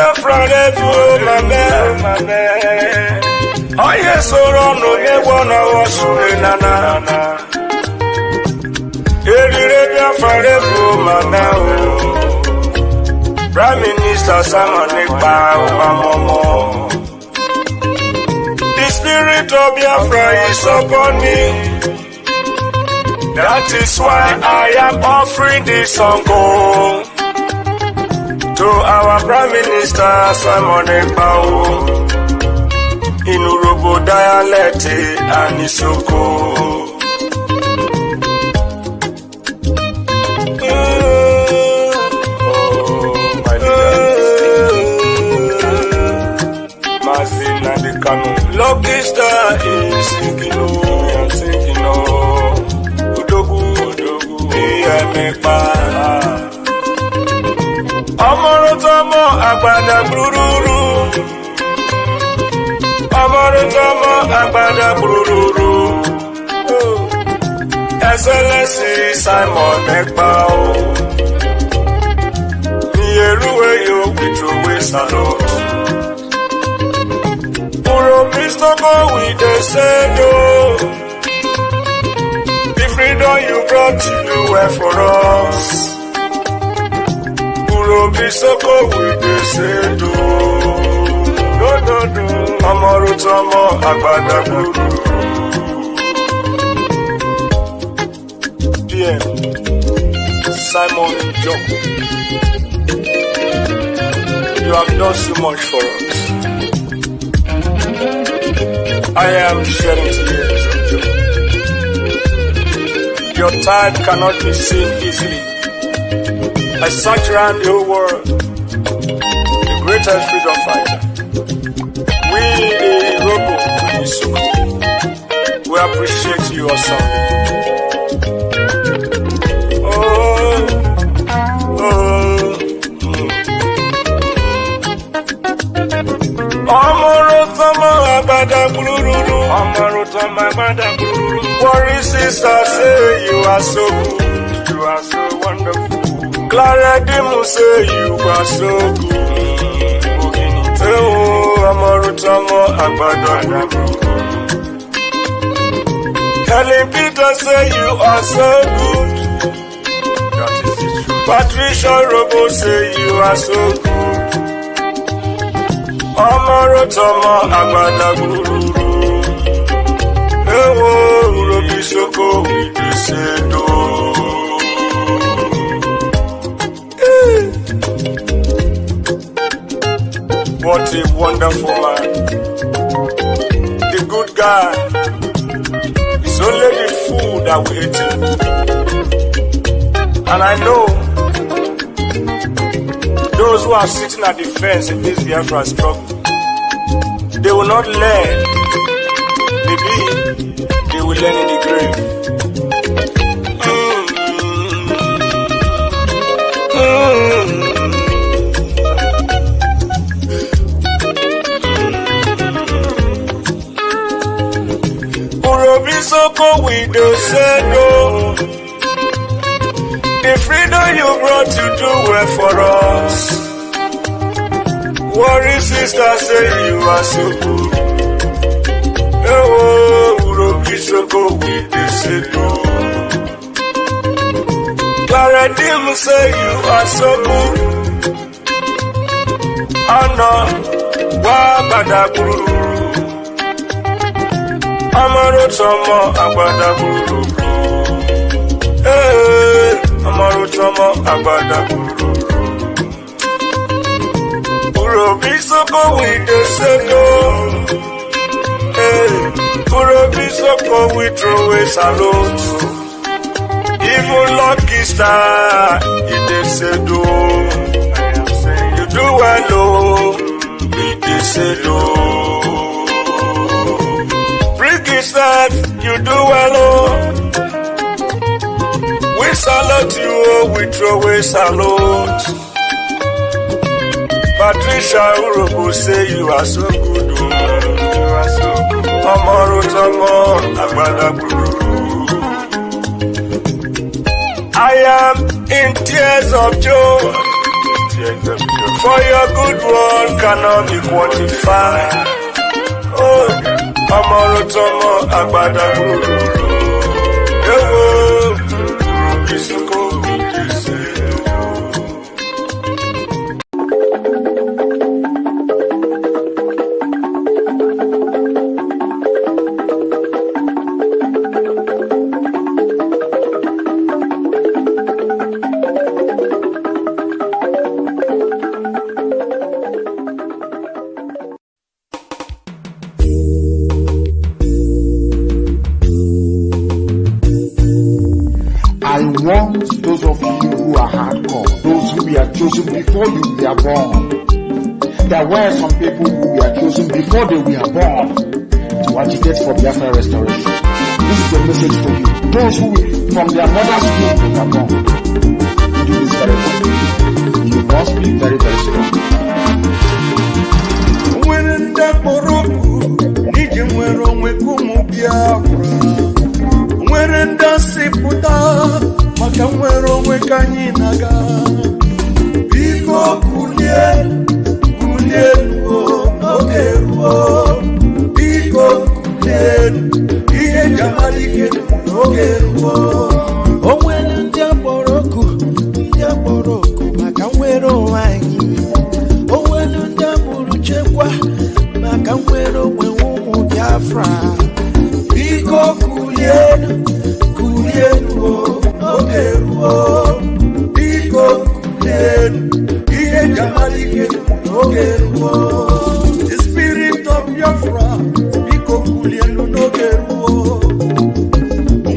Biafra level, my man. Oh yes, so run no get one hour nana. Biafra level, my man. Prime Minister Simon Ekpa Njoku. The spirit of Biafra is upon me. That is why I am offering this song to our Prime Minister Simon Ekpa in Urobo dialect and Isoko. Lucky star is sinking, I'm sinking, Udogu, Ekpa. Amorotomo, Agbada Brururu. Amorotomo, Agbada Brururu. Excellency Simon Ekpa. Nieruwe yo, Witrowe Salon. Go with the same, the freedom you brought to do well for us. Urobisoko with the same, no. Amarutomo Agbada Guru. PM Simon Njoku, you have done so much for us. I am sharing tears of joy. Your tide cannot be seen easily. I search around the whole world, the greatest freedom fighter. We, the Robo and Isoko, we appreciate you awesome. Worry sister say you are so good, you are so wonderful. Clara Dimu say you are so good. Amarutomo Agbada. Kelly Peter say you are so good. That is the truth. Patricia Robo say you are so good. Amarutomo Agbada. Urobisoko with the sedo. What a wonderful man. The good guy. It's only the fool that we hate him. And I know those who are sitting at the fence in this Biafra struggle, they will not learn. Maybe they will learn in the grave. Urobisoko with the sendo. The freedom you brought to do well for us. Worry sister say you are so good. Urobisoko with the sendo. Clara Dim say you are so good. Anna Wabadaguru. Amarutomo Agbada Guru. Amarutomo Agbada Guru. Urobisoko with the sendo. Urobisoko with throw a salute. Even lucky star in the sendo. You do well, in the sendo. That you do well, we salute you, we throw a salute. Patricia Urobo say you are so good, you are so good. Amarutomo Agbada Guru. I am in tears of joy. For your good work cannot be quantified. Oh, Amorotomo Agbada Guru. Ewo, Isuko Bidise. I want those of you who are hardcore, those who were chosen before you were born. There were some people who were chosen before they were born to agitate for Biafra restoration. This is a message to you. Those who from their mother's womb were born. You do this very well. You must be very, very strong. When the Moroku, Nijimwero Mekumu Biafra. When the Siputa, Makamwero Mekanyinaga. Biko Kulien, Okeruo. Biko Kulien, Iye Jamalike, Okeruo. Oh, when the Moroku, Makamwero Wangi. Oh, when the Muruchekwa, Makamwero Mekumu Biafra. Biko Kulien, Okeruo. Biko Kulien, Iye Jamalike, Okeruo. The spirit of Biafra, Biko Kulien, Okeruo.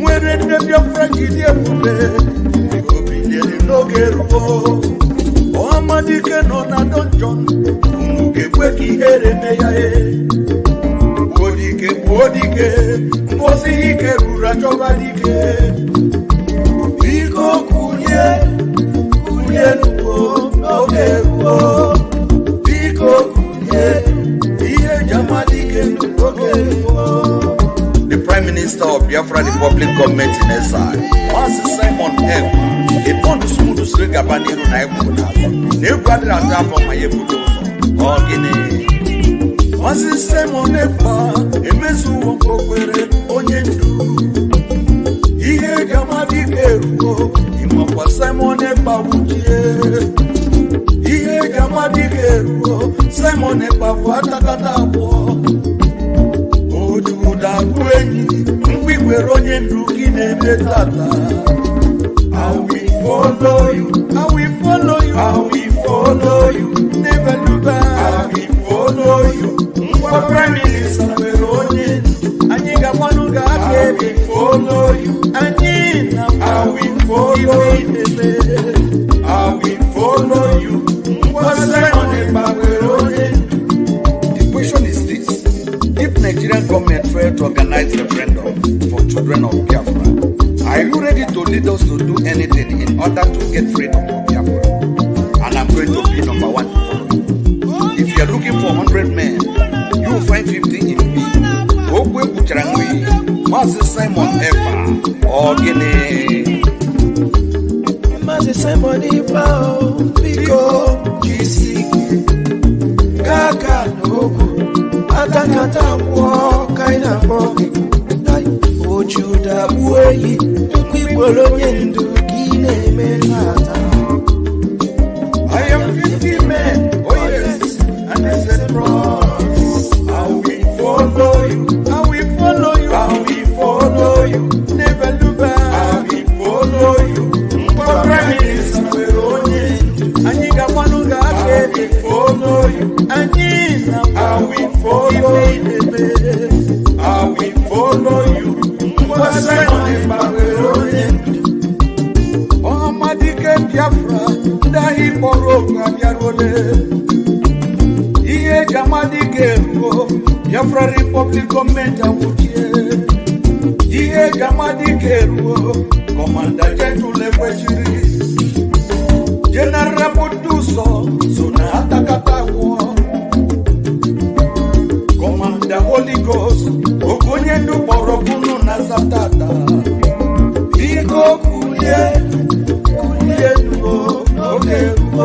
When the Biafra Gideon, Biko Kulien, Okeruo. Oh, Amadike no na donjon, Mukekweki Eremeyae. Odike, Mosike, Rurachobadike. Biko Kulien, Okeruo. Biko Kulien, Iye Jamalike, Okeruo. The Prime Minister of Biafra Republic Government in exile, Master Simon M. Upon the smooth Sregabaniru Naibuna, Nebradra Tapa Mayebudo, Ogine. Master Simon Ekpa, Emesu Wokokwere, Onyendu. Iye Jamalike, Imapa Simon Ekpa Wujie. Iye Jamalike, Simon Ekpa Watakatabo. Ojuda Kwenyi, Mwikwere Onyendu Kine Betata. I will follow you, I will follow you, I will follow you, never do back. I will follow you, Prime Minister Veronin, Aniga Manuga, I will follow you, Anina, I will follow you, I will follow you, The question is this: if Nigerian government failed to organize referendum for children of Biafra, are you ready to lead us to do anything in order to get freedom for Biafra? And I'm going to be number one to follow you. If you are looking for 100 men, you will find 50 in me. Okwe Bucharangui, Master Simon Ekpa, Ogine. Master Simon Ekpa, Biko, Kisiki, Kaka Nobu, Atakata, Kaina Bogi. Ojuda Uweyi, Mkwiboloyendu Kine Menata. I am 50 men, oh yes, and I said bros. I will follow you, I will follow you, I will follow you, never look back. I will follow you, Prime Minister Veronin, Aniga Manuga, I will follow you, Anina, I will follow you, I will follow you. Oh, Madike Biafra, Dahi Moroka Biarole. Iye Jamadike, Biafra Republic Government Awukie. Iye Jamadike, Commander General Lewejiri. General Buduso, Sona Atakatawo. Commander Holy Ghost, Okonyendu Borokunu Nazatata. Biko Kulien, Okeruo.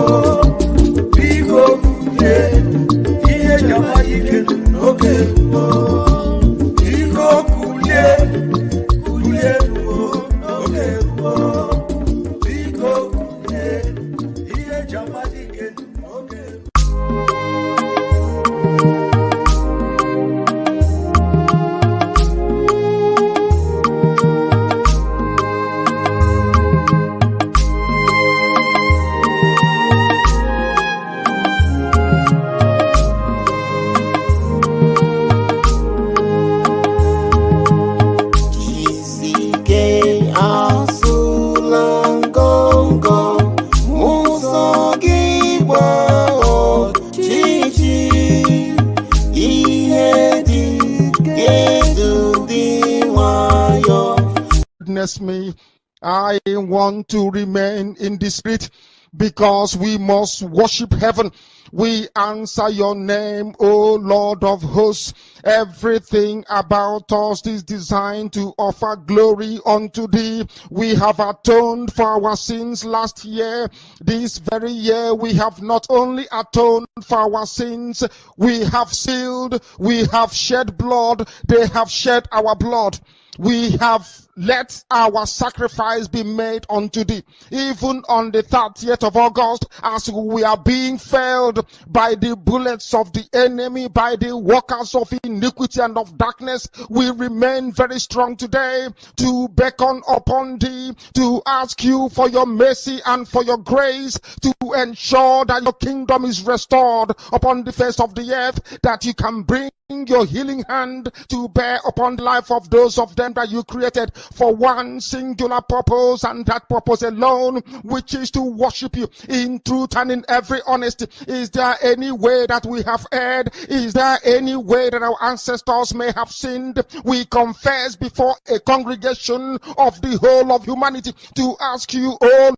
witness me. I want to remain in the spirit, because we must worship heaven. We answer your name, O Lord of hosts. Everything about us is designed to offer glory unto thee. We have atoned for our sins last year. This very year we have not only atoned for our sins, we have sealed, we have shed blood, they have shed our blood. We have let our sacrifice be made unto thee. Even on the 30th of August, as we are being felled by the bullets of the enemy, by the workers of iniquity and of darkness, we remain very strong today to beckon upon thee, to ask you for your mercy and for your grace, to ensure that your kingdom is restored upon the face of the earth, that you can bring your healing hand to bear upon the life of those of them that you created for one singular purpose, and that purpose alone, which is to worship you in truth and in every honesty. Is there any way that we have erred? Is there any way that our ancestors may have sinned? We confess before a congregation of the whole of humanity to ask you, oh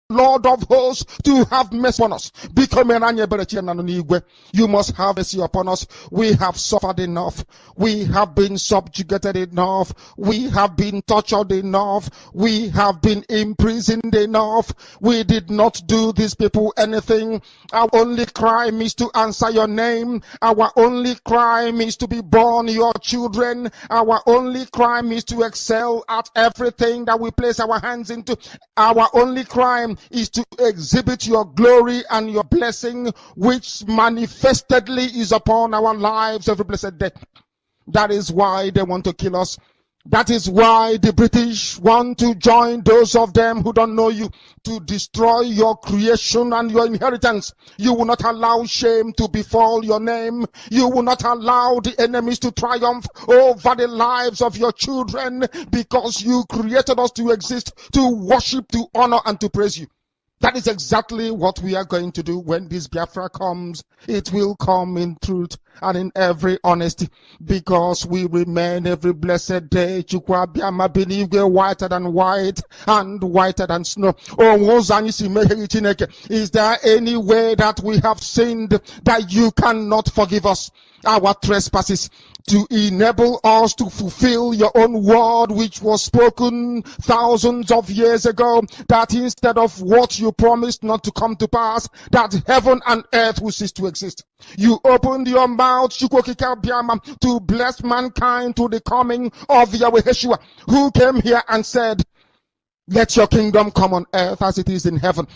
Lord of hosts, to have mercy on us. You must have mercy upon us. We have suffered enough. We have been subjugated enough. We have been tortured enough. We have been imprisoned enough. We did not do these people anything. Our only crime is to answer your name. Our only crime is to be born your children. Our only crime is to excel at everything that we place our hands into. Our only crime is to exhibit your glory and your blessing, which manifestedly is upon our lives every blessed day. That is why they want to kill us. That is why the British want to join those of them who don't know you to destroy your creation and your inheritance. You will not allow shame to befall your name. You will not allow the enemies to triumph over the lives of your children, because you created us to exist, to worship, to honor, and to praise you. That is exactly what we are going to do when this Biafra comes. It will come in truth and in every honesty, because we remain every blessed day whiter than white and whiter than snow. Is there any way that we have sinned that you cannot forgive us our trespasses, to enable us to fulfill your own word, which was spoken thousands of years ago, that instead of what you promised not to come to pass, that heaven and earth will cease to exist? You opened your mouth to bless mankind to the coming of Yahweh Yeshua, who came here and said, let your kingdom come on earth as it is in heaven.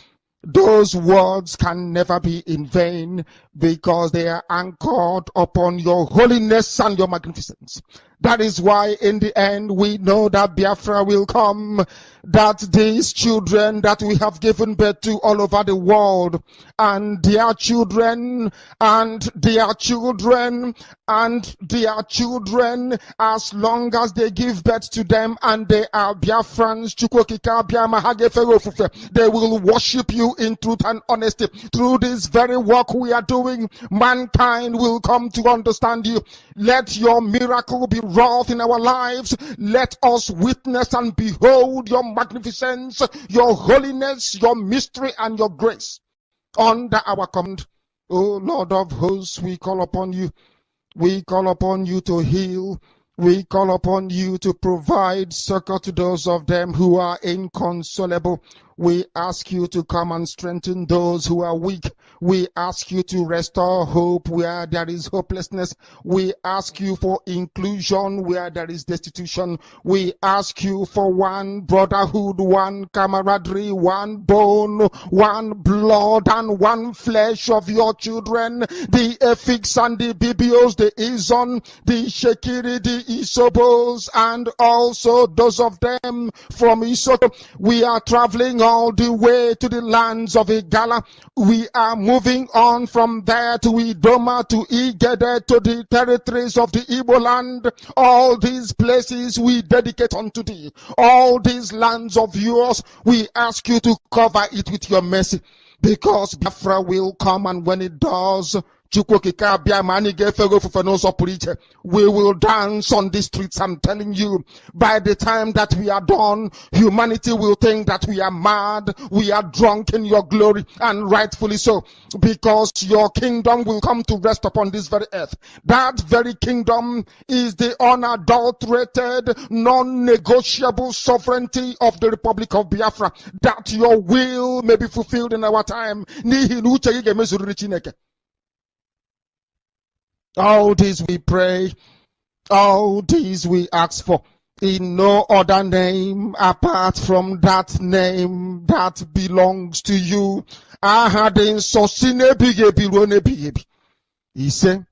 Those words can never be in vain, because they are anchored upon your holiness and your magnificence. That is why in the end we know that Biafra will come, that these children that we have given birth to all over the world, and their children, and their children, and their children, as long as they give birth to them and they are Biafrans, they will worship you in truth and honesty. Through this very work we are doing, mankind will come to understand you. Let your miracle be wrought in our lives. Let us witness and behold your magnificence, your holiness, your mystery, and your grace under our command. O Lord of hosts, we call upon you. We call upon you to heal. We call upon you to provide succor to those of them who are inconsolable. We ask you to come and strengthen those who are weak. We ask you to restore hope where there is hopelessness. We ask you for inclusion where there is destitution. We ask you for one brotherhood, one camaraderie, one bone, one blood, and one flesh of your children. The Efiks and the Bibios, the Izon, the Shekiri, the Isobos, and also those of them from Isoko. We are traveling all the way to the lands of Igala. We are moving on from there to Idoma, to Igede, to the territories of the Igbo land. All these places we dedicate unto thee. All these lands of yours, we ask you to cover it with your mercy, because Biafra will come, and when it does, We will dance on the streets. I'm telling you, by the time that we are done, humanity will think that we are mad, we are drunk in your glory, and rightfully so, because your kingdom will come to rest upon this very earth. That very kingdom is the unadulterated, non-negotiable sovereignty of the Republic of Biafra, that your will may be fulfilled in our time. All this we pray, all this we ask for, in no other name apart from that name that belongs to you. He said,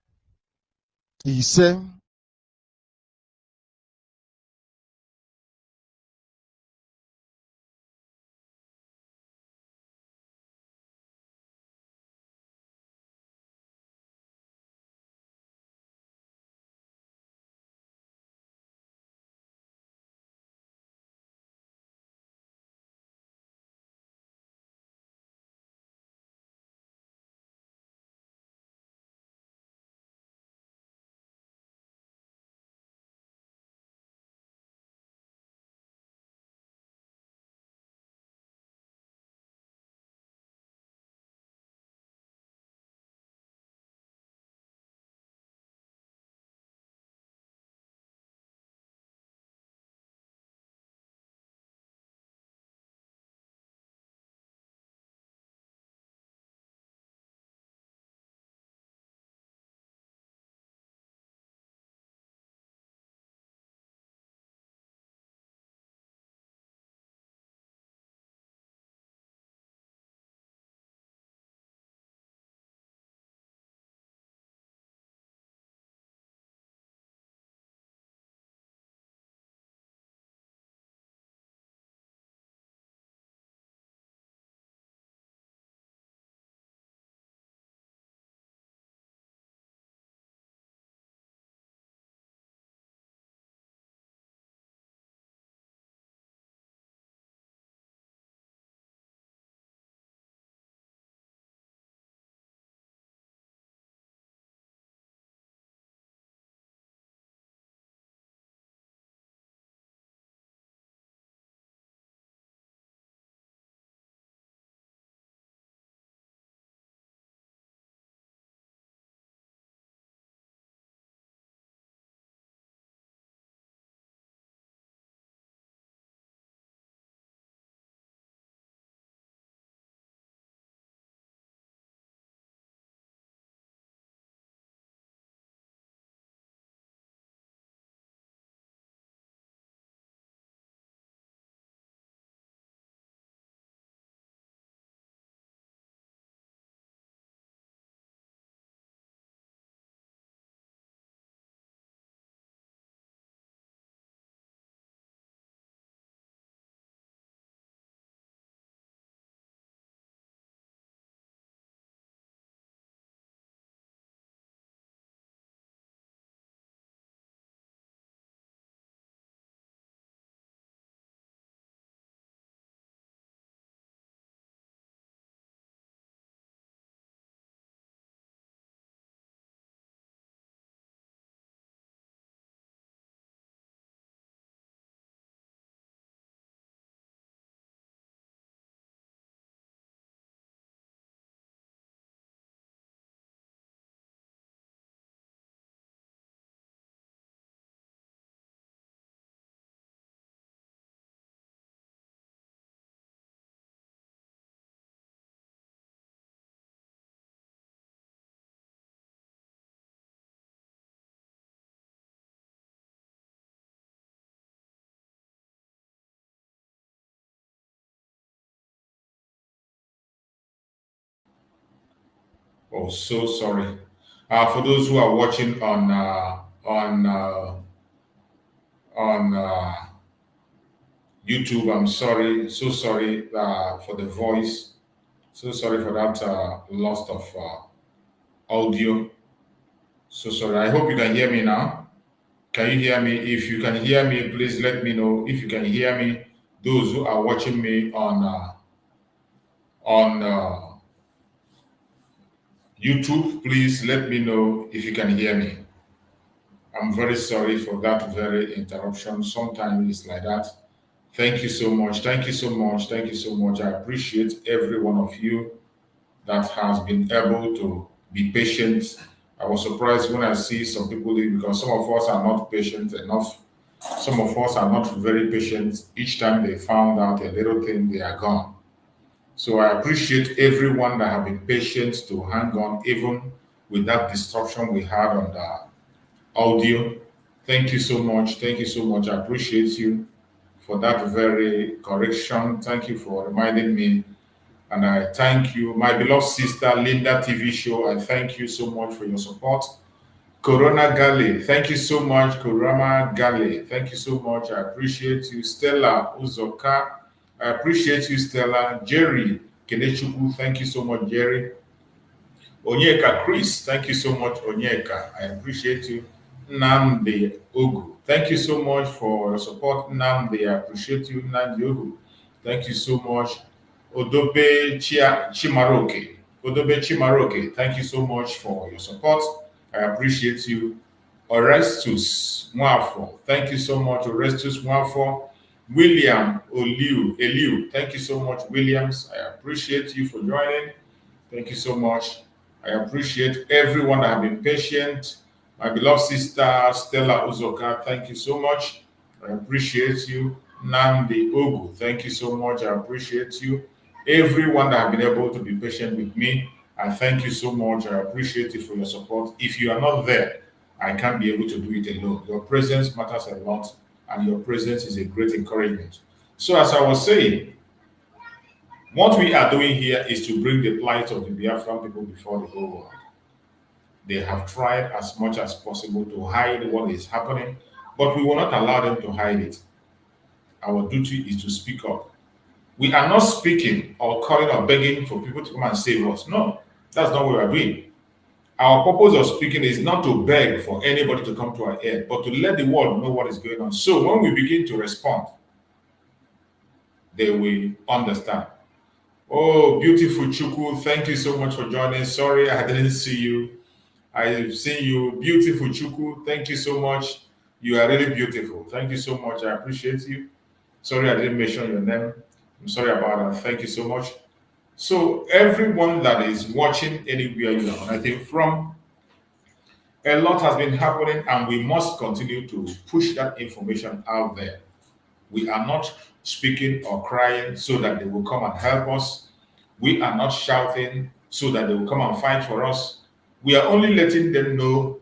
Oh, so sorry. For those who are watching on YouTube, I'm sorry, so sorry for the voice, so sorry for that loss of audio. So sorry. I hope you can hear me now. Can you hear me? If you can hear me, please let me know if you can hear me. Those who are watching me on YouTube, please let me know if you can hear me. I'm very sorry for that very interruption. Sometimes it's like that. Thank you so much. Thank you so much. Thank you so much. I appreciate every one of you that has been able to be patient. I was surprised when I see some people leave because some of us are not patient enough. Some of us are not very patient. Each time they found out a little thing, they are gone. So I appreciate everyone that have been patient to hang on even with that disruption we had on the audio. Thank you so much. Thank you so much. I appreciate you for that very correction. Thank you for reminding me. And I thank you, my beloved sister Linda TV show. I thank you so much for your support. Corona Gale, thank you so much. Corona Gale, thank you so much. I appreciate you. Stella Uzoka, I appreciate you, Stella. Jerry Kenechuku, thank you so much, Jerry. Onyeka Chris, thank you so much, Onyeka. I appreciate you. Namde Ogu, thank you so much for your support. Namde, I appreciate you. Namde Ogu, thank you so much. Odobe Chimaroke, Odobe Chimaroke, thank you so much for your support. I appreciate you. Orestus Mwafo, thank you so much, Orestus Mwafo. William Eliu, thank you so much, Williams. I appreciate you for joining. Thank you so much. I appreciate everyone that have been patient. My beloved sister Stella Uzoka, thank you so much. I appreciate you. Nandi Ogu, thank you so much. I appreciate you. Everyone that have been able to be patient with me, I thank you so much. I appreciate you for your support. If you are not there, I can't be able to do it alone. Your presence matters a lot, and your presence is a great encouragement. So as I was saying, what we are doing here is to bring the plight of the Biafran people before the whole world. They have tried as much as possible to hide what is happening, but we will not allow them to hide it. Our duty is to speak up. We are not speaking or calling or begging for people to come and save us. No, that's not what we are doing. Our purpose of speaking is not to beg for anybody to come to our aid, but to let the world know what is going on. So when we begin to respond, they will understand. Oh, beautiful Chuku, thank you so much for joining. Sorry, I didn't see you. I've seen you. Beautiful Chuku, thank you so much. You are really beautiful. Thank you so much. I appreciate you. Sorry, I didn't mention your name. I'm sorry about that. Thank you so much. So everyone that is watching anywhere you are, I think from a lot has been happening, and we must continue to push that information out there. We are not speaking or crying so that they will come and help us. We are not shouting so that they will come and fight for us. We are only letting them know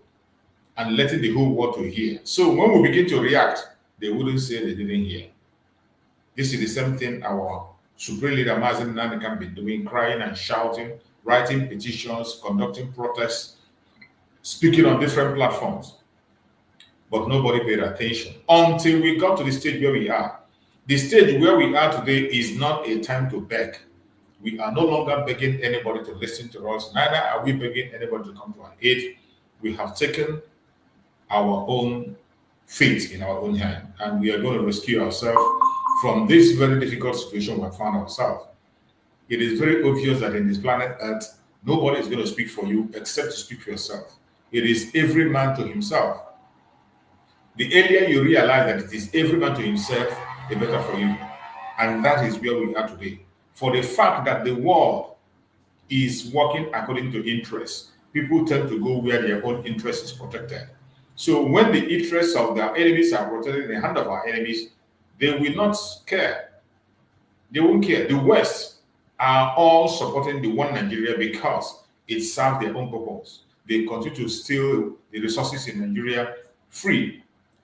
and letting the whole world to hear. So when we begin to react, they wouldn't say they didn't hear. This is the same thing our Supreme Leader Mazen Nani can be doing, crying and shouting, writing petitions, conducting protests, speaking on different platforms. But nobody paid attention until we got to the stage where we are. The stage where we are today is not a time to beg. We are no longer begging anybody to listen to us, neither are we begging anybody to come to our aid. We have taken our own fate in our own hand, and we are going to rescue ourselves from this very difficult situation we have found ourselves. It is very obvious that in this planet Earth, nobody is going to speak for you except to speak for yourself. It is every man to himself. The earlier you realize that it is every man to himself, the better for you. And that is where we are today. For the fact that the world is working according to interests, people tend to go where their own interest is protected. So when the interests of their enemies are protected in the hand of our enemies, they will not care. They won't care. The West are all supporting the one Nigeria because it serves their own purpose. They continue to steal the resources in Nigeria free,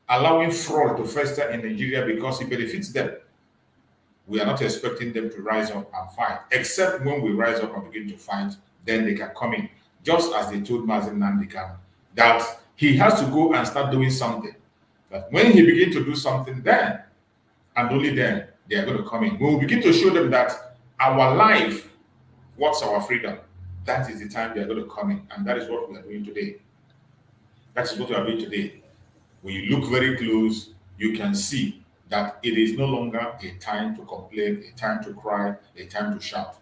allowing fraud to fester in Nigeria because it benefits them. We are not expecting them to rise up and fight, except when we rise up and begin to fight, then they can come in. Just as they told Mazen Nandikam that he has to go and start doing something. But when he begins to do something, then, and only then, they are going to come in. We will begin to show them that our life, what's our freedom? That is the time they are going to come in. And that is what we are doing today. That is what we are doing today. When you look very close, you can see that it is no longer a time to complain, a time to cry, a time to shout.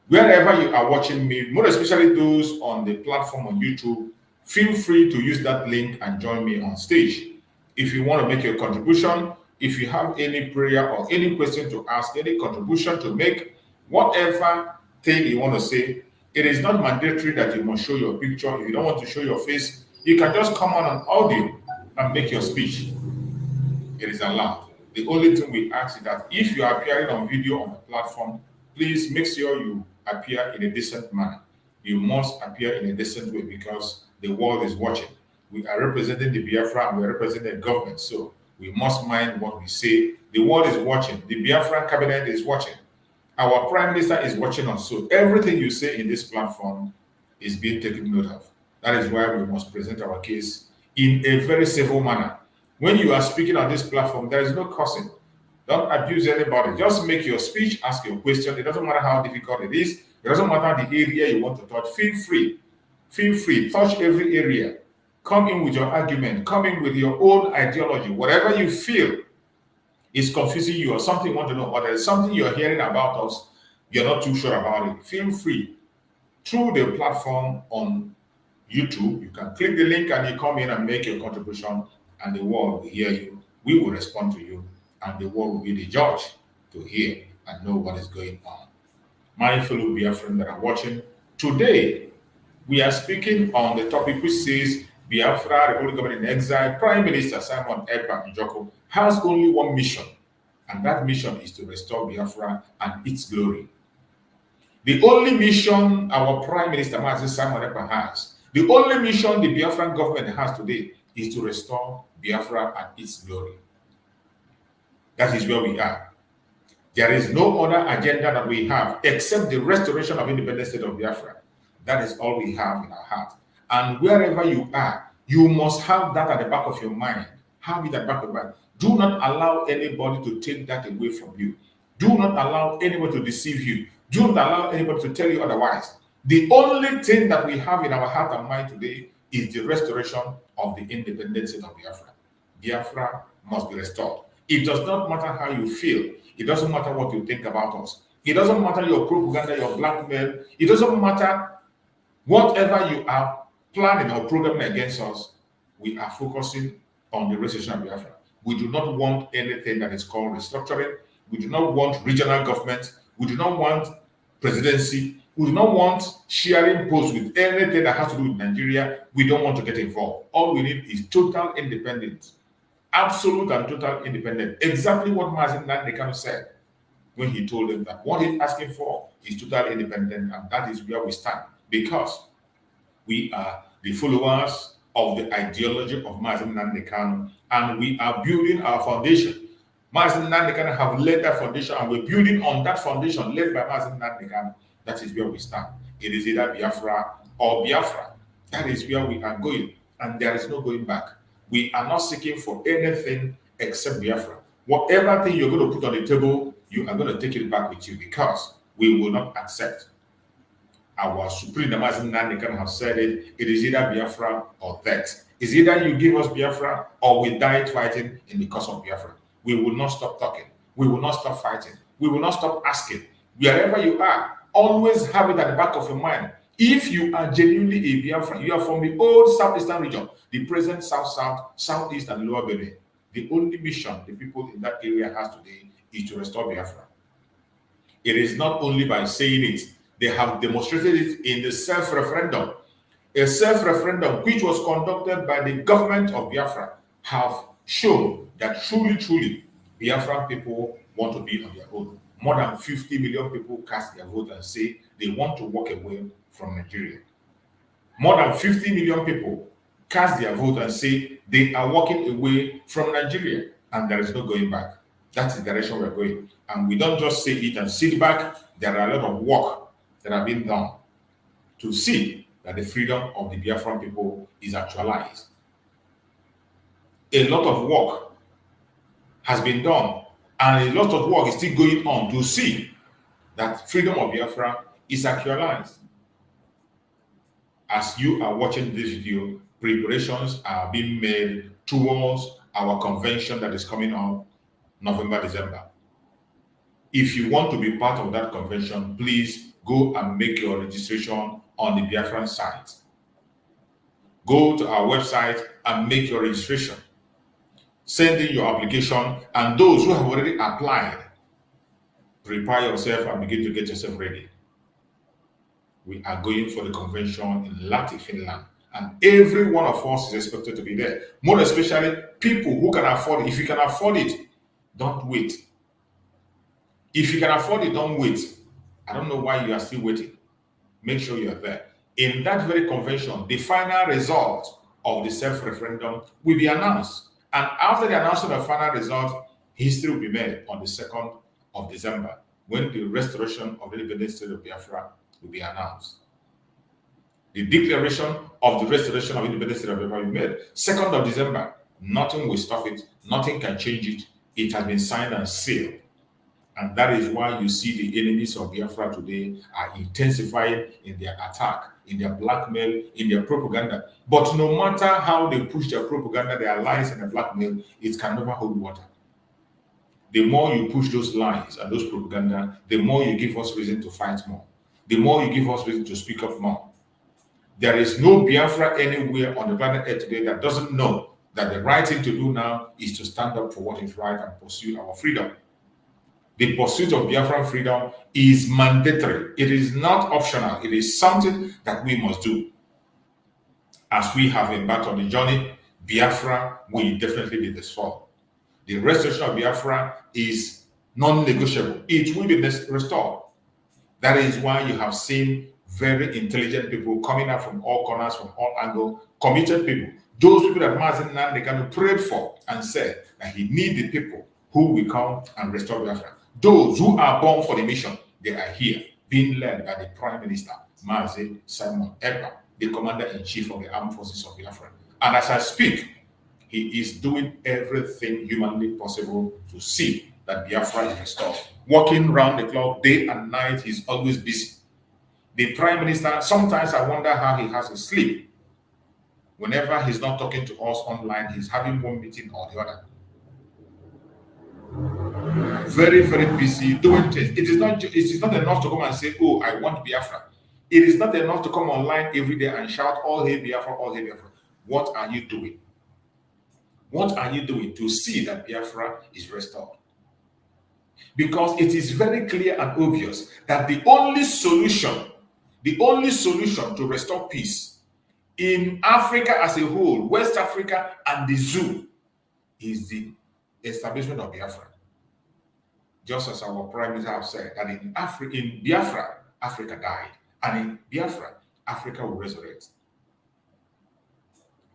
Wherever you are watching me, more especially those on the platform on YouTube, feel free to use that link and join me on stage. If you want to make your contribution, if you have any prayer or any question to ask, any contribution to make, whatever thing you want to say, it is not mandatory that you must show your picture. If you don't want to show your face, you can just come on an audio and make your speech. It is allowed. The only thing we ask is that if you are appearing on video on the platform, please make sure you appear in a decent manner. You must appear in a decent way because the world is watching. We are representing the Biafra and we are representing the government, so we must mind what we say. The world is watching. The Biafra cabinet is watching. Our prime minister is watching us. So everything you say in this platform is being taken note of. That is why we must present our case in a very civil manner. When you are speaking on this platform, there is no cursing. Don't abuse anybody. Just make your speech, ask your question. It doesn't matter how difficult it is. It doesn't matter the area you want to touch. Feel free. Feel free. Touch every area. Come in with your argument. Come in with your own ideology. Whatever you feel is confusing you or something you want to know, or there is something you're hearing about us, you're not too sure about it. Feel free. Through the platform on YouTube, you can click the link and you come in and make your contribution, and the world will hear you. We will respond to you, and the world will be the judge to hear and know what is going on. My fellow Biafrans that are watching, today we are speaking on the topic which says Biafra, Republic Government in Exile, Prime Minister Simon Ekpa Njoku has only one mission, and that mission is to restore Biafra and its glory. The only mission our Prime Minister Simon Ekpa has, the only mission the Biafran government has today is to restore Biafra and its glory. That is where we are. There is no other agenda that we have except the restoration of independent state of Biafra. That is all we have in our heart. And wherever you are, you must have that at the back of your mind. Have it at the back of your mind. Do not allow anybody to take that away from you. Do not allow anybody to deceive you. Do not allow anybody to tell you otherwise. The only thing that we have in our heart and mind today is the restoration of the independent state of Biafra. Biafra must be restored. It does not matter how you feel. It doesn't matter what you think about us. It doesn't matter your propaganda, your blackmail. It doesn't matter whatever you are planning or programming against us. We are focusing on the restoration of Biafra. We do not want anything that is called restructuring. We do not want regional government. We do not want presidency. We do not want sharing posts with anything that has to do with Nigeria. We don't want to get involved. All we need is total independence. Absolute and total independence. Exactly what Mazen Nandekam said when he told them that what he's asking for is total independence, and that is where we stand, because we are the followers of the ideology of Mazen Nandekam, and we are building our foundation. Mazen Nandekam have laid that foundation, and we're building on that foundation led by Mazen Nandekam. That is where we stand. It is either Biafra or Biafra. That is where we are going, and there is no going back. We are not seeking for anything except Biafra. Whatever thing you're going to put on the table, you are going to take it back with you, because we will not accept. Our Supreme Mazen Nandekam have said it. It is either Biafra or that. It's either you give us Biafra or we die fighting in the cause of Biafra. We will not stop talking. We will not stop fighting. We will not stop asking. Wherever you are, always have it at the back of your mind. If you are genuinely a Biafran, you are from the old southeastern region, the present south-south, southeast, and lower Benin. The only mission the people in that area has today is to restore Biafra. It is not only by saying it. They have demonstrated it in the self-referendum. A self-referendum which was conducted by the government of Biafra have shown that truly, Biafran people want to be on their own. More than 50 million people cast their vote and say they want to walk away from Nigeria. More than 50 million people cast their vote and say they are walking away from Nigeria, and there is no going back. That's the direction we're going. And we don't just say it and sit back. There are a lot of work that have been done to see that the freedom of the Biafran people is actualized. A lot of work has been done, and a lot of work is still going on to see that freedom of Biafra is actualized. As you are watching this video, preparations are being made towards our convention that is coming up November, December. If you want to be part of that convention, please go and make your registration on the Biafran site. Go to our website and make your registration. Send in your application, and those who have already applied, prepare yourself and begin to get yourself ready. We are going for the convention in Lahti, Finland, and every one of us is expected to be there. More especially people who can afford it. If you can afford it, don't wait. If you can afford it, don't wait. I don't know why you are still waiting. Make sure you are there. In that very convention, the final result of the self-referendum will be announced. And after the announcement of final result, history will be made on the 2nd of December, when the restoration of the independent state of Biafra will be announced. The declaration of the restoration of independent state of Biafra will be made 2nd of December. Nothing will stop it. Nothing can change it. It has been signed and sealed. And that is why you see the enemies of Biafra today are intensifying in their attack, in their blackmail, in their propaganda. But no matter how they push their propaganda, their lies and their blackmail, it can never hold water. The more you push those lies and those propaganda, the more you give us reason to fight more. The more you give us reason to speak up more. There is no Biafra anywhere on the planet Earth today that doesn't know that the right thing to do now is to stand up for what is right and pursue our freedom. The pursuit of Biafran freedom is mandatory. It is not optional. It is something that we must do. As we have embarked on the journey, Biafra will definitely be restored. The restoration of Biafra is non-negotiable. It will be restored. That is why you have seen very intelligent people coming out from all corners, from all angles, committed people. Those people that Mazen Nandekano prayed for and said that he needs the people who will come and restore Biafra. Those who are born for the mission, they are here, being led by the Prime Minister, Mazi Simon Ekpa, the Commander-in-Chief of the Armed Forces of Biafra. And as I speak, he is doing everything humanly possible to see that Biafra is restored. Working round the clock, day and night, he's always busy. The Prime Minister, sometimes I wonder how he has to sleep. Whenever he's not talking to us online, he's having one meeting or the other. Very, very busy doing things. It is not enough to come and say, oh, I want Biafra. It is not enough to come online every day and shout, all hail Biafra, all hail Biafra. What are you doing? What are you doing to see that Biafra is restored? Because it is very clear and obvious that the only solution to restore peace in Africa as a whole, West Africa and the zoo, is the establishment of Biafra. Just as our Prime Minister have said that in Biafra, Africa died, and in Biafra, Africa will resurrect.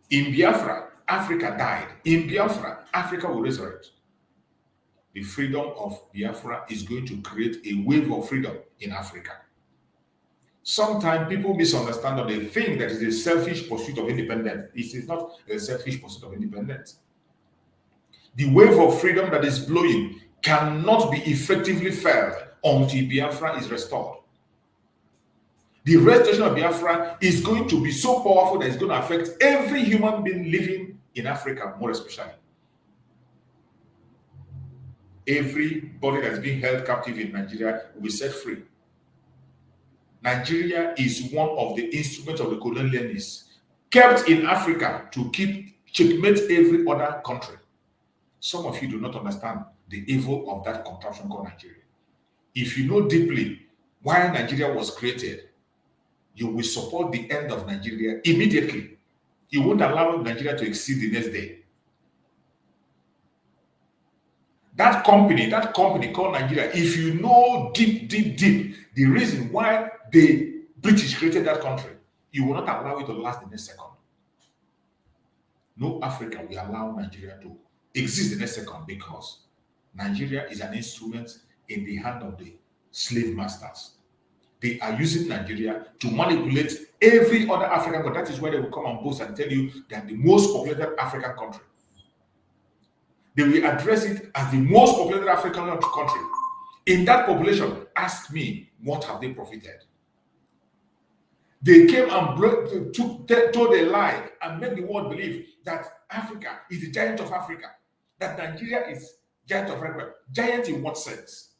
In Biafra, Africa died. In Biafra, Africa will resurrect. The freedom of Biafra is going to create a wave of freedom in Africa. Sometimes people misunderstand, or they think that it is a selfish pursuit of independence. It is not a selfish pursuit of independence. The wave of freedom that is blowing cannot be effectively felt until Biafra is restored. The restoration of Biafra is going to be so powerful that it's going to affect every human being living in Africa, more especially. Everybody that's being held captive in Nigeria will be set free. Nigeria is one of the instruments of the colonialists kept in Africa to checkmate every other country. Some of you do not understand the evil of that contraption called Nigeria. If you know deeply why Nigeria was created, you will support the end of Nigeria immediately. You won't allow Nigeria to exceed the next day. That company called Nigeria, if you know deep, the reason why the British created that country, you will not allow it to last the next second. No African will allow Nigeria to exist the next second, because Nigeria is an instrument in the hand of the slave masters. They are using Nigeria to manipulate every other African country. That is why they will come and boast and tell you they are the most populated African country. They will address it as the most populated African country. In that population, ask me, what have they profited? They came and told a lie and made the world believe that Africa is the giant of Africa, that Nigeria is giant of Africa. Giant in what sense?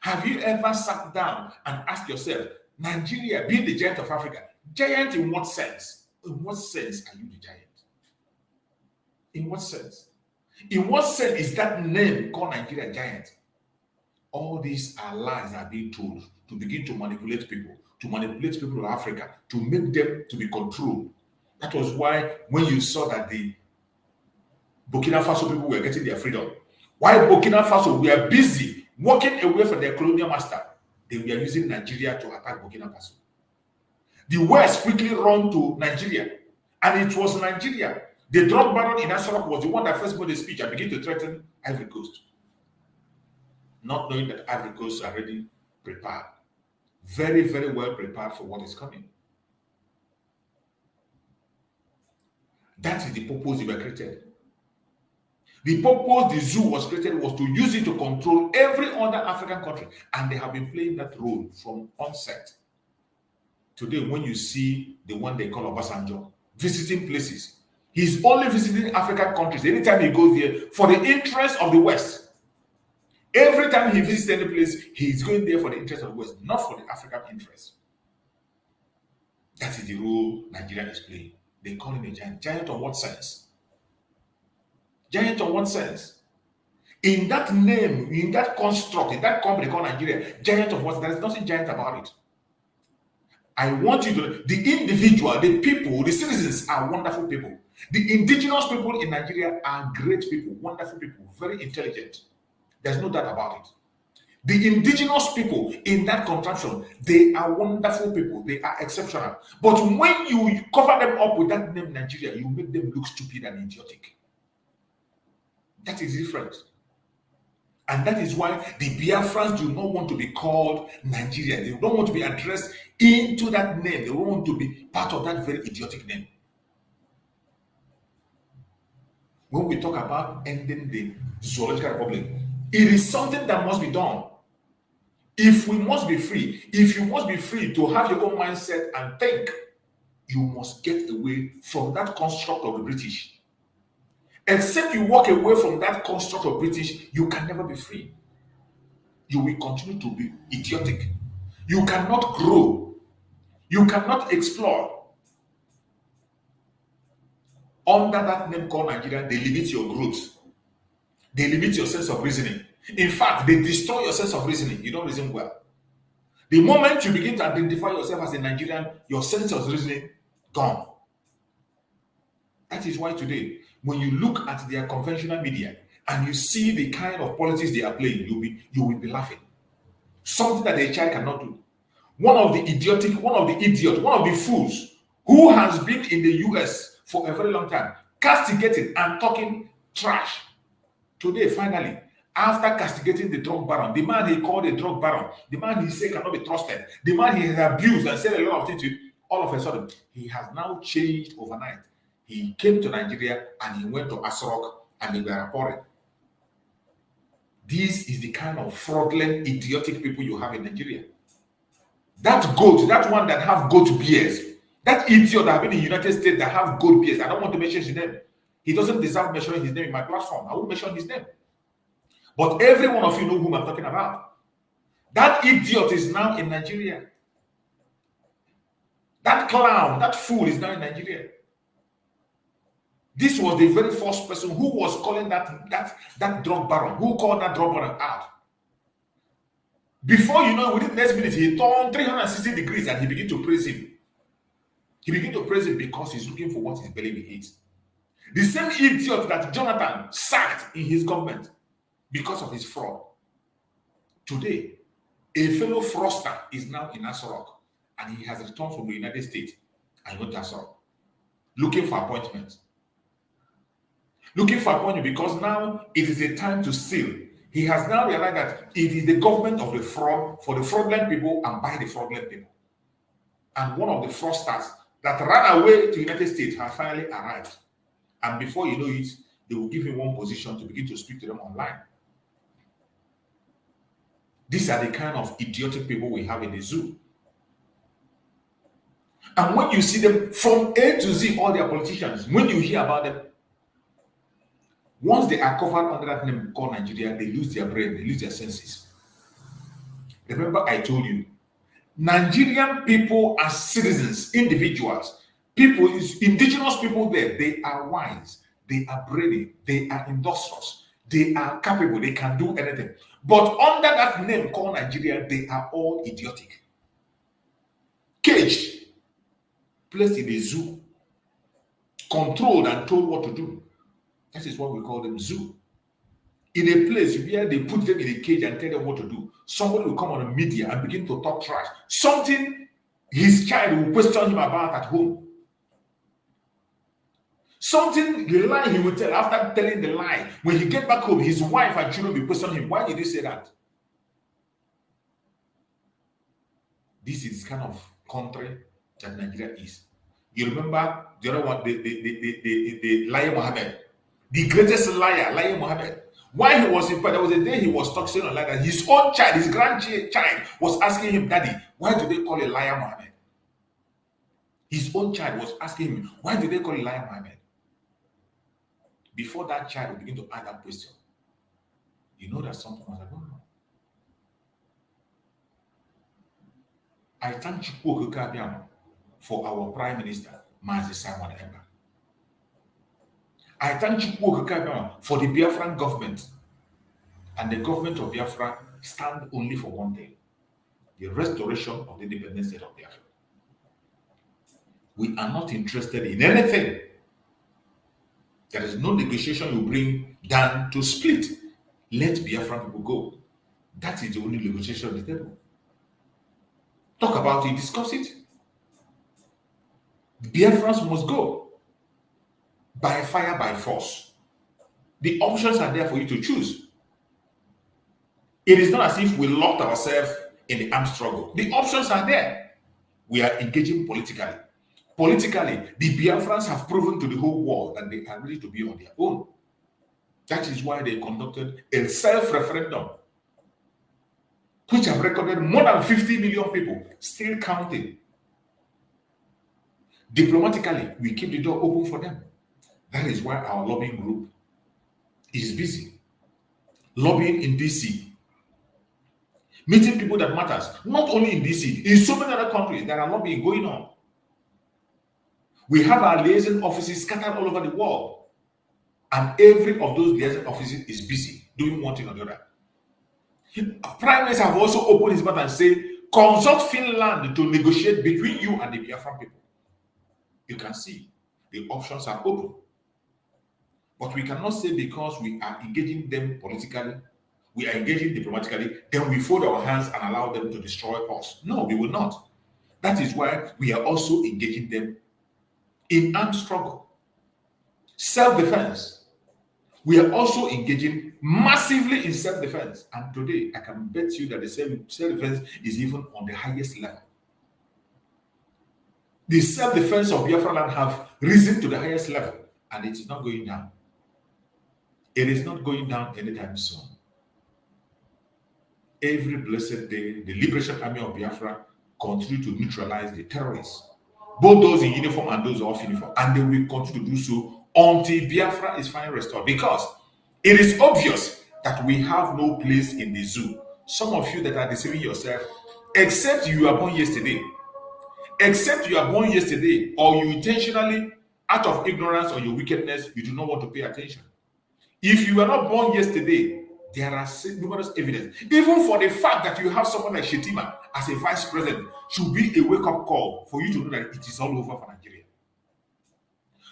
Have you ever sat down and asked yourself, Nigeria being the giant of Africa, giant in what sense? In what sense are you the giant? In what sense? In what sense is that name called Nigeria giant? All these are lies that are being told to begin to manipulate people of Africa, to make them to be controlled. That was why when you saw that the Burkina Faso people were getting their freedom, while Burkina Faso were busy walking away from their colonial master, they were using Nigeria to attack Burkina Faso. The West quickly ran to Nigeria, and it was Nigeria. The drug baron in Asarok was the one that first made a speech and began to threaten Ivory Coast, not knowing that Ivory Coast are already prepared, very, very well prepared for what is coming. That is the purpose they were created. The purpose the zoo was created was to use it to control every other African country, and they have been playing that role from onset. Today, when you see the one they call Obasanjo visiting places, he's only visiting African countries anytime he goes there for the interest of the West. Every time he visits any place, he's going there for the interest of the West, not for the African interest. That is the role Nigeria is playing. They call him a giant. Giant on what sense? Giant on what sense? In that name, in that construct, in that company called Nigeria, giant of what? There is nothing giant about it. I want you to, the individual, the people, the citizens are wonderful people. The indigenous people in Nigeria are great people, wonderful people, very intelligent. There's no doubt about it. The indigenous people in that contraption, they are wonderful people. They are exceptional. But when you cover them up with that name Nigeria, you make them look stupid and idiotic. That is different. And that is why the Biafrans do not want to be called Nigeria. They don't want to be addressed into that name. They don't want to be part of that very idiotic name. When we talk about ending the zoological republic, it is something that must be done. If we must be free, if you must be free to have your own mindset and think, you must get away from that construct of the British. Except you walk away from that construct of British, you can never be free. You will continue to be idiotic. You cannot grow. You cannot explore. Under that name called Nigeria, they limit your growth. They limit your sense of reasoning. In fact, they destroy your sense of reasoning. You don't reason well. The moment you begin to identify yourself as a Nigerian, your sense of reasoning gone. That is why today, when you look at their conventional media and you see the kind of politics they are playing, you will be laughing. Something that a child cannot do. One of the fools who has been in the US for a very long time, castigating and talking trash. Today, finally, after castigating the drug baron, the man he called a drug baron, the man he said cannot be trusted, the man he has abused and said a lot of things to, all of a sudden, he has now changed overnight. He came to Nigeria and he went to Asarok and they were reported. This is the kind of fraudulent, idiotic people you have in Nigeria. That goat, that one that have goat beards, that idiot that have been in the United States that have goat beards, I don't want to mention his name. He doesn't deserve mentioning his name in my platform. I won't mention his name. But every one of you know whom I'm talking about. That idiot is now in Nigeria. That clown, that fool is now in Nigeria. This was the very first person who was calling that drug baron, who called that drug baron out. Before you know, within the next minute, he turned 360 degrees and he began to praise him. He began to praise him because he's looking for what his belly will eat. The same idiot that Jonathan sacked in his government because of his fraud. Today, a fellow fraudster is now in Asarok and he has returned from the United States and went to Asarok looking for appointments. Looking for appointment because now it is a time to steal. He has now realized that it is the government of the fraud for the fraudulent people and by the fraudulent people. And one of the fraudsters that ran away to the United States has finally arrived. And before you know it, they will give him one position to begin to speak to them online. These are the kind of idiotic people we have in the zoo. And when you see them from A to Z, all their politicians, when you hear about them, once they are covered under that name called Nigeria, they lose their brain, they lose their senses. Remember, I told you, Nigerian people as citizens, individuals, people, indigenous people there, they are wise, they are brainy, they are industrious, they are capable, they can do anything. But under that name called Nigeria, they are all idiotic. Caged, placed in a zoo, controlled and told what to do. That is what we call them, zoo. In a place where they put them in a cage and tell them what to do. Somebody will come on the media and begin to talk trash. Something his child will question him about at home. Something, the lie he will tell after telling the lie. When he get back home, his wife and children will question him. Why did you say that? This is the kind of country that Nigeria is. You remember the other one, the liar Mohammed, the greatest liar, liar Mohammed. While he was in power, there was a day he was talking like that. His own child, his grandchild, was asking him, Daddy, why do they call a liar Mohammed? His own child was asking him, why do they call a liar Mohammed? Before that child would begin to ask that question, you know that something was like, no. I thank Chukwu Okeke for our Prime Minister, Mazi Simon Ekpa. I thank Chukwu Okeke for the Biafran government. And the government of Biafra stand only for one thing, the restoration of the independent state of Biafra. We are not interested in anything. There is no negotiation you bring down to split. Let Biafran people go. That is the only negotiation on the table. Talk about it, discuss it. The Biafrans must go. By fire, by force. The options are there for you to choose. It is not as if we locked ourselves in the armed struggle. The options are there. We are engaging politically. Politically, the Biafrans have proven to the whole world that they are ready to be on their own. That is why they conducted a self-referendum, which have recorded more than 50 million people, still counting. Diplomatically, we keep the door open for them. That is why our lobbying group is busy. Lobbying in DC. Meeting people that matters, not only in DC, in so many other countries, there are lobbying going on. We have our liaison offices scattered all over the world. And every of those liaison offices is busy doing one thing or the other. Prime Minister have also opened his mouth and said, consult Finland to negotiate between you and the Biafran people. You can see the options are open. But we cannot say because we are engaging them politically, we are engaging diplomatically, then we fold our hands and allow them to destroy us. No, we will not. That is why we are also engaging them in armed struggle. Self-defense. We are also engaging massively in self-defense. And today, I can bet you that the self-defense is even on the highest level. The self-defense of Biafra land have risen to the highest level, and it is not going down. It is not going down anytime soon. Every blessed day, the Liberation Army of Biafra continue to neutralize the terrorists, both those in uniform and those off uniform, and they will continue to do so until Biafra is finally restored. Because it is obvious that we have no place in the zoo. Some of you that are deceiving yourself, except you are born yesterday, or you intentionally, out of ignorance or your wickedness, you do not want to pay attention. If you were not born yesterday, there are numerous evidence. Even for the fact that you have someone like Shetima as a vice president should be a wake-up call for you to know that it is all over for Nigeria.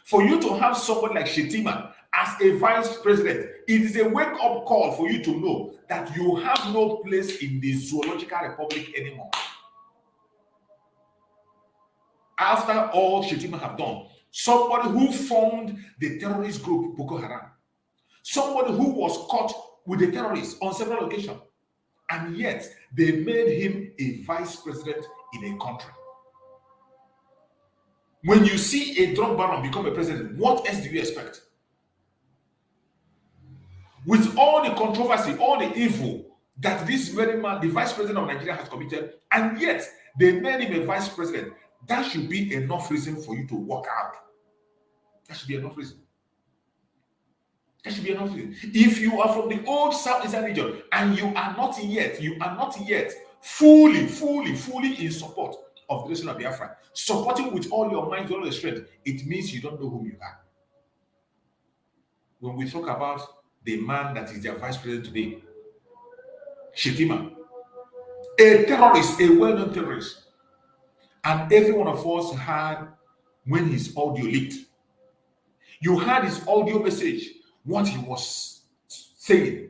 For you to have someone like Shetima as a vice president, it is a wake-up call for you to know that you have no place in the zoological republic anymore. After all Shetima have done, somebody who formed the terrorist group Boko Haram, somebody who was caught with the terrorists on several occasions, and yet they made him a vice president in a country. When you see a drug baron become a president, what else do you expect? With all the controversy, all the evil that this very man, the vice president of Nigeria, has committed, and yet they made him a vice president, that should be enough reason for you to walk out. That should be enough reason. That should be enough reason. If you are from the old Southeastern region and you are not yet fully in support of the nation of Biafra, supporting with all your mind, all your strength, it means you don't know whom you are. When we talk about the man that is their vice president today, Shetima, a terrorist, a well-known terrorist, and every one of us had when his audio leaked. You heard his audio message, what he was saying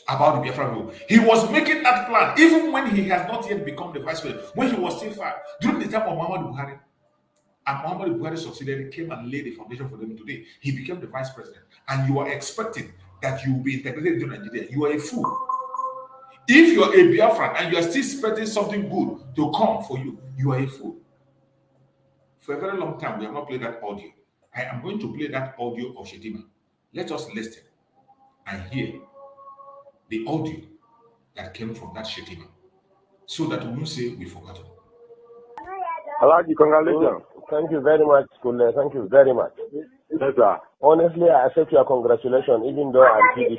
about the Biafra rule. He was making that plan, even when he has not yet become the vice president, when he was still far, during the time of Muhammadu Buhari. And Muhammadu Buhari succeeded, came and laid the foundation for them today. He became the vice president. And you are expecting that you will be integrated into Nigeria. You are a fool. If you are a Biafran and you are still expecting something good to come for you, you are a fool. For a very long time, we have not played that audio. I am going to play that audio of Shetima. Let us listen and hear the audio that came from that Shetima, so that we won't say we forgot. Alhaji, congratulations. Thank you very much, Kule. Thank you very much. Yes, sir. Honestly, I accept your congratulations, even though I'm PDP.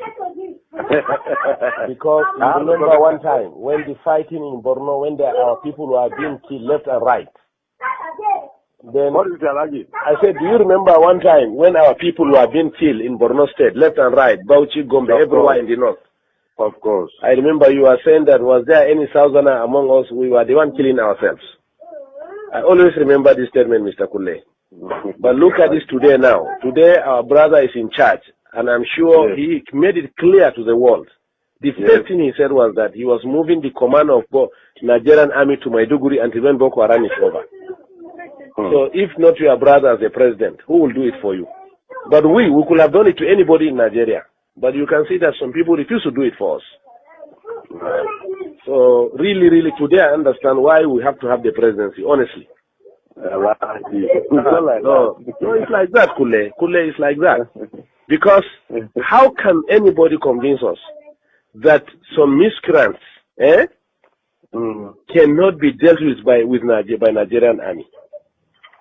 Because I remember one time when the fighting in Borno, when our people were being killed left and right. Then what is it, Alhaji? I said, do you remember one time when our people were being killed in Borno State, left and right, Bauchi, Gombe, everywhere in the north? Of course. I remember you were saying that was there any Southerner among us? We were the one killing ourselves. I always remember this statement, Mr. Kule. But look at this today now. Today, our brother is in charge, and I'm sure he made it clear to the world. The first thing he said was that he was moving the command of Nigerian army to Maiduguri until when Boko Haram is over. So if not your brother as a president, who will do it for you? But we could have done it to anybody in Nigeria. But you can see that some people refuse to do it for us. So really, today I understand why we have to have the presidency, honestly. No, it's like that, Kule. Kule is like that. Because how can anybody convince us that some miscreants cannot be dealt with by Nigerian army?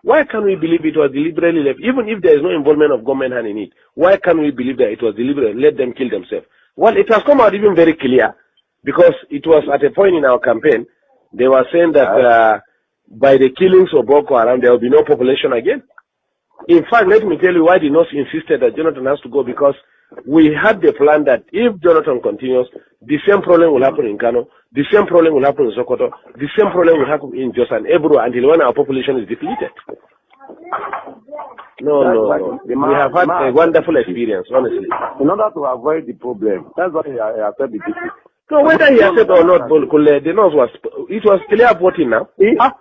Why can't we believe it was deliberately left? Even if there is no involvement of government hand in it, why can't we believe that it was deliberate? Let them kill themselves. Well, it has come out even very clear, because it was at a point in our campaign, they were saying that by the killings of Boko Haram, there will be no population again. In fact, let me tell you why the North insisted that Jonathan has to go, because we had the plan that if Jonathan continues, the same problem will happen in Kano, the same problem will happen in Sokoto, the same problem will happen in Jos and Ebro until when our population is depleted. No. We have had a wonderful experience, honestly. In order to avoid the problem, that's why I said the people. So whether he has said or not, the North it was clear voting now.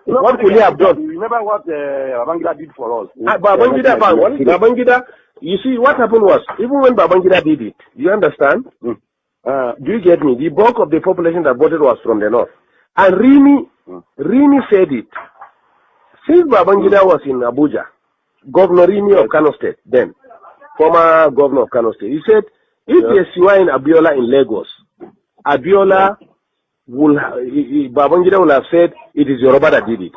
What could he have done? Remember what Babangida did for us? Babangida, you see, what happened was, even when Babangida did it, you understand? Do you get me? The bulk of the population that voted was from the North. And Rimi said it. Since Babangida was in Abuja, Governor Rimi of Kano State, then, former governor of Kano State, he said, if they swine Abiola in Lagos, Abiola Babangida will have said it is Yoruba that did it.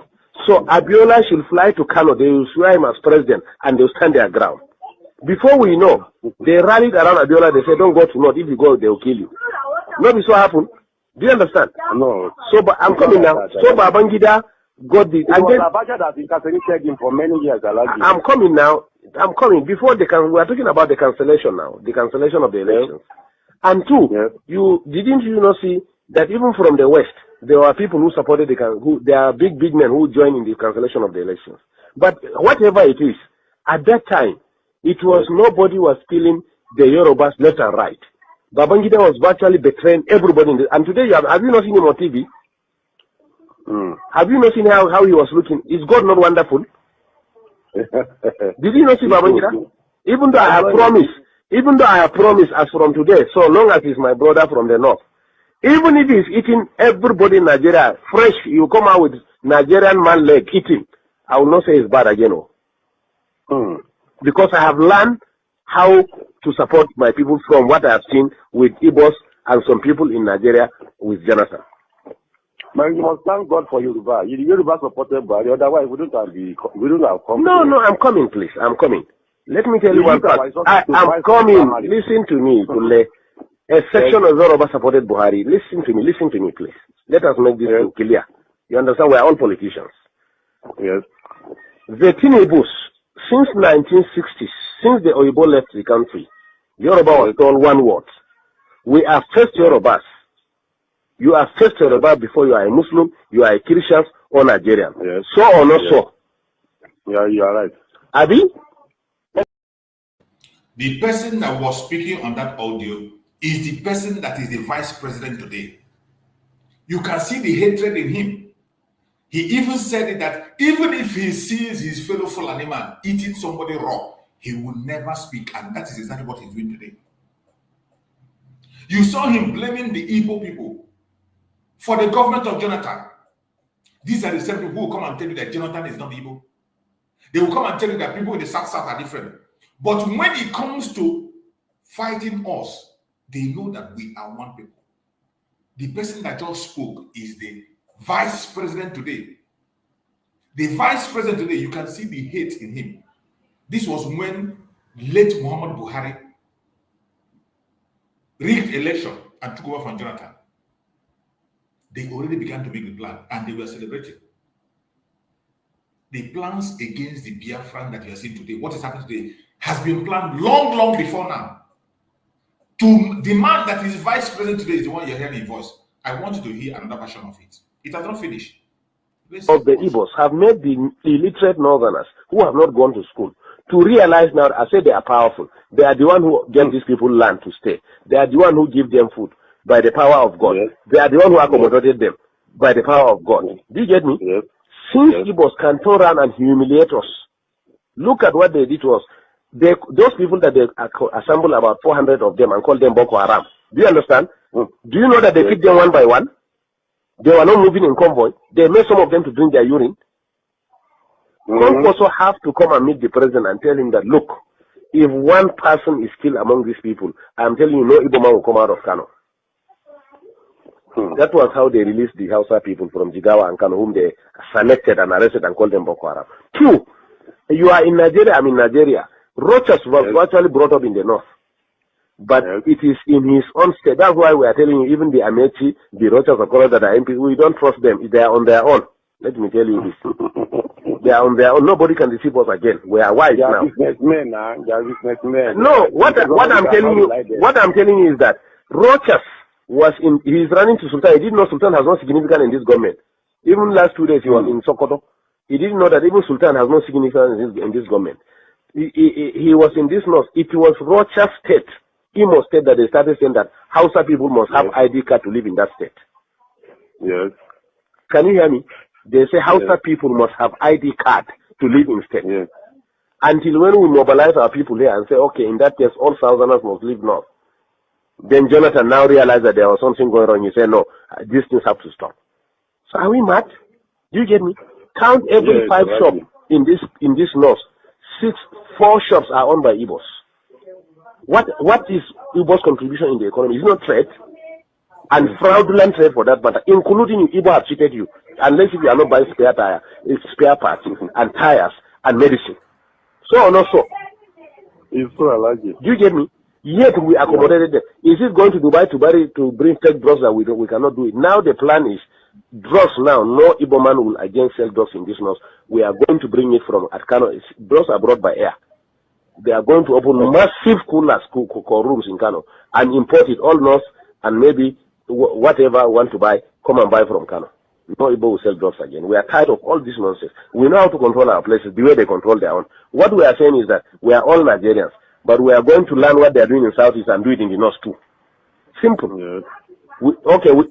So Abiola should fly to Kano, they will swear him as president, and they will stand their ground. Before we know, they rallied around Abiola, they said, don't go to North, if you go, they will kill you. Maybe so happened. Do you understand? No. So I'm coming now. So Babangida got the... And then, that incarcerated him for many years. I'm coming now. I'm coming. Before we are talking about the cancellation now, the cancellation of the elections. And two, didn't you not see that even from the West, there were people who supported there are big men who joined in the cancellation of the elections. But whatever it is, at that time, it was nobody was killing the Yorubas left and right. Babangida was virtually betraying everybody. And today, have you not seen him on TV? Have you not seen how he was looking? Is God not wonderful? Did you not see Babangida? Even though I have promised as from today, so long as he's my brother from the North, even if he's eating everybody in Nigeria, fresh, you come out with Nigerian man leg eating, I will not say it's bad again. Because I have learned how to support my people from what I have seen with Igbos and some people in Nigeria with Jonathan. But you must thank God for Yoruba. Yoruba supported by otherwise we don't have come. No, I'm coming, please. I'm coming. Let me tell you one part. I'm coming. Listen to me, Kule. A section of Yoruba supported Buhari. Listen to me, please. Let us make this thing clear. You understand? We are all politicians. Yes. The Tinebus, since 1960s, since the Oyibo left the country, Yoruba was told one word. We are first Yorubas. You are first Yoruba before you are a Muslim, you are a Christian or Nigerian. Yes. So or not so? Yeah, you are right. Abi? The person that was speaking on that audio is the person that is the vice president today. You can see the hatred in him. He even said it that even if he sees his fellow Fulani man eating somebody raw, he will never speak, and that is exactly what he's doing today. You saw him blaming the Igbo people for the government of Jonathan. These are the same people who will come and tell you that Jonathan is not Igbo. They will come and tell you that people in the South are different. But when it comes to fighting us, they know that we are one people. The person that just spoke is the vice president today. The vice president today, you can see the hate in him. This was when late Muhammad Buhari rigged election and took over from Jonathan. They already began to make the plan and they were celebrating. The plans against the Biafran that you are seeing today, what is happening today, has been planned long, long before now. To the man that is vice president today is the one you're hearing his voice. I want you to hear another version of it. It has not finished. Of the Igbos have made the illiterate northerners who have not gone to school to realize now, I say they are powerful. They are the one who give these people land to stay. They are the one who give them food by the power of God. Yes. They are the one who accommodated them by the power of God. Do you get me? Yes. Since Igbos can turn around and humiliate us, look at what they did to us. Those people that they assemble about 400 of them and call them Boko Haram. Do you understand? Do you know that they picked them one by one? They were not moving in convoy. They made some of them to drink their urine. Some also have to come and meet the president and tell him that, look, if one person is killed among these people, I'm telling you, no Igbo man will come out of Kano. That was how they released the Hausa people from Jigawa and Kano, whom they selected and arrested and called them Boko Haram. 2, you are in Nigeria, I'm in Nigeria. Rochas was actually brought up in the north. But it is in his own state. That's why we are telling you, even the Amechi, the Rochas of Colorado that are MP, we don't trust them. They are on their own. Let me tell you this. They are on their own. Nobody can deceive us again. We are wise now. Businessmen, they are businessmen. No, what I'm telling you is that Rochas was in. He is running to Sultan. He didn't know Sultan has no significance in this government. Even last 2 days he was in Sokoto. He didn't know that even Sultan has no significance in this government. He was in this north. It was Rochas State, Imo State, that they started saying that Hausa people must have ID card to live in that state. Yes. Can you hear me? They say Hausa people must have ID card to live in state. Yes. Until when we mobilize our people here and say, okay, in that case, all Southerners must live north. Then Jonathan now realized that there was something going on. You say, no, these things have to stop. So are we mad? Do you get me? Count every 5 shops in this north. 4 shops are owned by Igbos. What is Igbo's contribution in the economy? It's not trade, and fraudulent trade for that matter, including you. Igbo have cheated you, unless if you are not buying spare parts and tires and medicine. So or not so? It's so allergic. Do you get me? Yet we accommodated them. Is it going to Dubai to bring fake drugs that we cannot do it? Now the plan is drugs now. No Igbo man will again sell drugs in this north. We are going to bring it from Kano. Drugs are brought by air. They are going to open massive coolers, rooms in Kano and import it all north, and maybe whatever want to buy, come and buy from Kano. No Igbo will sell drugs again. We are tired of all this nonsense. We know how to control our places the way they control their own. What we are saying is that we are all Nigerians, but we are going to learn what they are doing in Southeast and do it in the north too. Simple. Yes.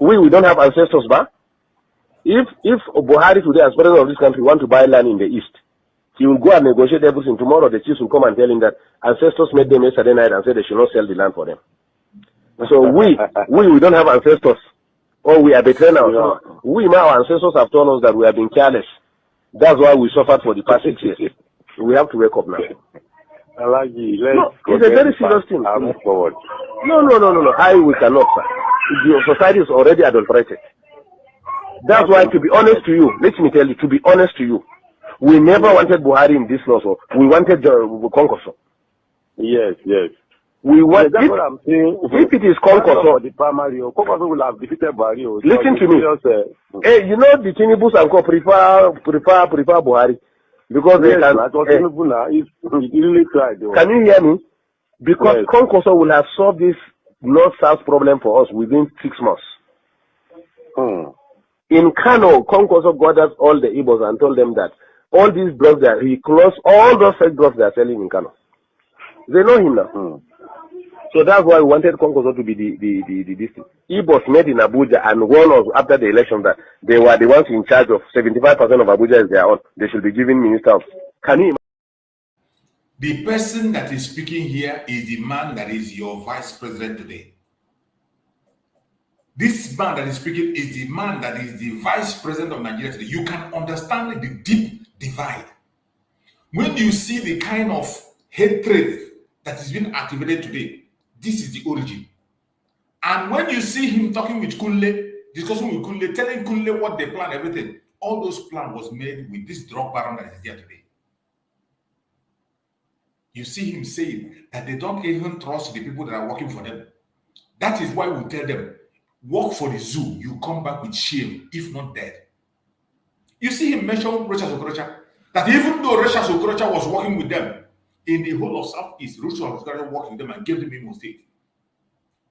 We don't have ancestors, but if Buhari today, as president of this country, want to buy land in the east, he will go and negotiate everything. Tomorrow the chiefs will come and tell him that ancestors made them yesterday night and said they should not sell the land for them. So we don't have ancestors, or we are betraying ourselves. We now, our ancestors have told us that we have been careless. That's why we suffered for the past 6 years. We have to wake up now. It's a very serious thing. Move forward. No. We cannot, sir. The society is already adulterated. That's why, to be honest to you, let me tell you, to be honest to you, we never wanted Buhari in this law, so we wanted Konkoso. Yes. We want. That's what I'm saying. If it is Concourse, the primary, Concourse will have defeated Brgie. Listen to me. Hey, you know the Tinibus and Co prefer Buhari because they can. Really tried. Can you hear me? Because yes. Concourse will have solved this North-South problem for us within 6 months. In Kano, Concourse gathered all the Igbos and told them that all these drugs that he closed all those fake drugs they are selling in Kano. They know him now. So that's why we wanted Concourse to be the district. Igbos met in Abuja and warned us after the election that they were the ones in charge of 75% of Abuja is their own. They should be given minister of. Can you imagine? The person that is speaking here is the man that is your vice president today. This man that is speaking is the man that is the vice president of Nigeria today. You can understand the deep divide. When you see the kind of hatred that is being activated today, this is the origin. And when you see him talking with Kunle, discussing with Kunle, telling Kunle what they plan, everything, all those plans was made with this drug baron that is here today. You see him saying that they don't even trust the people that are working for them. That is why we tell them, work for the zoo, you come back with shame, if not dead. You see him mention Rochas Okorocha, that even though Rochas Okorocha was working with them, in the whole of Southeast, Rochas Okorocha worked with them and gave them Imo State.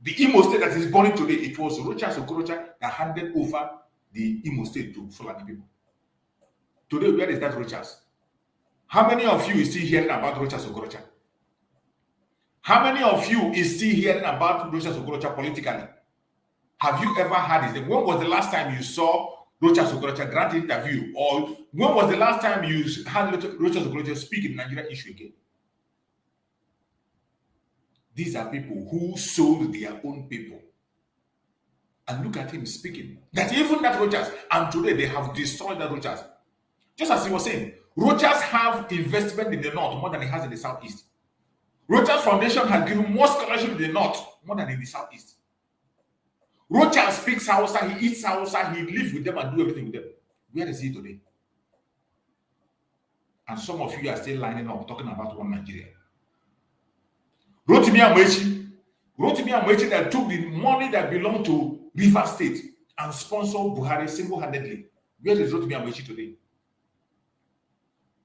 The Imo State that is burning today, it was Rochas Okorocha that handed over the Imo State to Fulani people. Today, where is that Rochas? How many of you is still hearing about Rochas Okorocha? How many of you is still hearing about Rochas Okorocha politically? Have you ever heard it? When was the last time you saw Rochas Okorocha grant interview? Or when was the last time you had Rochas Okorocha speak in Nigeria issue again? These are people who sold their own people. And look at him speaking. That even that Rochas, and today they have destroyed that Rochas. Just as he was saying, Rochas have investment in the north more than he has in the southeast. Rochas Foundation has given more scholarship in the north more than in the southeast. Rochas speaks Hausa, he eats Hausa, he lives with them and do everything with them. Where is he today? And some of you are still lining up talking about one Nigeria. Rotimi Amechi that took the money that belonged to River State and sponsored Buhari single-handedly. Where is Rotimi Amechi today?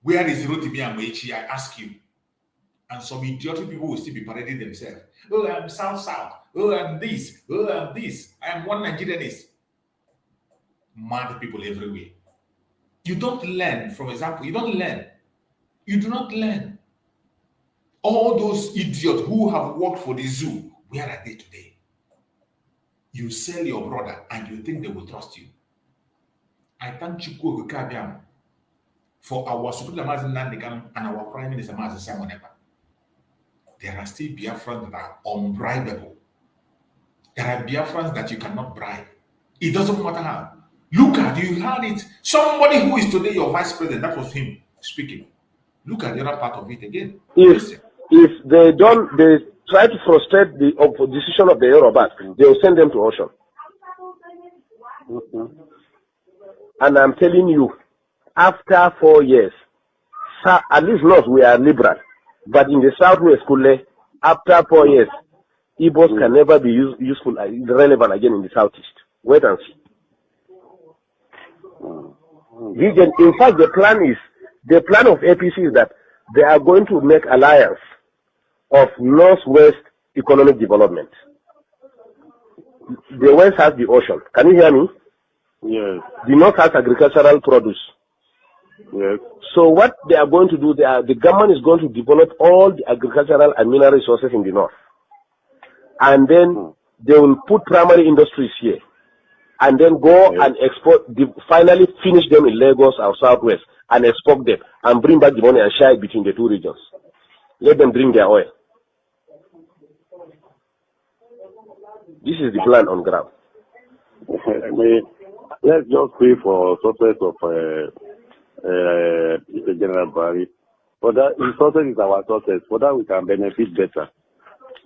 Where is Rotimi Amechi, I ask you? And some idiotic people will still be parading themselves. Oh, I'm South. Oh, I'm this. Oh, I'm this. I am one Nigerianist. Mad people everywhere. You don't learn, for example, you don't learn. You do not learn. All those idiots who have worked for the zoo, where are they today? You sell your brother and you think they will trust you. I thank Chukwu Kabiam for our Supreme Mazi Nandekam and our Prime Minister Mazi Simon Ekpa. There are still Biafrans that are unbribable. There are Biafrans that you cannot bribe. It doesn't matter how. Look at, you heard it. Somebody who is today your vice president, that was him speaking. Look at the other part of it again. If they try to frustrate the decision of the Yorubas, they will send them to ocean. And I'm telling you, after 4 years, at least not we are liberal, but in the Southwest, after 4 years, Igbos can never be useful, relevant again in the Southeast. Wait and see. In fact, the plan of APC is that they are going to make alliance of Northwest economic development. The West has the ocean. Can you hear me? Yes. The North has agricultural produce. Yes. So what they are going to do, the government is going to develop all the agricultural and mineral resources in the North. And then they will put primary industries here. And then go and export, finally finish them in Lagos or Southwest and export them and bring back the money and share it between the two regions. Let them drink their oil. This is the plan on ground. Let's just pray for success of General Buhari. For that, his success is our success. For that, we can benefit better.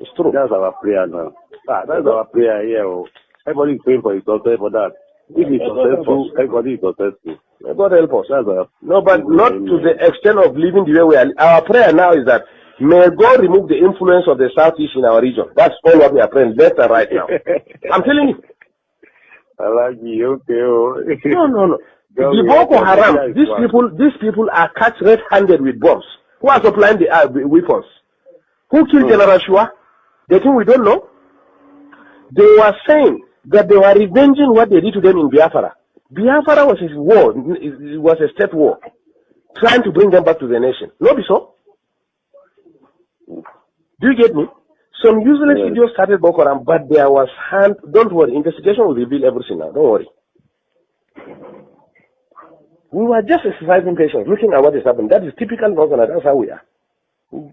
It's true. That's our prayer now. That's our prayer here. Everybody is praying for his success for that. If he's successful, everybody is successful. God help us. No, but not to the extent of living the way we are. Our prayer now is that May God remove the influence of the Southeast in our region. That's all what we are praying left and right now. I'm telling you. No. The Boko Haram, these people are catch red-handed with bombs. Who are supplying the weapons? Who killed General Shua? The thing we don't know. They were saying that they were revenging what they did to them in Biafra. Biafra was a war. It was a state war, trying to bring them back to the nation. No, be so. Do you get me? Some useless videos started Boko Haram, but there was hand. Don't worry, investigation will reveal everything now. Don't worry. We were just exercising patience, looking at what is happening. That is typical Northern. That's how we are.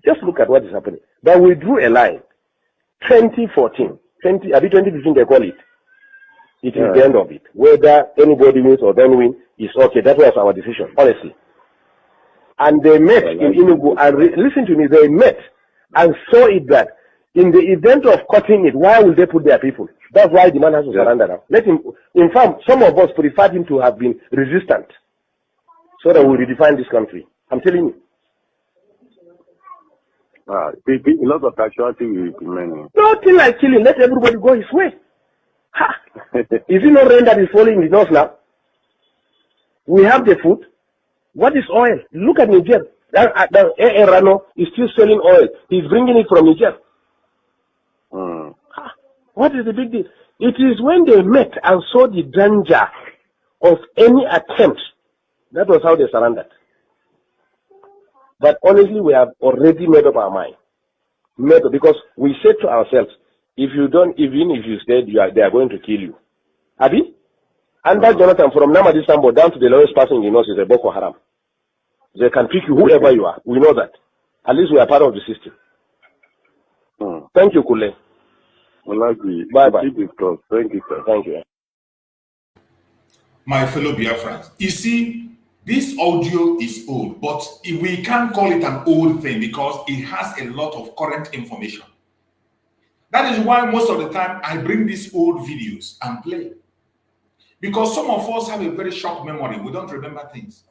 Just look at what is happening. But we drew a line. 2014, 2015 they call it. It is the end of it. Whether anybody wins or don't win is okay. That was our decision, honestly. And they met in Enugu, and listen to me, they met and saw it that in the event of cutting it, why will they put their people? That's why the man has to surrender now. Let him, in fact, some of us preferred him to have been resistant so that we redefine this country. I'm telling you. A lot of casualty will be many. Nothing like killing. Let everybody go his way. Ha! Is it not rain that is falling in the north now? We have the food. What is oil? Look at Niger. Rano is still selling oil. He's bringing it from Niger. What is the big deal? It is when they met and saw the danger of any attempt. That was how they surrendered. But honestly, we have already made up our mind. Because we said to ourselves, if you don't, even if you stay, they are going to kill you. Abi? And that Jonathan, from Namadi Sambo down to the lowest person in the north is a Boko Haram. They can pick you whoever you are. We know that. At least we are part of the system. Thank you, Kule. Bye-bye. Thank you, sir. Thank you. My fellow Biafrans, you see, this audio is old, but we can't call it an old thing because it has a lot of current information. That is why most of the time I bring these old videos and play. Because some of us have a very short memory. We don't remember things.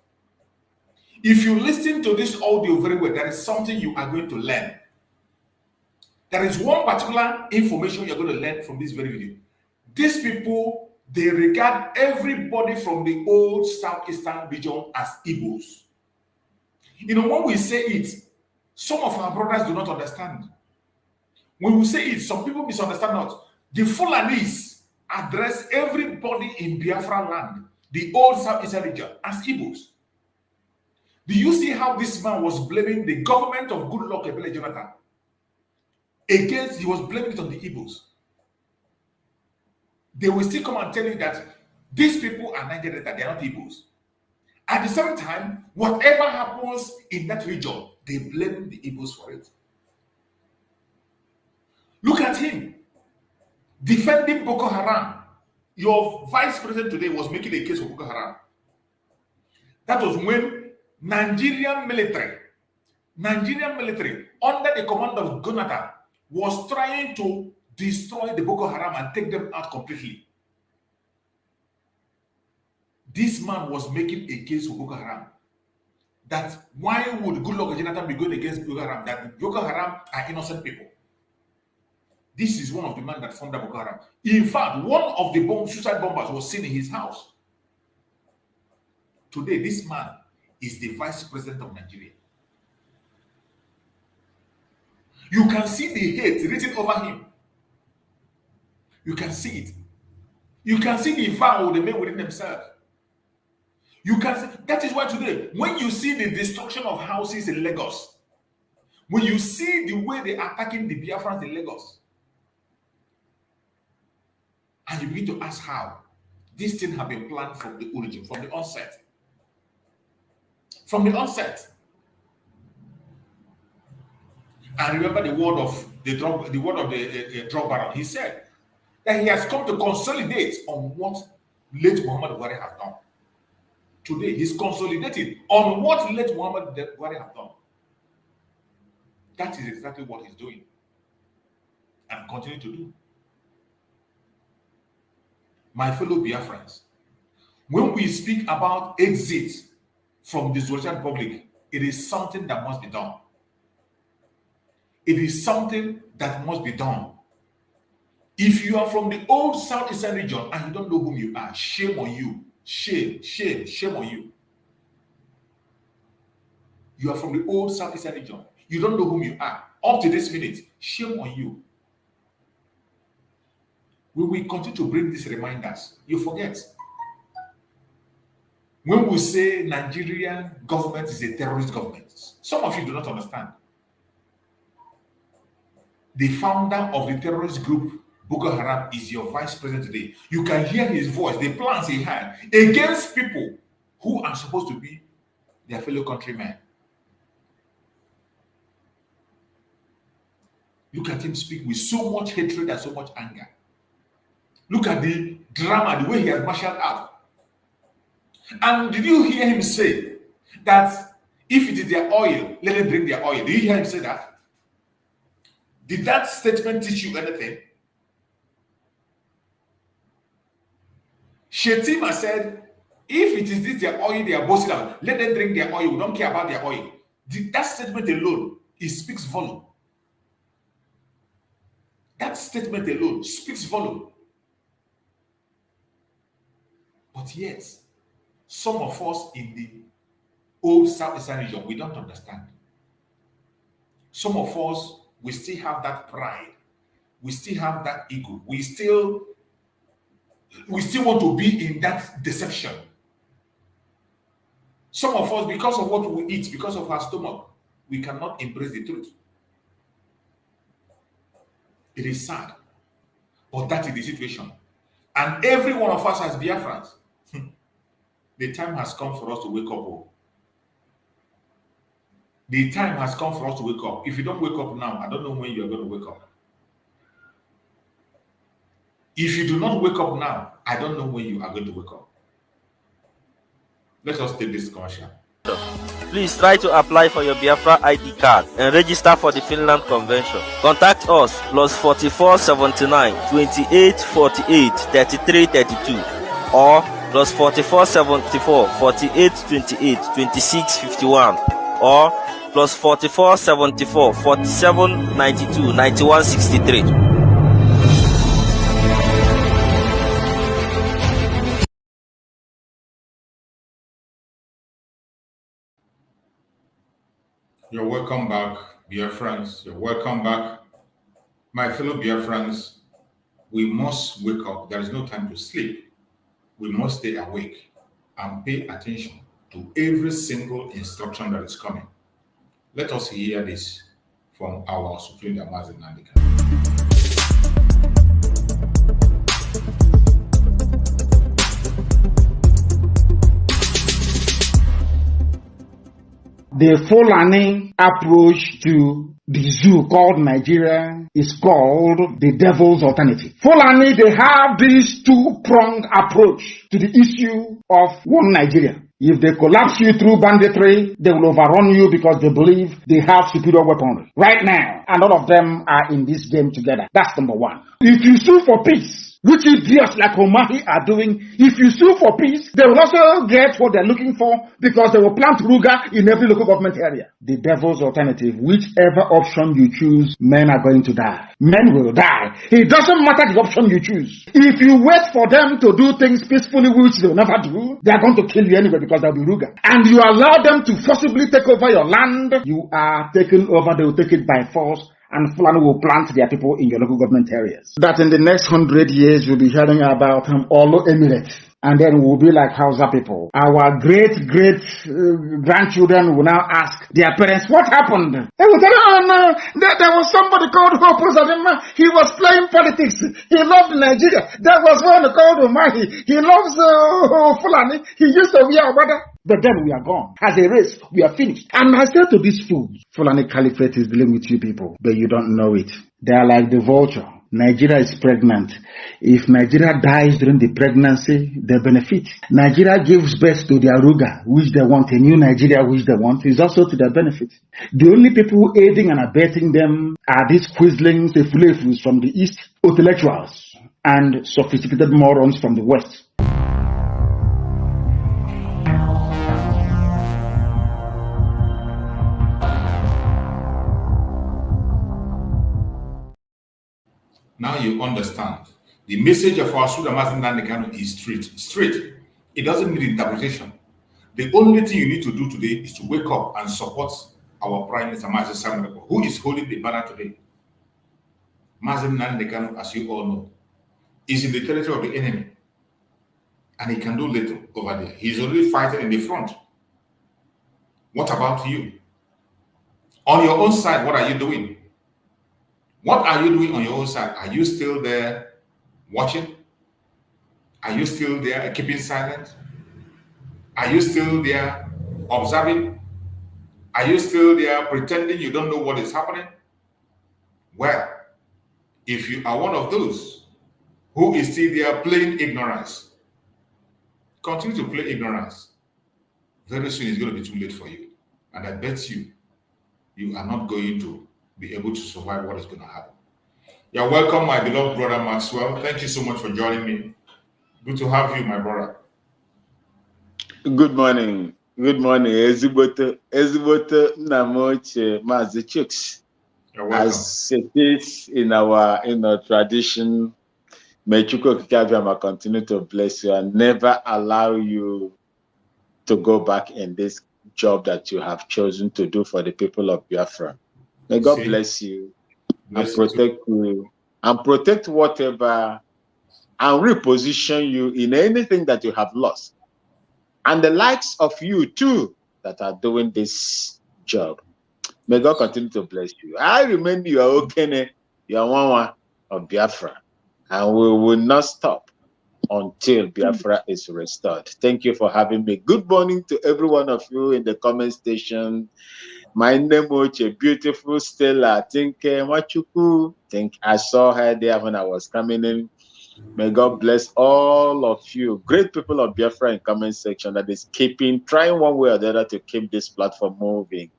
If you listen to this audio very well, there is something you are going to learn. There is one particular information you're going to learn from this very video. These people, they regard everybody from the old Southeastern region as Igbos. You know, when we say it, some of our brothers do not understand. When we say it, some people misunderstand not. The Fulanis address everybody in Biafra land, the old Southeastern region, as Igbos. Do you see how this man was blaming the government of Goodluck Ebele Jonathan? He was blaming it on the Igbos. They will still come and tell you that these people are Nigerians, that they are not Igbos. At the same time, whatever happens in that region, they blame the Igbos for it. Look at him defending Boko Haram. Your vice president today was making a case for Boko Haram. That was when Nigerian military under the command of Jonathan was trying to destroy the Boko Haram and take them out completely. This man was making a case for Boko Haram. That why would Goodluck Jonathan be going against Boko Haram? That Boko Haram are innocent people. This is one of the men that formed the Boko Haram. In fact, one of the suicide bombers was seen in his house. Today, this man is the vice president of Nigeria. You can see the hate written over him. You can see it. You can see the vow they made within themselves. You can see, that is why today, when you see the destruction of houses in Lagos, when you see the way they are attacking the Biafrans in Lagos, and you begin to ask how, this thing have been planned from the origin, from the onset. From the onset. And remember the word of the drug baron. He said that he has come to consolidate on what late Muhammad Buhari has done. Today, he's consolidating on what late Muhammad Buhari has done. That is exactly what he's doing and continue to do. My fellow Biafrans, when we speak about exit from the Zoroastrian Republic, it is something that must be done. It is something that must be done. If you are from the old Southeastern region and you don't know whom you are, shame on you. Shame, shame, shame on you. You are from the old Southeastern region. You don't know whom you are. Up to this minute, shame on you. We will continue to bring these reminders. You forget. When we say Nigerian government is a terrorist government, some of you do not understand. The founder of the terrorist group Boko Haram is your vice president today. You can hear his voice, the plans he had against people who are supposed to be their fellow countrymen. Look at him speak with so much hatred and so much anger. Look at the drama, the way he has marshaled out. And did you hear him say that if it is their oil, let them drink their oil? Did you hear him say that? Did that statement teach you anything? Shetima said, if it is this their oil they are boasting about, let them drink their oil. We don't care about their oil. That statement alone, it speaks volume. That statement alone speaks volume. But yes, some of us in the old Southeastern region, we don't understand. Some of us, we still have that pride. We still have that ego. We still want to be in that deception. Some of us, because of what we eat, because of our stomach, we cannot embrace the truth. It is sad, but that is the situation. And every one of us as Biafrans, the time has come for us to wake up. The time has come for us to wake up. If you don't wake up now, I don't know when you are going to wake up. If you do not wake up now, I don't know when you are going to wake up. Let us take this commercial. Please try to apply for your Biafra ID card and register for the Finland Convention. Contact us +44 79 28 48 33 32 or +44 74 48 28 26 51 or +44 74 47 92 91 63. You're welcome back, Biafrans. You're welcome back. My fellow Biafrans, we must wake up. There is no time to sleep. We must stay awake and pay attention to every single instruction that is coming. Let us hear this from our Supreme Damazin Nandika. The Fulani approach to the zoo called Nigeria is called the devil's alternative. Fulani, they have this two-pronged approach to the issue of one Nigeria. If they collapse you through banditry, they will overrun you because they believe they have superior weaponry. Right now, and all of them are in this game together. That's number one. If you sue for peace, which idiots like Omahi are doing, if you sue for peace, they will also get what they're looking for because they will plant Ruga in every local government area. The devil's alternative, whichever option you choose, men are going to die. Men will die. It doesn't matter the option you choose. If you wait for them to do things peacefully, which they will never do, they are going to kill you anyway because they'll be Ruga. And you allow them to forcibly take over your land, you are taken over, they will take it by force. And Fulani will plant their people in your local government areas. That in the next 100 years, you'll be hearing about Olo Emirates. And then we'll be like Hausa people. Our great-grandchildren will now ask their parents, what happened? They will tell them, oh no, there was somebody called Hope Uzodimma. He was playing politics. He loved Nigeria. There was one called Umahi. He loves Fulani. He used to wear Obada. But then we are gone. As a race, we are finished. And I said to these fools, Fulani Caliphate is dealing with you people, but you don't know it. They are like the vulture. Nigeria is pregnant. If Nigeria dies during the pregnancy, they benefit. Nigeria gives birth to their Ruga, which they want, a new Nigeria which they want, is also to their benefit. The only people aiding and abetting them are these quislings, the fulefus from the East, intellectuals, and sophisticated morons from the West. Now you understand. The message of our Sudan Mazen Nandekano is straight. It doesn't need interpretation. The only thing you need to do today is to wake up and support our Prime Minister Mazen Samuel, who is holding the banner today. Mazen Nandekano, as you all know, is in the territory of the enemy. And he can do little over there. He's already fighting in the front. What about you? On your own side, what are you doing? What are you doing on your own side? Are you still there watching? Are you still there keeping silent? Are you still there observing? Are you still there pretending you don't know what is happening? Well, if you are one of those who is still there playing ignorance, continue to play ignorance. Very soon it's going to be too late for you. And I bet you are not going to be able to survive what is going to happen. You're welcome, my beloved brother Maxwell. Thank you so much for joining me. Good to have you, my brother. Good morning. Good morning. Ezibote Namoche Mazi Chooks. You're welcome. As it is in our tradition, may Chukwu Kikabiyama continue to bless you and never allow you to go back in this job that you have chosen to do for the people of Biafra. May God bless you and protect you and protect whatever and reposition you in anything that you have lost. And the likes of you too that are doing this job. May God continue to bless you. I remember you are Okene, you are one of Biafra, and we will not stop until Biafra is restored. Thank you for having me. Good morning to every one of you in the comment station. My name is beautiful Stella. I think Machuku. I saw her there when I was coming in. May God bless all of you, great people of Biafra in comment section that is trying one way or the other to keep this platform moving.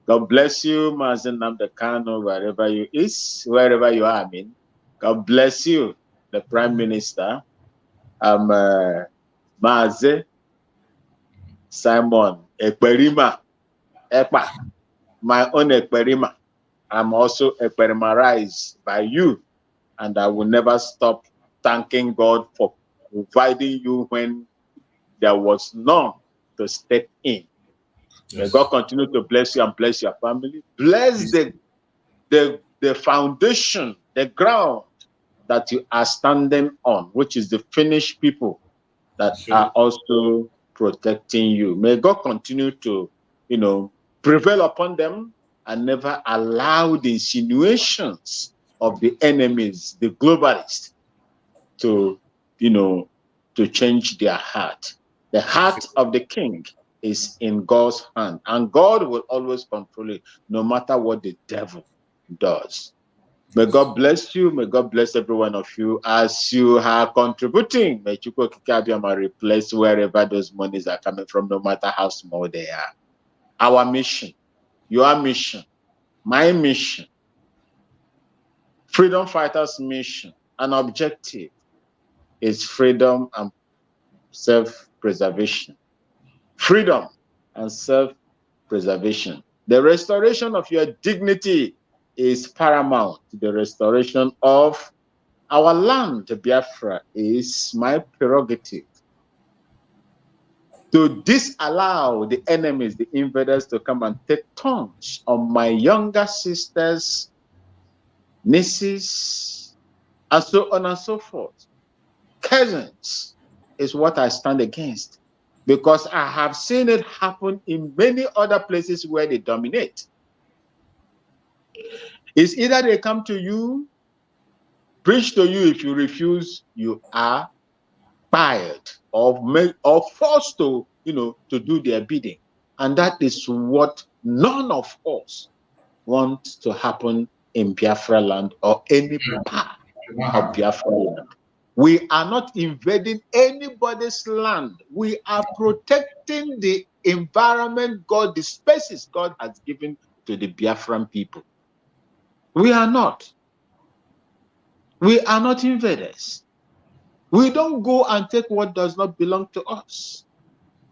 God bless you, Mazen Namdekano, wherever you are, I mean. God bless you, the Prime Minister. I'm Maze Simon Ekperima, Ekpa, my own Ekperima. I'm also Ekperimarized by you, and I will never stop thanking God for providing you when there was none to step in. Yes. May God continue to bless you and bless your family. Bless the foundation, the ground that you are standing on, which is the finished people that are also protecting you. May God continue to, prevail upon them and never allow the insinuations of the enemies, the globalists, to change their heart. The heart of the king is in God's hand, and God will always control it, no matter what the devil does. May God bless you. May God bless every one of you as you are contributing. May Chukwu Kikabiyama replace wherever those monies are coming from, no matter how small they are. Our mission, your mission, my mission, freedom fighters' mission, and objective is freedom and self-preservation. Freedom and self-preservation. The restoration of your dignity is paramount. The restoration of our land, Biafra, is my prerogative. To disallow the enemies, the invaders, to come and take turns on my younger sisters, nieces, and so on and so forth. Cousins is what I stand against, because I have seen it happen in many other places where they dominate. It's either they come to you, preach to you. If you refuse, you are fired or forced to, to do their bidding. And that is what none of us want to happen in Biafra land or any part of Biafra land. We are not invading anybody's land. We are protecting the environment the spaces God has given to the Biafran people. We are not. We are not invaders. We don't go and take what does not belong to us.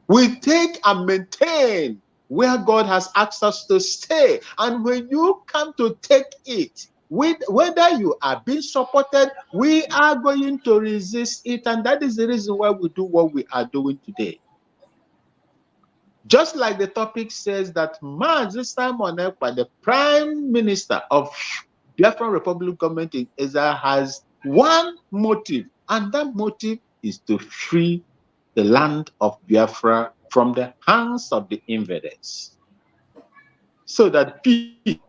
We take and maintain where God has asked us to stay. And when you come to take it, whether you are being supported, we are going to resist it. And that is the reason why we do what we are doing today. Just like the topic says that Mazi Simon Ekpa, the Prime Minister of Biafran Republic government in Israel, has one motive, and that motive is to free the land of Biafra from the hands of the invaders, so that peace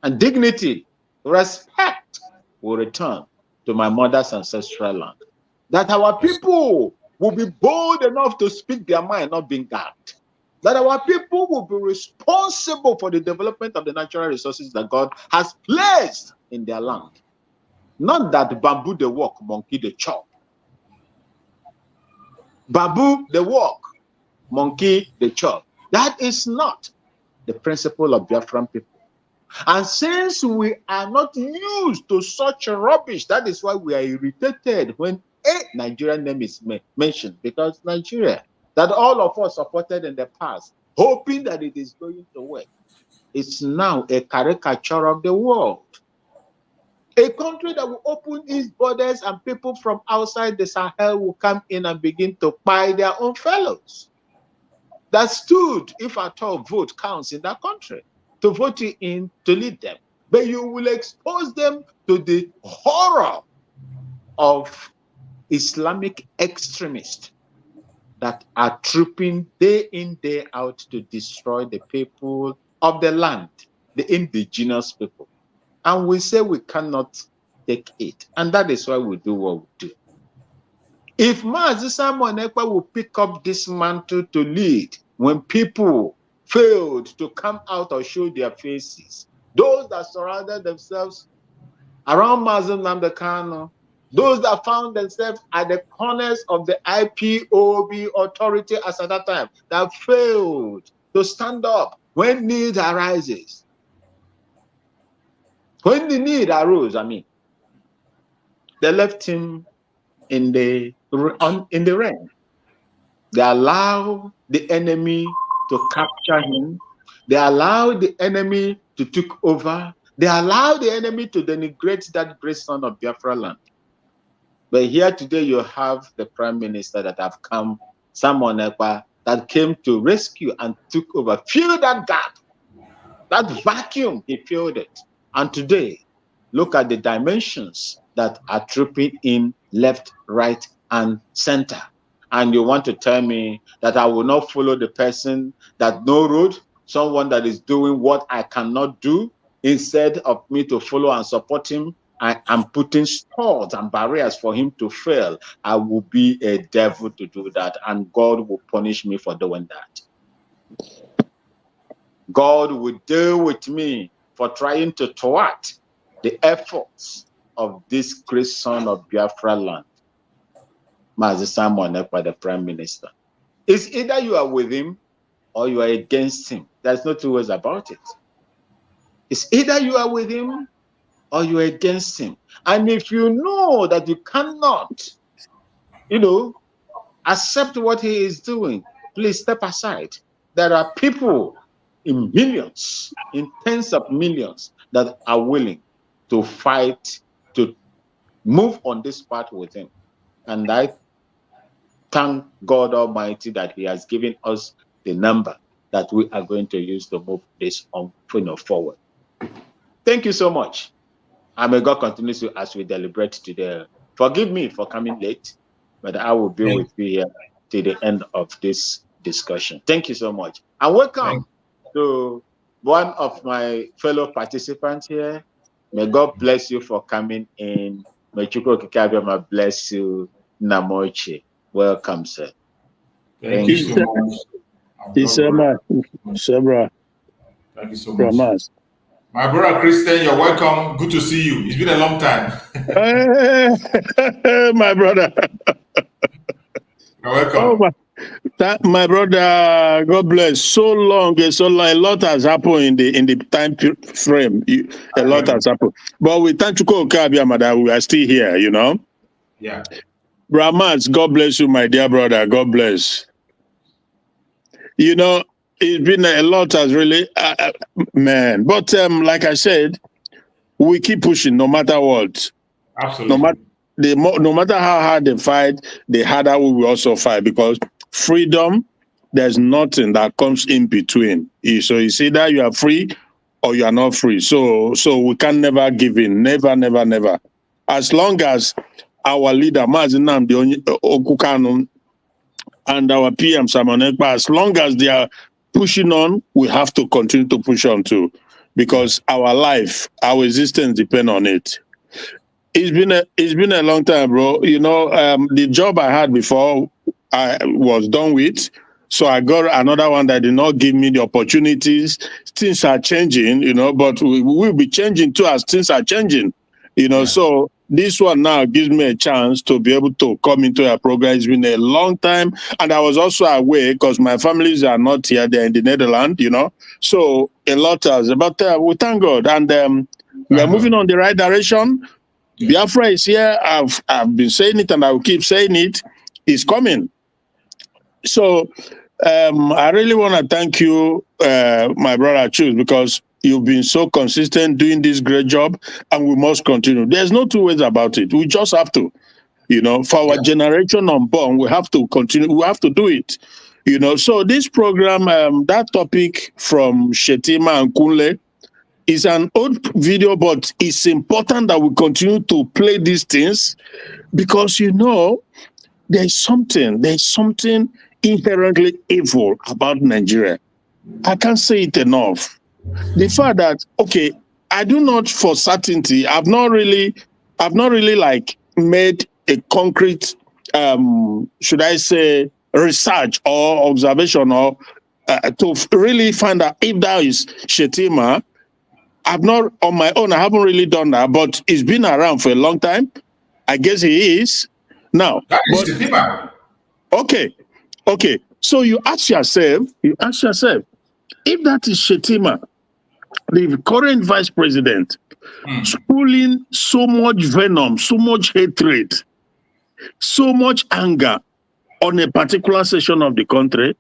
and dignity, respect will return to my mother's ancestral land. That our people will be bold enough to speak their mind, not being gagged. That our people will be responsible for the development of the natural resources that God has placed in their land. Not that bamboo they walk, monkey they chop. Bamboo they walk, monkey they chop. That is not the principle of Biafran people. And since we are not used to such rubbish, that is why we are irritated when a Nigerian name is mentioned, because Nigeria, that all of us supported in the past, hoping that it is going to work, it's now a caricature of the world. A country that will open its borders and people from outside the Sahel will come in and begin to buy their own fellows. That stood, if at all, vote counts in that country, to vote you in to lead them. But you will expose them to the horror of Islamic extremists that are trooping day in, day out to destroy the people of the land, the indigenous people. And we say we cannot take it. And that is why we do what we do. If Mazi Simon Ekpa will pick up this mantle to lead when people failed to come out or show their faces, those that surrounded themselves around Mazi Nnamdi Kanu, those that found themselves at the corners of the IPOB authority as at that time, that failed to stand up when need arises. When the need arose, they left him in the rain. They allowed the enemy to capture him. They allowed the enemy to take over. They allowed the enemy to denigrate that great son of Biafra land. But here today you have the Prime Minister that have come, Simon Ekpa, that came to rescue and took over, fill that gap, that vacuum, he filled it. And today, look at the dimensions that are trooping in left, right, and center. And you want to tell me that I will not follow the person that no road, someone that is doing what I cannot do, instead of me to follow and support him, I am putting swords and barriers for him to fail. I will be a devil to do that, and God will punish me for doing that. God will deal with me for trying to thwart the efforts of this great son of Biafra land, Mazi Simon Ekpa, the Prime Minister. It's either you are with him or you are against him. There's no two ways about it. It's either you are with him or you are against him. And if you know that you cannot, accept what he is doing, please step aside. There are people in millions, in tens of millions, that are willing to fight, to move on this path with him. And I thank God Almighty that he has given us the number that we are going to use to move this on forward. Thank you so much. And may God continue to as we deliberate today. Forgive me for coming late, but I will be with you here till the end of this discussion. Thank you so much. And welcome to one of my fellow participants here. May God bless you for coming in. May Chukwu Kikabiyama bless you, Namoche. Welcome, sir. Thank you so much. Thank you so much. My brother Christian, you're welcome. Good to see you. It's been a long time. My brother. You're welcome. My brother, God bless. So long. A lot has happened in the time frame. A lot has happened. But we thank you, that we are still here, Yeah. Brahmans, God bless you, my dear brother. God bless. it's been a lot has really, man. But like I said, we keep pushing no matter what. Absolutely. No matter how hard they fight, the harder we will also fight, because freedom, there's nothing that comes in between. So it's either you are free or you are not free. So we can never give in. Never, never, never. As long as our leader, Mazinam Okukanu, and our PM, Simon Ekpa, as long as they are pushing on, we have to continue to push on too, because our life, our existence depend on it. It's been a long time, bro. You know, the job I had before I was done with, so I got another one that did not give me the opportunities. Things are changing, you know, but we will be changing too as things are changing, you know. So this one now gives me a chance to be able to come into a program. It's been a long time, and I was also away because my families are not here; they're in the Netherlands, you know. So a lot has, but we thank God, and we are moving on the right direction. Biafra is here. I've been saying it and I will keep saying it. It's coming. So I really want to thank you, my brother Choose, because you've been so consistent doing this great job, and we must continue. There's no two ways about it. We just have to, you know, for our generation unborn, we have to continue. We have to do it, you know. So this program, that topic from Shetima and Kunle, it's an old video, but it's important that we continue to play these things, because, you know, there's something inherently evil about Nigeria. I can't say it enough. The fact that, okay, I do not for certainty, I've not really like made a concrete, should I say, research or observation or to really find out if that is Shetima. I've not, on my own, I haven't really done that, but he's been around for a long time. I guess he is. Now, that is Shetima. Okay. So you ask yourself, if that is Shetima, the current vice president, spewing so much venom, so much hatred, so much anger on a particular section of the country,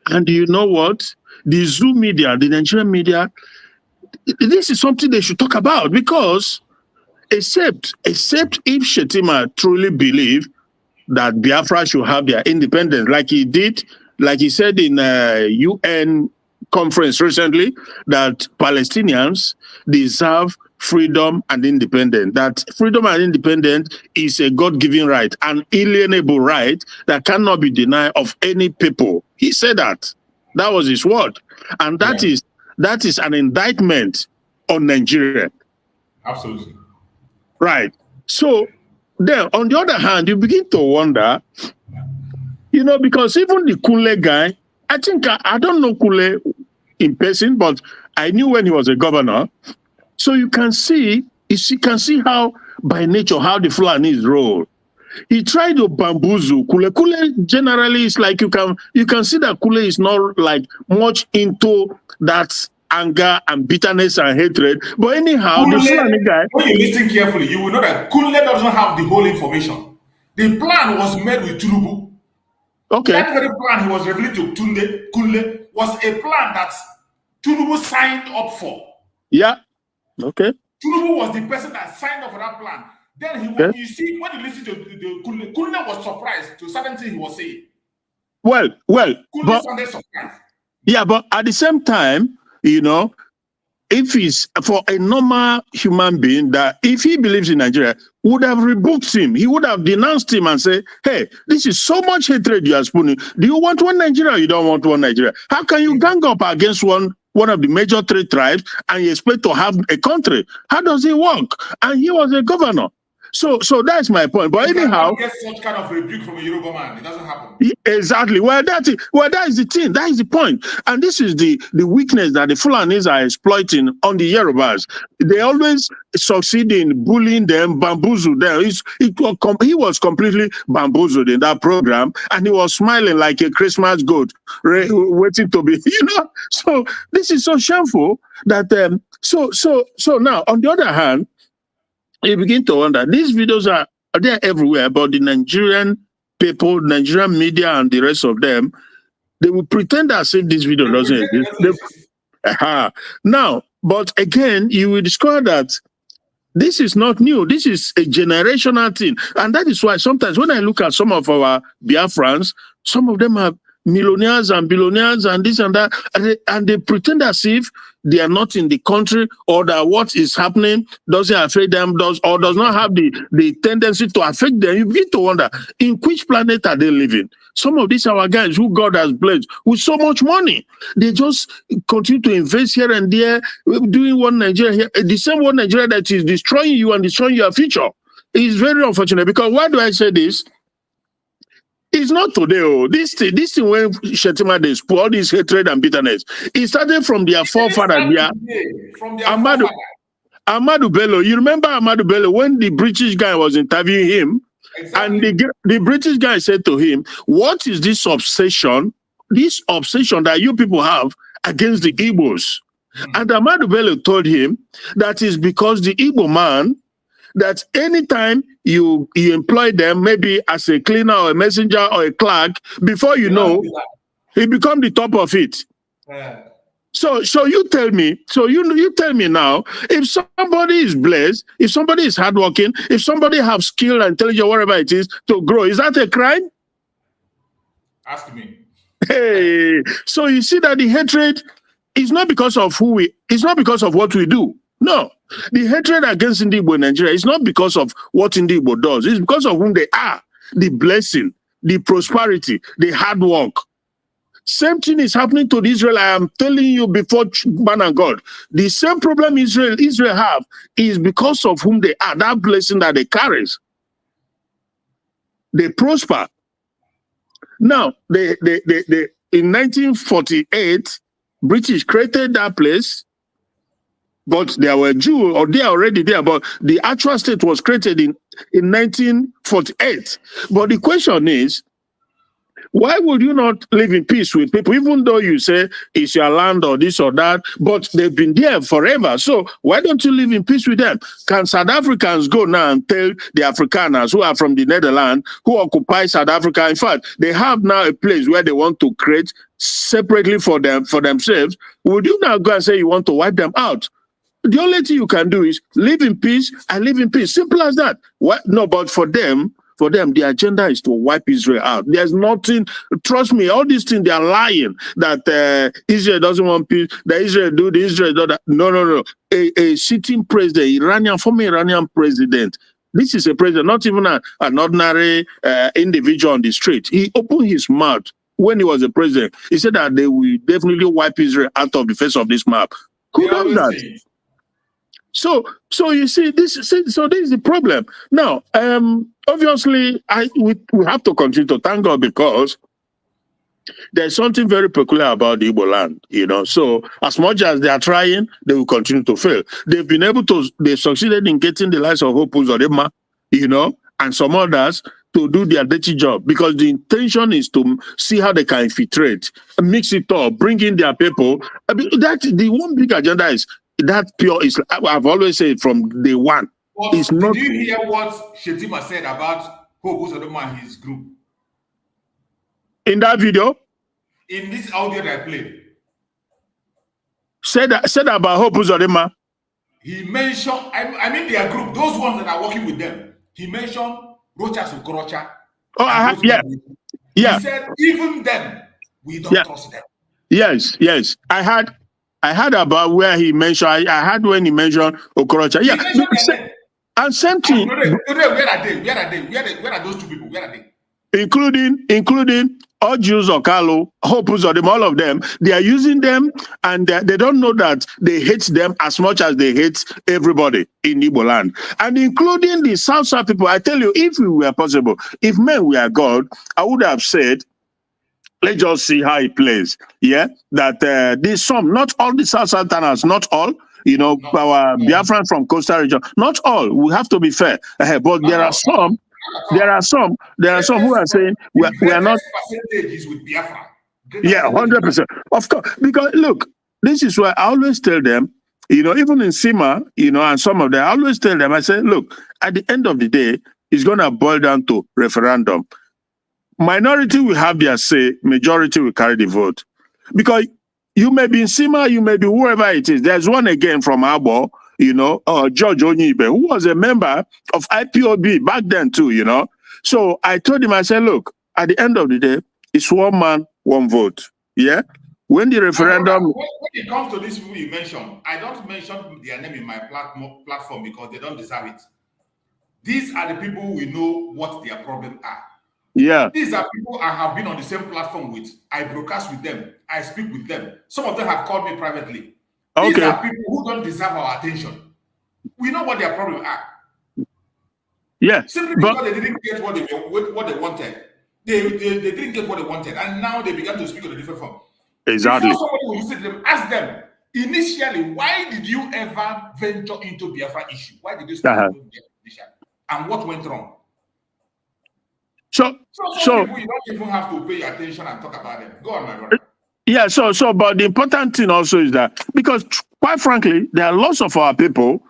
and you know what? The Zoom media, the Nigerian media, this is something they should talk about, because except if Shetima truly believe that Biafra should have their independence, like he said in a UN conference recently, that Palestinians deserve freedom and independence, that freedom and independence is a God-given right, an inalienable right that cannot be denied of any people. He said that. That was his word. And that is an indictment on Nigeria. Absolutely. Right. So then, on the other hand, you begin to wonder, you know, because even the Kunle guy, I think, I don't know Kunle in person, but I knew when he was a governor. So you can see how, by nature, how the Fulanis roll. He tried to bamboozle Kule. Kule generally is like, you can see that Kule is not like much into that anger and bitterness and hatred. But anyhow, Kule, the Fulani guy. when you listen carefully, you will know that Kule doesn't have the whole information. The plan was made with Tinubu. Okay. That very plan he was revealing to Kule was a plan that Tinubu signed up for. Yeah. Okay. Tinubu was the person that signed up for that plan. Then you see, when you listen to the Kule was surprised to certain things he was saying. Well, Kule sounded surprised. Yeah, but at the same time, you know, if he's for a normal human being, that if he believes in Nigeria, would have rebuked him. He would have denounced him and say, hey, this is so much hatred you are spooning. Do you want one Nigeria or you don't want one Nigeria? How can you gang up against one of the major three tribes and you expect to have a country? How does it work? And he was a governor. So that's my point. But anyhow, get such kind of rebuke from a Yoruba man. It doesn't happen. Exactly. That is the thing. That is the point. And this is the weakness that the Fulanis are exploiting on the Yorubas. They always succeed in bullying them, bamboozle them. He was completely bamboozled in that program, and he was smiling like a Christmas goat, waiting to be, you know. So this is so shameful that so now, on the other hand, you begin to wonder, these videos are there everywhere, but the Nigerian people, Nigerian media and the rest of them, They will pretend as if this video doesn't exist. Now, but again, you will discover that this is not new. This is a generational thing. And that is why sometimes when I look at some of our Biafrans, some of them are millionaires and billionaires and this and that, and they pretend as if they are not in the country, or that what is happening doesn't affect them, does not have the tendency to affect them. You begin to wonder, in which planet are they living? Some of these our guys who God has blessed with so much money, they just continue to invest here and there, doing one Nigeria here, the same one Nigeria that is destroying you and destroying your future. It's very unfortunate, because why do I say this? It's not today. Oh, this thing when Shetima they spoil all this hatred and bitterness, it started from their forefather. Ahmadu Bello. You remember Ahmadu Bello when the British guy was interviewing him, exactly. And the British guy said to him, "What is this obsession that you people have against the Igbos?" And Ahmadu Bello told him that is because the Igbo man, that anytime you employ them, maybe as a cleaner or a messenger or a clerk, before you know, he become the top of it. Yeah. So you tell me, you tell me now, if somebody is blessed, if somebody is hardworking, if somebody have skill and intelligence, whatever it is, to grow, is that a crime? Ask me. Hey, so you see that the hatred is not because of it's not because of what we do. No, the hatred against Indigbo in Nigeria is not because of what Indigbo does. It's because of whom they are, the blessing, the prosperity, the hard work. Same thing is happening to Israel. I am telling you before man and God. The same problem Israel have is because of whom they are, that blessing that they carry. They prosper. Now, they in 1948, British created that place. But there were Jews, or they are already there, but the actual state was created in 1948. But the question is, why would you not live in peace with people, even though you say it's your land or this or that, but they've been there forever? So why don't you live in peace with them? Can South Africans go now and tell the Afrikaners who are from the Netherlands, who occupy South Africa? In fact, they have now a place where they want to create separately for themselves. Would you now go and say you want to wipe them out? The only thing you can do is live in peace and live in peace. Simple as that. What? No, but for them, the agenda is to wipe Israel out. There's nothing, trust me, all these things, they are lying that Israel doesn't want peace, that Israel do this, Israel do that. No. A sitting president, former Iranian president, this is a president, not even an ordinary individual on the street. He opened his mouth when he was a president. He said that they will definitely wipe Israel out of the face of this map. Who does that? So you see, this is the problem. Now, obviously, we have to continue to thank God, because there's something very peculiar about the Igbo land, you know. So as much as they are trying, they will continue to fail. They succeeded in getting the likes of Hope Uzodinma, you know, and some others to do their dirty job, because the intention is to see how they can infiltrate, mix it up, bring in their people. I mean, the one big agenda is that pure Islam. I've always said from day one. But did you hear what Shetima said about Hope Uzodinma and his group? In that video? In this audio that I played. Said about Hope Uzodinma. He mentioned, I mean their group, those ones that are working with them. He mentioned Rocha Sokorocha. Oh, yeah. He said, even them, we don't trust them. Yes. I heard about where he mentioned, I heard when he mentioned Okorocha. Yeah. And same thing. Today, where are they? Where are those two people? Where are they? Including all Jews or Kalu, Hope Uzodinma, all of them, they are using them, and they don't know that they hate them as much as they hate everybody in Igbo land. And including the South people, I tell you, if it were possible, if men were God, I would have said, let's just see how it plays. Yeah, that there's some, not all the Southerners, not all, you know, our Biafrans from coastal region, not all. We have to be fair, but there are some. There are some who are saying we are not. Percentages with Biafra. Yeah, 100%. Of course, because look, this is why I always tell them, you know, even in SEMA, you know, and some of them, I always tell them, I say, look, at the end of the day, it's going to boil down to referendum. minority will have their say, majority will carry the vote. Because you may be in Sima, you may be whoever it is. There's one again from Abo, George Onyibe, who was a member of IPOB back then too, So I told him, I said, look, at the end of the day, it's one man, one vote. Yeah? When the referendum... When it comes to these people you mentioned, I don't mention their name in my platform because they don't deserve it. These are the people who know what their problems are. Yeah. These are people I have been on the same platform with. I broadcast with them. I speak with them. Some of them have called me privately. These are people who don't deserve our attention. We know what their problems are. Yeah. Simply because they didn't get what they wanted. They didn't get what they wanted. And now they began to speak on a different form. Exactly. Before somebody will listen to them, ask them, initially, why did you ever venture into Biafra issue? Why did you start with Biafra issue? And what went wrong? So people, you don't even have to pay attention and talk about them. Go on, my brother. Yeah, but the important thing also is that, because quite frankly, there are lots of our people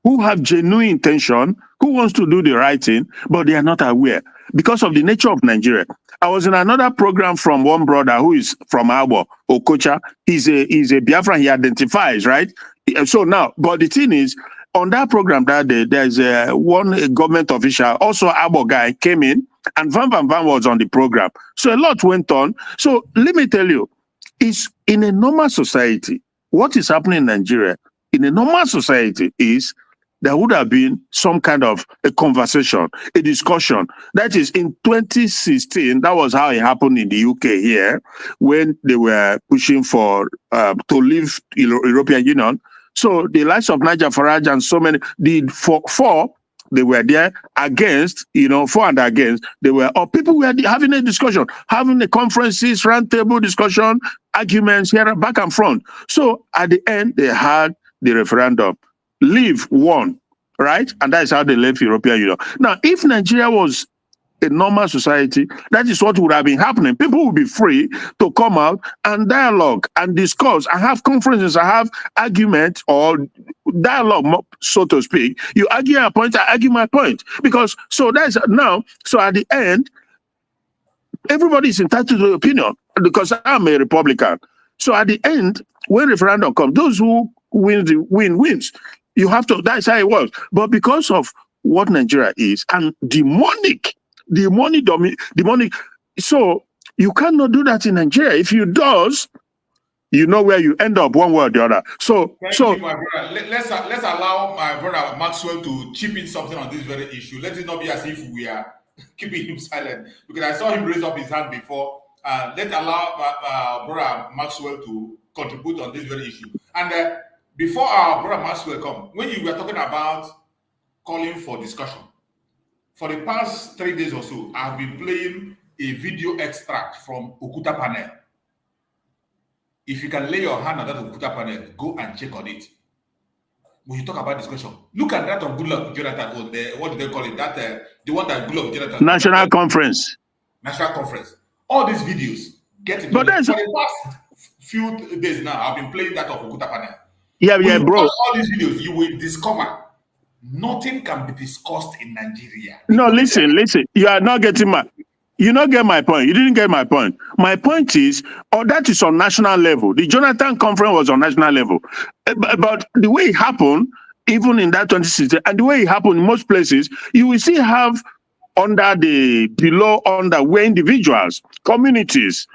who have genuine intention, who wants to do the right thing, but they are not aware because of the nature of Nigeria. I was in another program from one brother who is from Abo, Okocha. He's a Biafran, he identifies, right? So now, but the thing is, on that program that day, there's one government official, also Abo guy, came in, and Van was on the program. So a lot went on. So let me tell you, it's in a normal society, what is happening in Nigeria, in a normal society is there would have been some kind of a conversation, a discussion. That is, in 2016, that was how it happened in the UK here, when they were pushing for to leave European Union. So the likes of Niger Farage and so many, four, they were there against, for and against. They were, or people were having a discussion, having the conferences, roundtable discussion, arguments here, back and front. So at the end, they had the referendum. Leave won, right? And that is how they left European Union. Now, if Nigeria was a normal society, that is what would have been happening. People would be free to come out and dialogue and discuss and have conferences and have argument or dialogue, so to speak. You argue your point, I argue my point. Because, so that's now, so at the end, everybody is entitled to their opinion because I'm a Republican. So at the end, when referendum comes, those who wins. You have to, that's how it works. But because of what Nigeria is and demonic, so you cannot do that in Nigeria. If you does, you know where you end up one way or the other. Thank you, my brother. Let's allow my brother Maxwell to chip in something on this very issue. Let it not be as if we are keeping him silent, because I saw him raise up his hand before. Let's allow brother Maxwell to contribute on this very issue. And before our brother Maxwell come, when you were talking about calling for discussion, for the past 3 days or so, I've been playing a video extract from Okuta panel. If you can lay your hand on that Okuta panel, go and check on it. When you talk about discussion, look at that of Goodluck Jonathan, what do they call it? That the one that Goodluck Jonathan National Conference. National Conference. All these videos get it. For the past few days now, I've been playing that of Okuta panel. Yeah, bro. All these videos, you will discover nothing can be discussed in Nigeria. No, listen. You are not getting you not get my point. You didn't get my point. My point is, that is on national level. The Jonathan Conference was on national level. But the way it happened, even in that 2016, and the way it happened in most places, you will still have below where individuals, communities,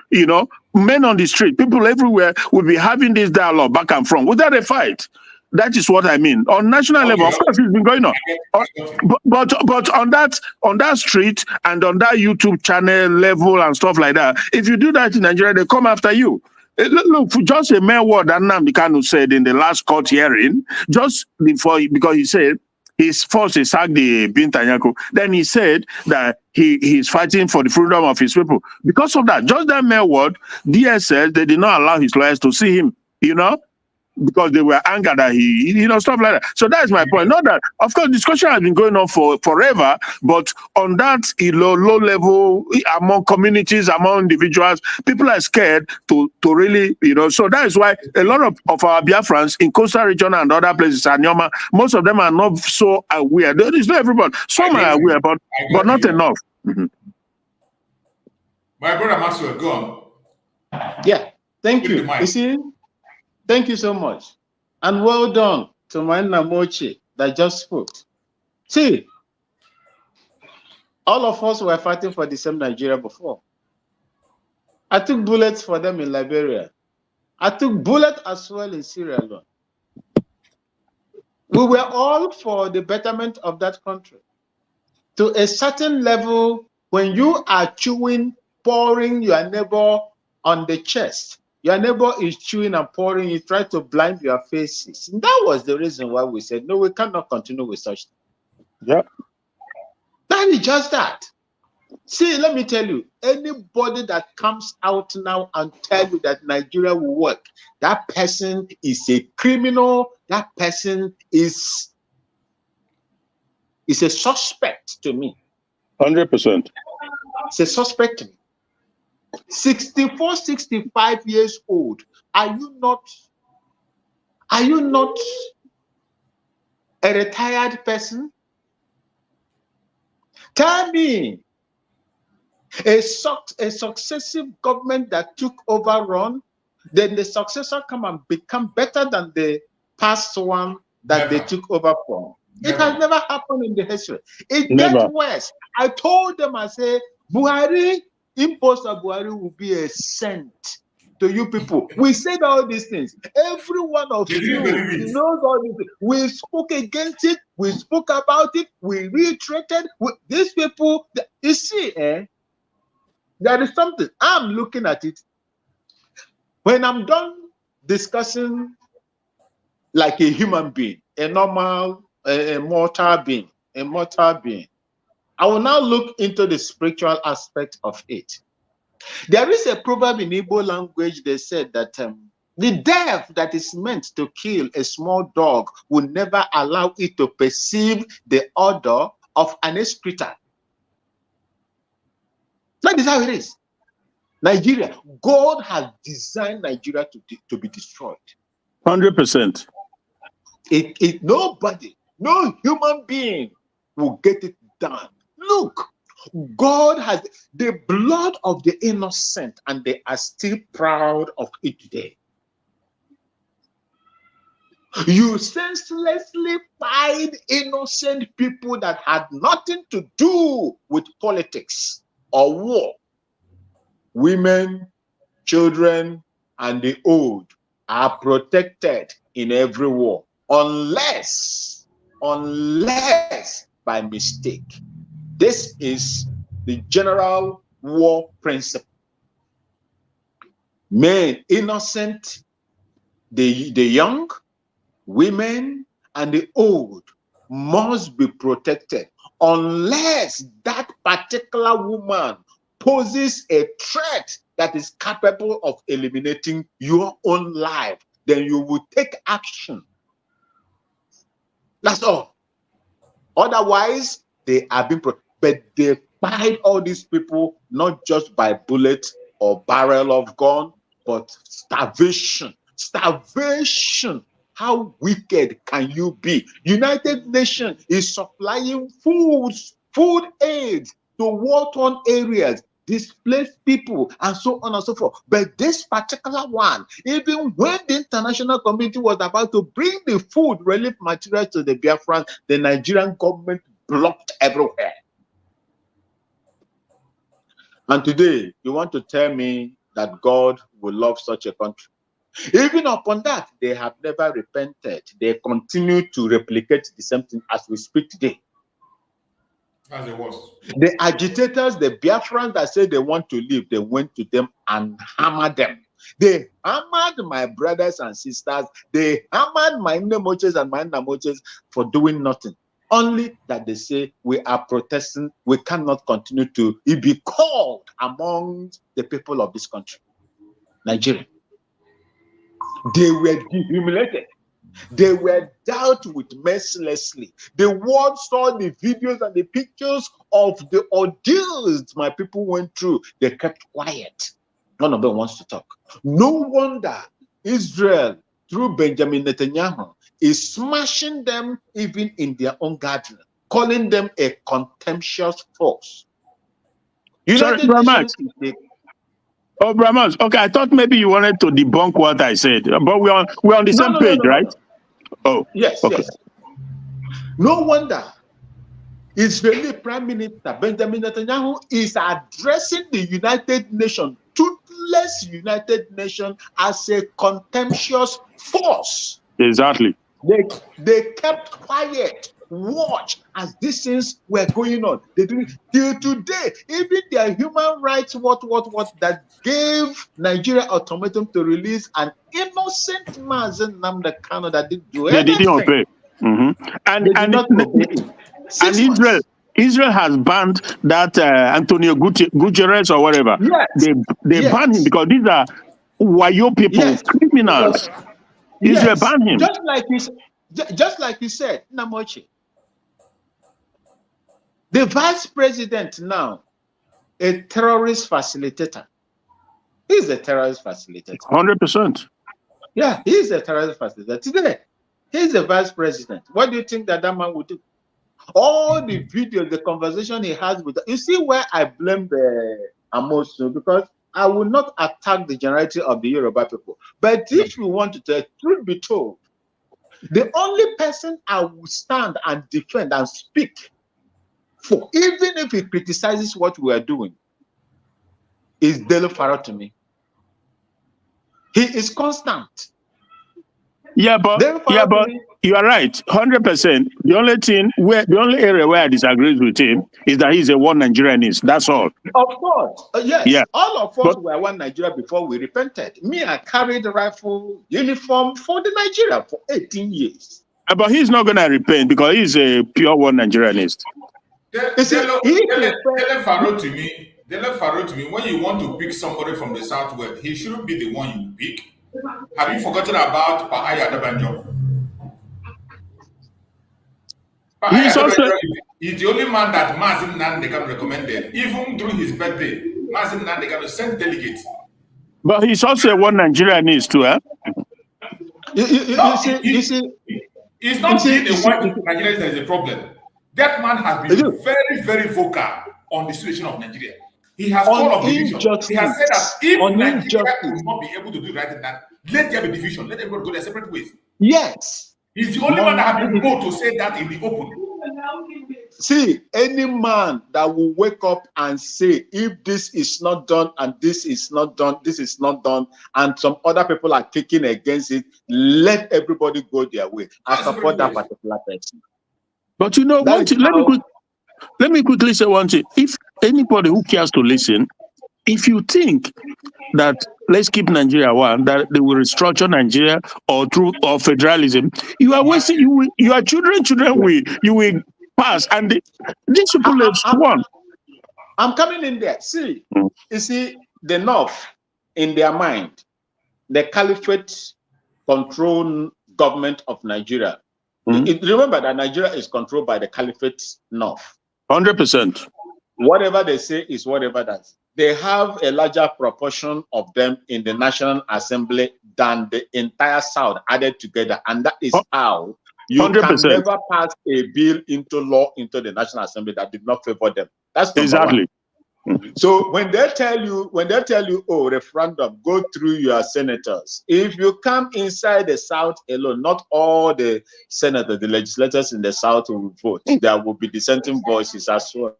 men on the street, people everywhere will be having this dialogue back and forth without a fight. That is what I mean. On national level, of course, it's been going on. But on that street and on that YouTube channel level and stuff like that, if you do that in Nigeria, they come after you. Look, just a mere word that Nnamdi Kanu said in the last court hearing, just before, because he said, he sacked the Binta Nyako. Then he said that he's fighting for the freedom of his people. Because of that, just that mere word, DSS, they did not allow his lawyers to see him, because they were angered that he, stuff like that. So that is my point. Not that, of course, discussion has been going on forever, but on that low level, among communities, among individuals, people are scared to really, so that is why a lot of our Biafrans in coastal region and other places, Anyoma, most of them are not so aware. It's not everybody. Some are aware, but not enough. Mm-hmm. My brother Maxwell, go on. Yeah, thank Give you. the mic. You see, thank you so much. And well done to my Namochi that just spoke. See, all of us were fighting for the same Nigeria before. I took bullets for them in Liberia. I took bullets as well in Sierra Leone. We were all for the betterment of that country. To a certain level, when you are pouring your neighbor on the chest, your neighbor is chewing and pouring, you try to blind your faces. And that was the reason why we said, no, we cannot continue with such things. Yeah. That is just that. See, let me tell you, anybody that comes out now and tell you that Nigeria will work, that person is a criminal, that person is a suspect to me. 100%. It's a suspect to me. 64, 65 years old. Are you not a retired person? Tell me, a successive government that took over run, then the successor come and become better than the past one that they took over from. It has never happened in the history. It gets worse. I told them, I say, Buhari, impost of Buhari will be a cent to you people. We said all these things. Every one of you knows all these things. We spoke against it. We spoke about it. We reiterated. These people, you see, there is something. I'm looking at it. When I'm done discussing like a human being, a normal, a mortal being, I will now look into the spiritual aspect of it. There is a proverb in Igbo language. They said that the death that is meant to kill a small dog will never allow it to perceive the odor of an excreta. That is how it is. Nigeria, God has designed Nigeria to be destroyed. 100%. Nobody, no human being will get it done. Look, God has the blood of the innocent, and they are still proud of it today. You senselessly find innocent people that had nothing to do with politics or war. Women, children, and the old are protected in every war, unless by mistake. This is the general war principle. Men, innocent, the young, women, and the old must be protected, unless that particular woman poses a threat that is capable of eliminating your own life. Then you will take action. That's all. Otherwise, they are being but they find all these people not just by bullet or barrel of gun, but starvation. Starvation. How wicked can you be? United Nations is supplying food aid to war-torn areas, displaced people, and so on and so forth. But this particular one, even when the international community was about to bring the food relief materials to the Biafrans, the Nigerian government blocked everywhere. And today, you want to tell me that God will love such a country? Even upon that, they have never repented. They continue to replicate the same thing as we speak today. That's the worst. The agitators, the Biafrans that say they want to leave, they went to them and hammered them. They hammered my brothers and sisters. They hammered my Nemoches and my Namoches for doing nothing. Only that they say we are protesting. We cannot continue to be called among the people of this country, Nigeria. They were humiliated. They were dealt with mercilessly. The world saw the videos and the pictures of the ordeals my people went through. They kept quiet. None of them wants to talk. No wonder Israel, through Benjamin Netanyahu, is smashing them even in their own garden, calling them a contemptuous force. United Nations Oh, Brahmas. Okay, I thought maybe you wanted to debunk what I said, but we're on the same page, right? Oh, Yes, okay. yes. No wonder Israeli Prime Minister Benjamin Netanyahu is addressing the United Nations, toothless United Nations, as a contemptuous force. Exactly. They kept quiet, watch as these things were going on. They do till today. Even their human rights, what that gave Nigeria ultimatum to release an innocent Mazen Nnamdi Kanu that didn't do They anything. didn't obey. They did not obey it. And Israel has banned that Antonio Guterres or whatever. Yes. They banned him because these are Wayo people, criminals. Israel banned him. Just like he said, Namochi. The vice president now, a terrorist facilitator. He's a terrorist facilitator. 100%. Yeah, he's a terrorist facilitator. Today, he's the vice president. What do you think that man would do? All the videos, the conversation he has with... You see where I blame the Amosu, because I will not attack the generality of the Yoruba people. But if you want to tell, truth be told, the only person I will stand and defend and speak for, even if he criticizes what we are doing, is Dele Farrow to me. He is constant. Yeah, but you are right, 100%. The only area where I disagree with him is that he's a one Nigerianist. That's all. Of course, yes. Yeah. All of us were one Nigeria before we repented. Me, I carried the rifle uniform for the Nigeria for 18 years. But he's not going to repent because he's a pure one Nigerianist. Dele Farrow to me, when you want to pick somebody from the Southwest, he shouldn't be the one you pick. Have you forgotten about Ekpa Njoku? He's the only man that Mazen Nnamdi Kanu recommended. Even during his birthday, Mazen Nnamdi Kanu sent delegates. But he's also a one Nigerianist too, eh? You see, it's not being a white Nigerian that is a problem. That man has been very, very vocal on the situation of Nigeria. He has called off division. He has said that if Nigeria will not be able to do right in that, let there be division. Let everybody go their separate ways. Yes. He's the only one that has been bold to say that in the open. See, any man that will wake up and say, if this is not done and this is not done, this is not done, and some other people are kicking against it, let everybody go their way. I support that particular person. But you know, let me quickly say one thing. If anybody who cares to listen, if you think that let's keep Nigeria one, that they will restructure Nigeria or through federalism, you are wasting. Your children you will pass, and these people have won. I'm coming in there. See, you see the North in their mind, the caliphate control government of Nigeria. Remember that Nigeria is controlled by the Caliphate North. 100%. Whatever they say is whatever that. They have a larger proportion of them in the National Assembly than the entire South added together. And that is how you 100%. Can never pass a bill into law into the National Assembly that did not favor them. That's exactly. One. So when they tell you, oh, referendum, go through your senators. If you come inside the South alone, not all the senators, the legislators in the South will vote. There will be dissenting voices as well.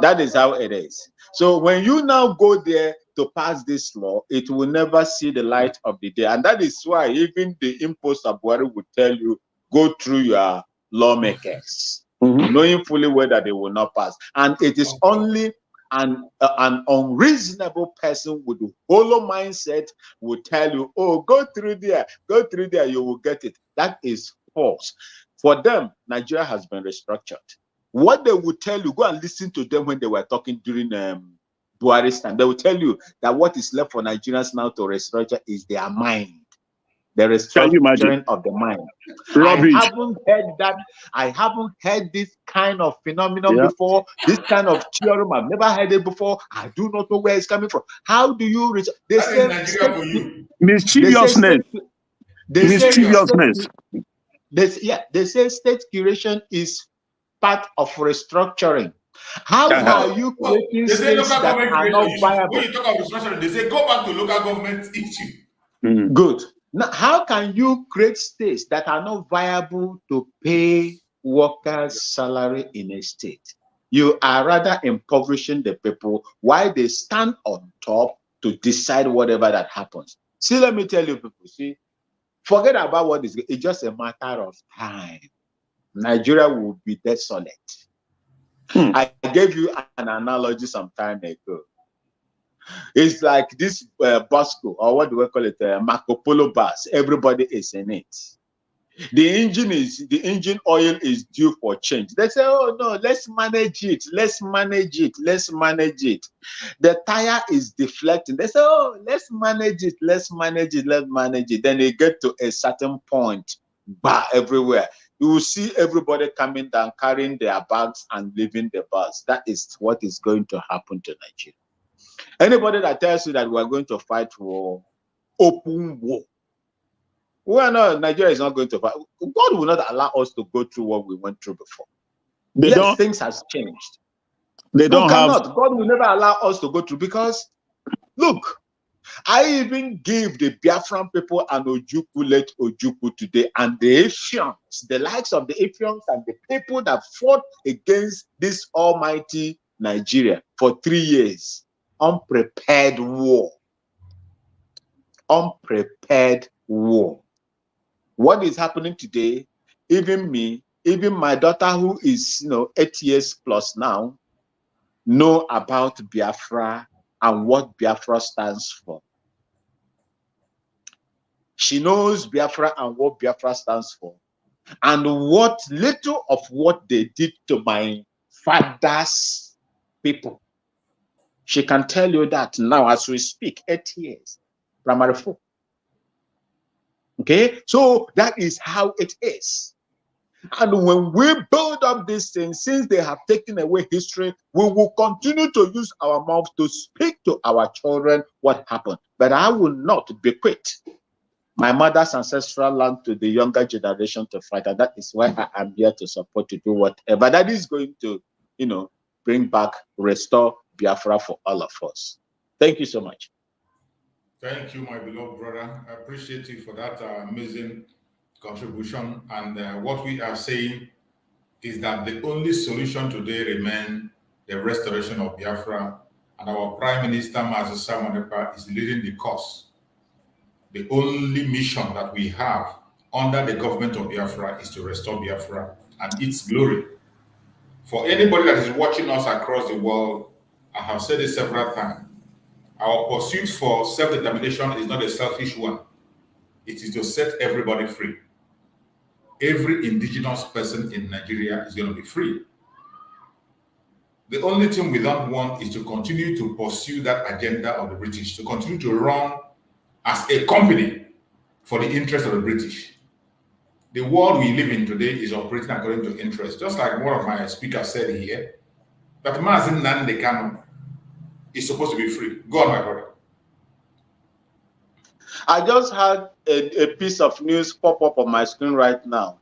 That is how it is. So when you now go there to pass this law, it will never see the light of the day. And that is why even the imposter Buhari would tell you, go through your lawmakers. Knowing fully well that they will not pass. And it is only an unreasonable person with a hollow mindset will tell you, oh, go through there, you will get it. That is false. For them, Nigeria has been restructured. What they will tell you, go and listen to them when they were talking during Buhari's time. They will tell you that what is left for Nigerians now to restructure is their mind. The restructuring of the mind. Rubbish. I haven't heard this kind of phenomenon before. This kind of theorem, I've never heard it before. I do not know where it's coming from. How do you reach? They say mischievousness. They say state curation is part of restructuring. How are you creating They say states local that government are creation not issues. viable? When you talk about restructuring, they say go back to local government issue. Good. Now, how can you create states that are not viable to pay workers' salary in a state? You are rather impoverishing the people while they stand on top to decide whatever that happens. See, let me tell you people, see, forget about what is, it's just a matter of time. Nigeria will be desolate. I gave you an analogy some time ago. It's like this Bosco, or what do we call it, Marco Polo bus. Everybody is in it. The engine oil is due for change. They say, oh no, let's manage it. Let's manage it. Let's manage it. The tire is deflecting. They say, oh, let's manage it. Let's manage it. Let's manage it. Then they get to a certain point, bar everywhere. You will see everybody coming down, carrying their bags and leaving the bus. That is what is going to happen to Nigeria. Anybody that tells you that we're going to fight for open war, well, no, Nigeria is not going to fight. God will not allow us to go through what we went through before. Yes, things has changed. They don't have. God will never allow us to go through, because, look, I even gave the Biafran people an Ojukwu, late Ojukwu today, and the Efions, the likes of the Efions and the people that fought against this almighty Nigeria for 3 years. Unprepared war. Unprepared war. What is happening today, even me, even my daughter who is 8 years plus now, know about Biafra and what Biafra stands for. She knows Biafra and what Biafra stands for, and what little of what they did to my father's people. She can tell you that now as we speak, 8 years, primary 4. Okay, so that is how it is. And when we build up these things, since they have taken away history, we will continue to use our mouth to speak to our children what happened. But I will not bequeath my mother's ancestral land to the younger generation to fight. And that is why I am here to support, to do whatever that is going to, bring back, restore Biafra for all of us. Thank you so much. Thank you, my beloved brother. I appreciate you for that amazing contribution. And what we are saying is that the only solution today remains the restoration of Biafra, and our Prime Minister, Mazi Simon Ekpa, is leading the cause. The only mission that we have under the government of Biafra is to restore Biafra and its glory. For anybody that is watching us across the world, I have said it several times, our pursuit for self-determination is not a selfish one. It is to set everybody free. Every indigenous person in Nigeria is going to be free. The only thing we don't want is to continue to pursue that agenda of the British, to continue to run as a company for the interest of the British. The world we live in today is operating according to interest. Just like one of my speakers said here, that Mazi Nnamdi Kanu is supposed to be free. Go on, my brother. I just had a piece of news pop up on my screen right now.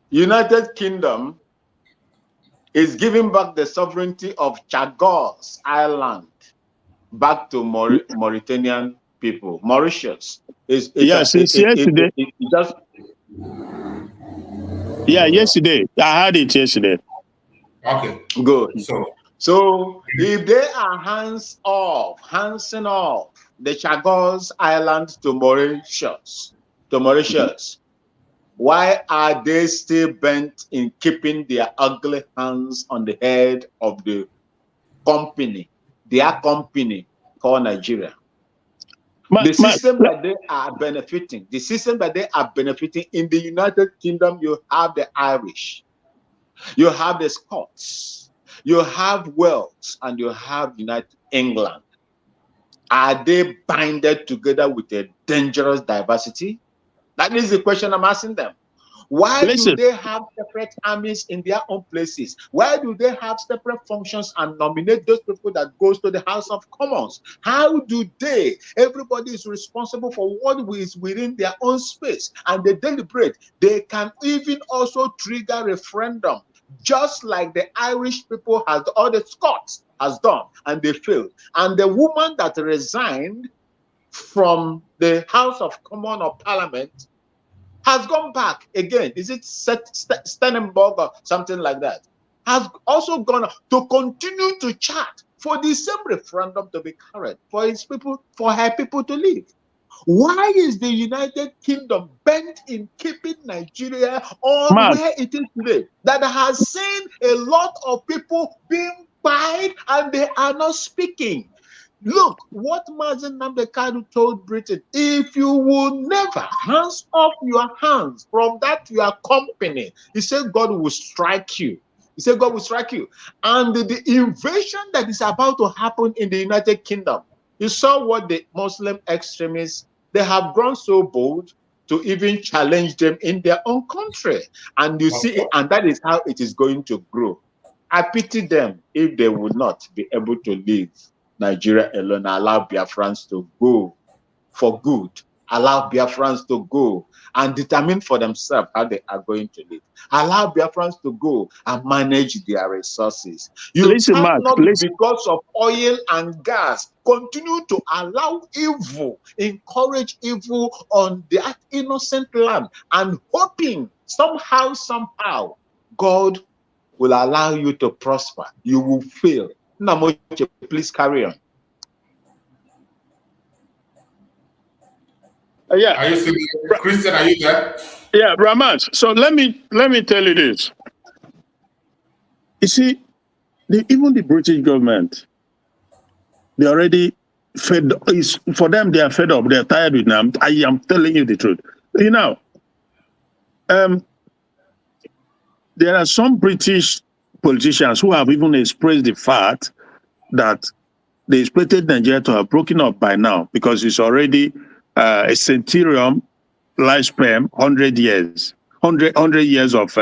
United Kingdom is giving back the sovereignty of Chagos Island back to Mauritanian people. Mauritius. Since yesterday. Yesterday. I had it yesterday. Okay. Good. So if they are hands off the Chagos Island to Mauritius, why are they still bent in keeping their ugly hands on the head of the company, their company called Nigeria? The system that they are benefiting in the United Kingdom, you have the Irish, you have the Scots, you have Wales, and you have United England. Are they binded together with a dangerous diversity? That is the question I'm asking them. Why do they have separate armies in their own places? Why do they have separate functions and nominate those people that goes to the House of Commons? How do they? Everybody is responsible for what is within their own space, and they deliberate. They can even also trigger referendum just like the Irish people has, or the Scots has done, and they failed. And the woman that resigned from the House of Commons or Parliament has gone back again. Is it Stenenberg or something like that? Has also gone to continue to chat for the same referendum to be carried, for his people, for her people to live. Why is the United Kingdom bent in keeping Nigeria on where it is today? That has seen a lot of people being fired and they are not speaking. Look what Mazen Namdekadu told Britain: if you will never hands off your hands from that your company, he said God will strike you. He said God will strike you. And the invasion that is about to happen in the United Kingdom, you saw what the Muslim extremists, they have grown so bold to even challenge them in their own country. And you see, and that is how it is going to grow. I pity them if they would not be able to leave Nigeria alone, allow Biafrans to go for good, allow Biafrans to go and determine for themselves how they are going to live. Allow Biafrans to go and manage their resources. You cannot, because of oil and gas, continue to allow evil, encourage evil on that innocent land, and hoping somehow, God will allow you to prosper. You will fail. Namoche, please carry on. Yeah. Are you still, Christian? Are you there? Yeah, Ramat. So let me tell you this. You see, even the British government, they already fed. For them, they are fed up. They are tired with them. I am telling you the truth. You know, there are some British politicians who have even expressed the fact that they expected Nigeria to have broken up by now because it's already a centurion lifespan, 100 years, 100 years of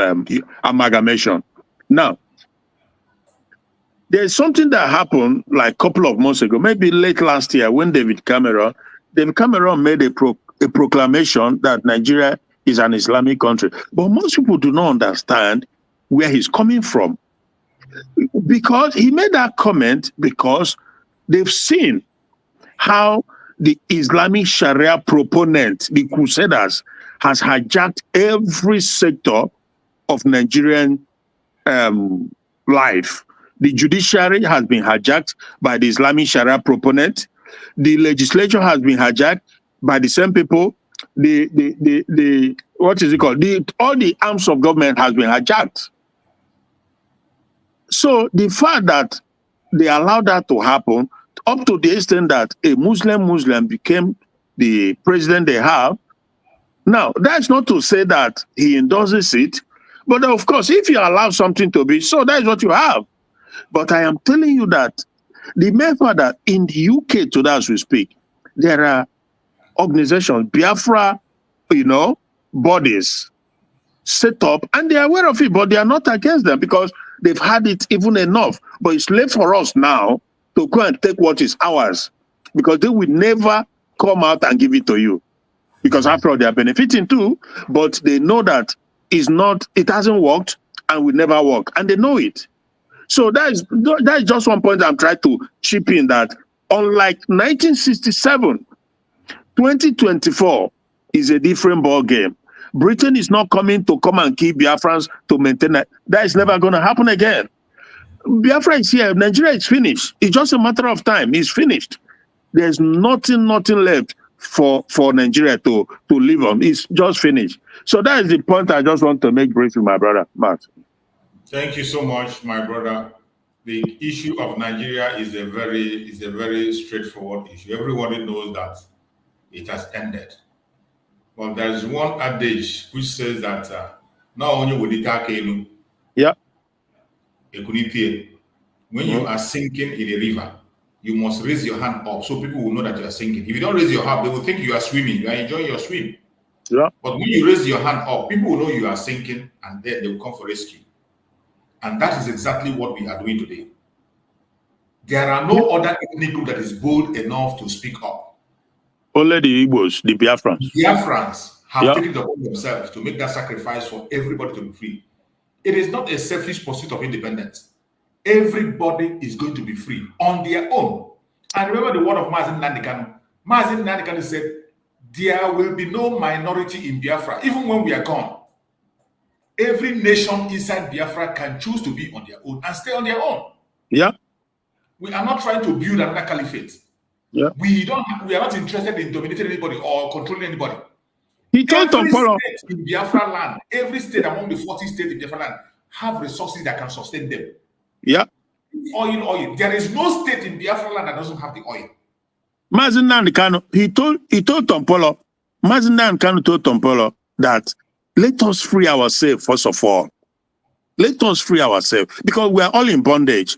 amalgamation. Now, there's something that happened like a couple of months ago, maybe late last year, when David Cameron made a proclamation that Nigeria is an Islamic country. But most people do not understand where he's coming from. Because he made that comment because they've seen how the Islamic Sharia proponent, the Crusaders, has hijacked every sector of Nigerian life. The judiciary has been hijacked by the Islamic Sharia proponent. The legislature has been hijacked by the same people. The what is it called? All the arms of government has been hijacked. So the fact that they allowed that to happen, up to the extent that a Muslim became the president they have. Now, that's not to say that he endorses it, but of course, if you allow something to be so, that is what you have. But I am telling you that the mere fact that in the UK today, as we speak, there are organizations, Biafra, bodies set up, and they are aware of it, but they are not against them because they've had it even enough. But it's left for us now to go and take what is ours, because they will never come out and give it to you. Because after all, they are benefiting too, but they know that it hasn't worked and will never work, and they know it. So that is just one point I'm trying to chip in, that unlike 1967, 2024 is a different ball game. Britain is not coming to come and keep Biafrans to maintain that. That is never going to happen again. Biafra is here. Nigeria is finished. It's just a matter of time. It's finished. There's nothing left for Nigeria to live on. It's just finished. So that is the point I just want to make briefly, my brother, Matt. Thank you so much, my brother. The issue of Nigeria is a very straightforward issue. Everybody knows that it has ended. But there is one adage which says that not only will it take you, when you are sinking in a river, you must raise your hand up so people will know that you are sinking. If you don't raise your hand, they will think you are swimming. You are enjoying your swim. Yeah. But when you raise your hand up, people will know you are sinking, and then they will come for rescue. And that is exactly what we are doing today. There are no other ethnic group that is bold enough to speak up. Only the Igbos, the Biafrans. The Biafrans have taken it upon themselves to make that sacrifice for everybody to be free. It is not a selfish pursuit of independence. Everybody is going to be free on their own. And remember the word of Mazi Nnamdi Kanu. Mazi Nnamdi Kanu said, there will be no minority in Biafra, even when we are gone. Every nation inside Biafra can choose to be on their own and stay on their own. Yeah. We are not trying to build another caliphate. Yeah. We are not interested in dominating anybody or controlling anybody. He told Every Tompolo. state in Biafra land, every state among the 40 states in Biafra land have resources that can sustain them. Yeah. Oil. There is no state in Biafra land that doesn't have the oil. Mazi Nnamdi Kanu, he told Tompolo, Mazi Nnamdi Kanu told Tompolo that let us free ourselves first of all. Let us free ourselves because we are all in bondage.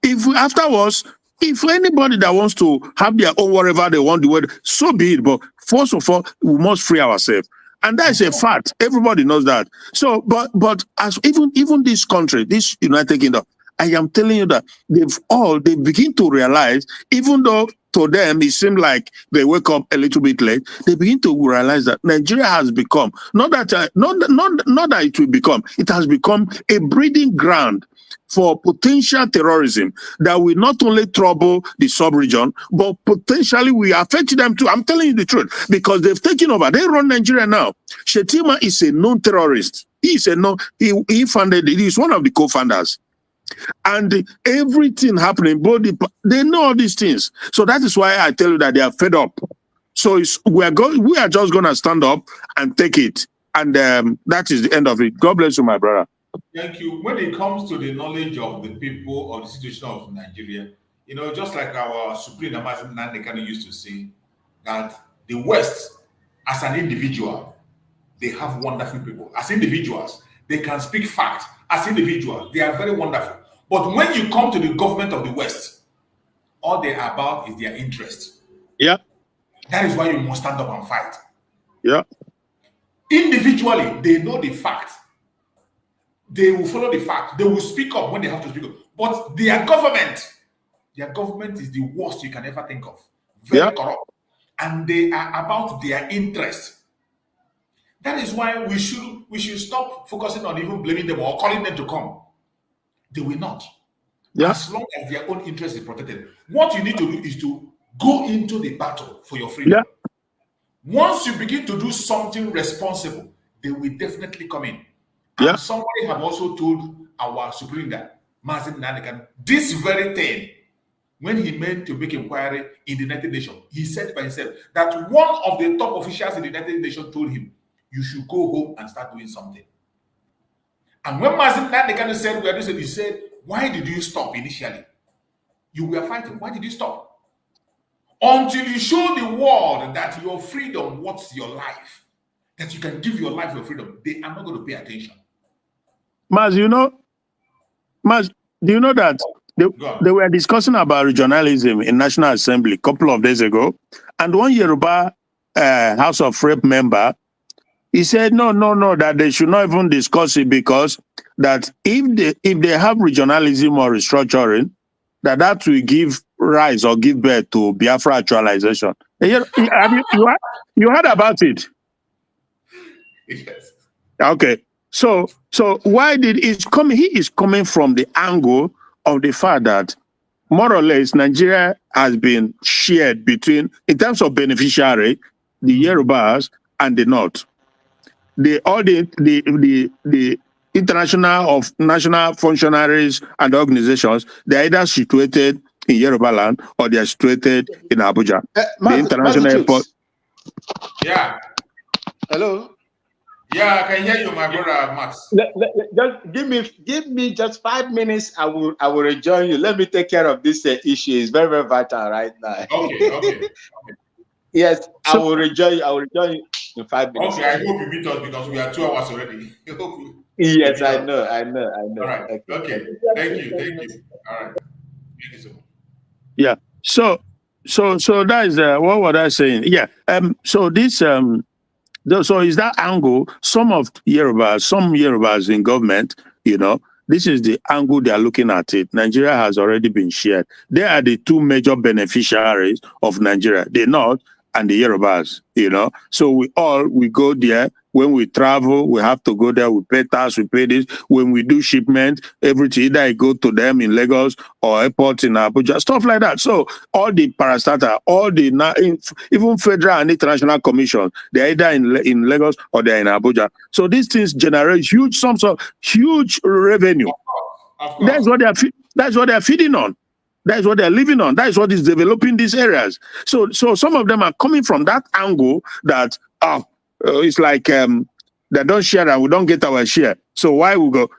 If afterwards, if anybody that wants to have their own whatever they want, the word, so be it. But first of all, we must free ourselves. And that is a fact. Everybody knows that. So, but as even this country, this United Kingdom, I am telling you that they begin to realize, even though to them it seemed like they wake up a little bit late, they begin to realize that Nigeria has become not that it will become, it has become a breeding ground for potential terrorism that will not only trouble the sub-region, but potentially will affect them too. I'm telling you the truth, because they've taken over. They run Nigeria now. Shetima is a known terrorist. He is he funded it. He's one of the co-founders. And everything happening, they know all these things. So that is why I tell you that they are fed up. So we are just going to stand up and take it. And that is the end of it. God bless you, my brother. Thank you. When it comes to the knowledge of the people or the situation of Nigeria, just like our Supreme Mazi Nnamdi Kanu used to say, that the West, as an individual, they have wonderful people. As individuals, they can speak fact. As individuals, they are very wonderful. But when you come to the government of the West, all they are about is their interest. Yeah. That is why you must stand up and fight. Yeah. Individually, they know the fact. They will follow the fact. They will speak up when they have to speak up. But their government is the worst you can ever think of. Very corrupt. And they are about their interest. That is why we should stop focusing on even blaming them or calling them to come. They will not. Yeah. As long as their own interest is protected. What you need to do is to go into the battle for your freedom. Yeah. Once you begin to do something responsible, they will definitely come in. And somebody have also told our Supreme Leader, Mazi Nnamdi Kanu, this very thing, when he meant to make inquiry in the United Nations, he said by himself that one of the top officials in the United Nations told him, you should go home and start doing something. And when Mazi Nnamdi Kanu said, we are doing, he said, why did you stop initially? You were fighting. Why did you stop? Until you show the world that your freedom worth your life, that you can give your life your freedom, they are not going to pay attention. Maz, do you know that they were discussing about regionalism in National Assembly a couple of days ago, and one Yoruba House of Rep member, he said no, that they should not even discuss it because that if they have regionalism or restructuring, that will give rise or give birth to Biafra actualization. You heard about it? Yes. Okay. So why did he is coming from the angle of the fact that more or less Nigeria has been shared between, in terms of beneficiary, the Yorubas and the North. The international national functionaries and organizations, they're either situated in Yoruba land or they are situated in Abuja. The international airport. Yeah. Hello. Yeah, I can hear you, my brother Max. Just give me just 5 minutes. I will rejoin you. Let me take care of this issue. It's very, very vital right now. Okay. Yes, I will rejoin you. I will rejoin you in 5 minutes. Okay, I hope you meet us because we are 2 hours already. Yes, I know. All right. Okay. Thank you. All right. Thank you so much. Yeah. So that is what was I saying? Yeah. So this so is that angle, some Yorubas in government, this is the angle they are looking at it. Nigeria has already been shared. They are the two major beneficiaries of Nigeria, the North and the Yorubas, So we go there. When we travel, we have to go there. We pay tax, we pay this. When we do shipment, everything, either I go to them in Lagos or airport in Abuja, stuff like that. So all the parastatal, even federal and international commissions, they're either in Lagos or they're in Abuja. So these things generate huge sums of huge revenue. Of course. That's what they're feeding on. That is what they're living on. That is what is developing these areas. So some of them are coming from that angle that it's like they don't share and we don't get our share. So why we go?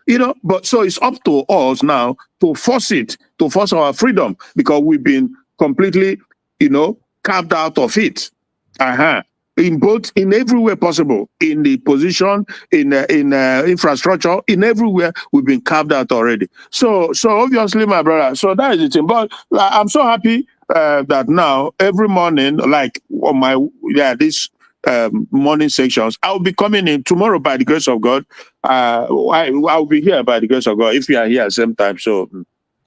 But so it's up to us now to force our freedom, because we've been completely, carved out of it. In every way possible, in the position, in infrastructure, in everywhere, we've been carved out already. So obviously, my brother, so that is the thing. But I'm so happy that now every morning, like on this morning sections, I'll be coming in tomorrow by the grace of God. I'll be here by the grace of God if you are here at the same time. So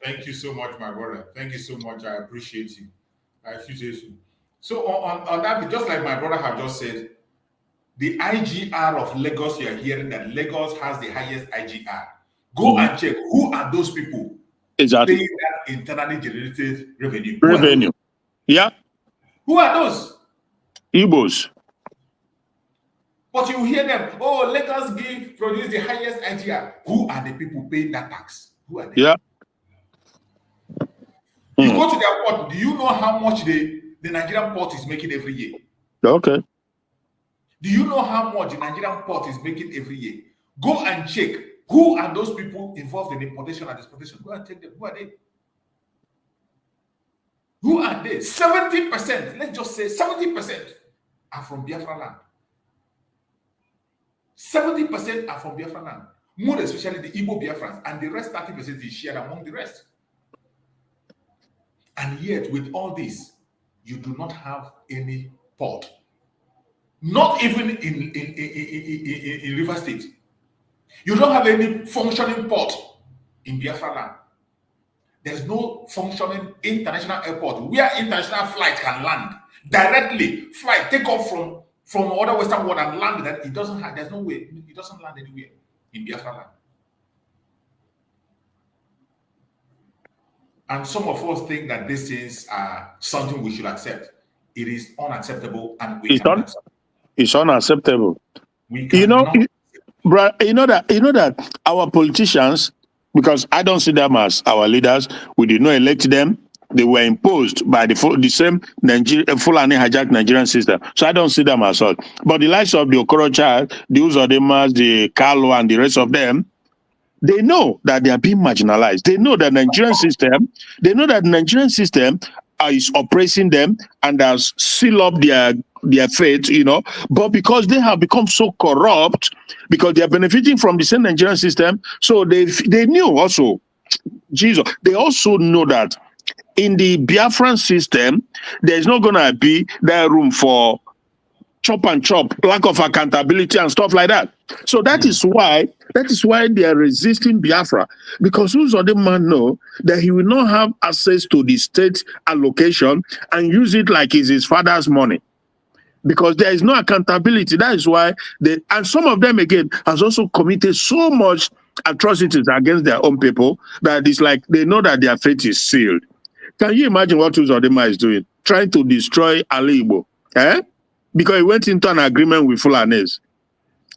thank you so much, my brother. Thank you so much. I appreciate you. I appreciate you. So on that, just like my brother have just said, the IGR of Lagos, you are hearing that Lagos has the highest IGR. Go and check who are those people exactly paying that internally generated revenue. Revenue. Yeah. Who are those? Igbos. But you hear them, Lagos produce the highest IGR. Who are the people paying that tax? Who are they? Yeah. You go to their port, do you know how much the Nigerian port is making every year? Okay. Do you know how much the Nigerian port is making every year? Go and check who are those people involved in importation and exportation. Go and check them. Who are they? Who are they? 70%, let's just say 70% are from Biafra land. 70% are from Biafra land. More especially the Igbo Biafrans, and the rest 30% is shared among the rest. And yet, with all this, you do not have any port. Not even in River State. You don't have any functioning port in Biafra land. There's no functioning international airport where international flight can land directly. Flight take off from other Western world and land that it doesn't have. There's no way. It doesn't land anywhere in Biafra land. And some of us think that these things are something we should accept. It is unacceptable, and it's unacceptable. We cannot. You know that our politicians, because I don't see them as our leaders, we did not elect them. They were imposed by the same Fulani hijacked Nigerian system. So I don't see them as such. But the likes of the Okorocha, the Uzodemas, the Carlo, and the rest of them, they know that they are being marginalized. They know that the Nigerian system is oppressing them and has sealed up their fate, But because they have become so corrupt, because they are benefiting from the same Nigerian system, so they knew also, they also know that in the Biafran system, there's not gonna be that room for chop and chop, lack of accountability and stuff like that. So that is why they are resisting Biafra, because who's other man know that he will not have access to the state allocation and use it like it's his father's money, because there is no accountability. That is why and some of them again has also committed so much atrocities against their own people that it's like they know that their fate is sealed. Can you imagine what Uzodema is doing? Trying to destroy Ali Igbo, because he went into an agreement with Fulanis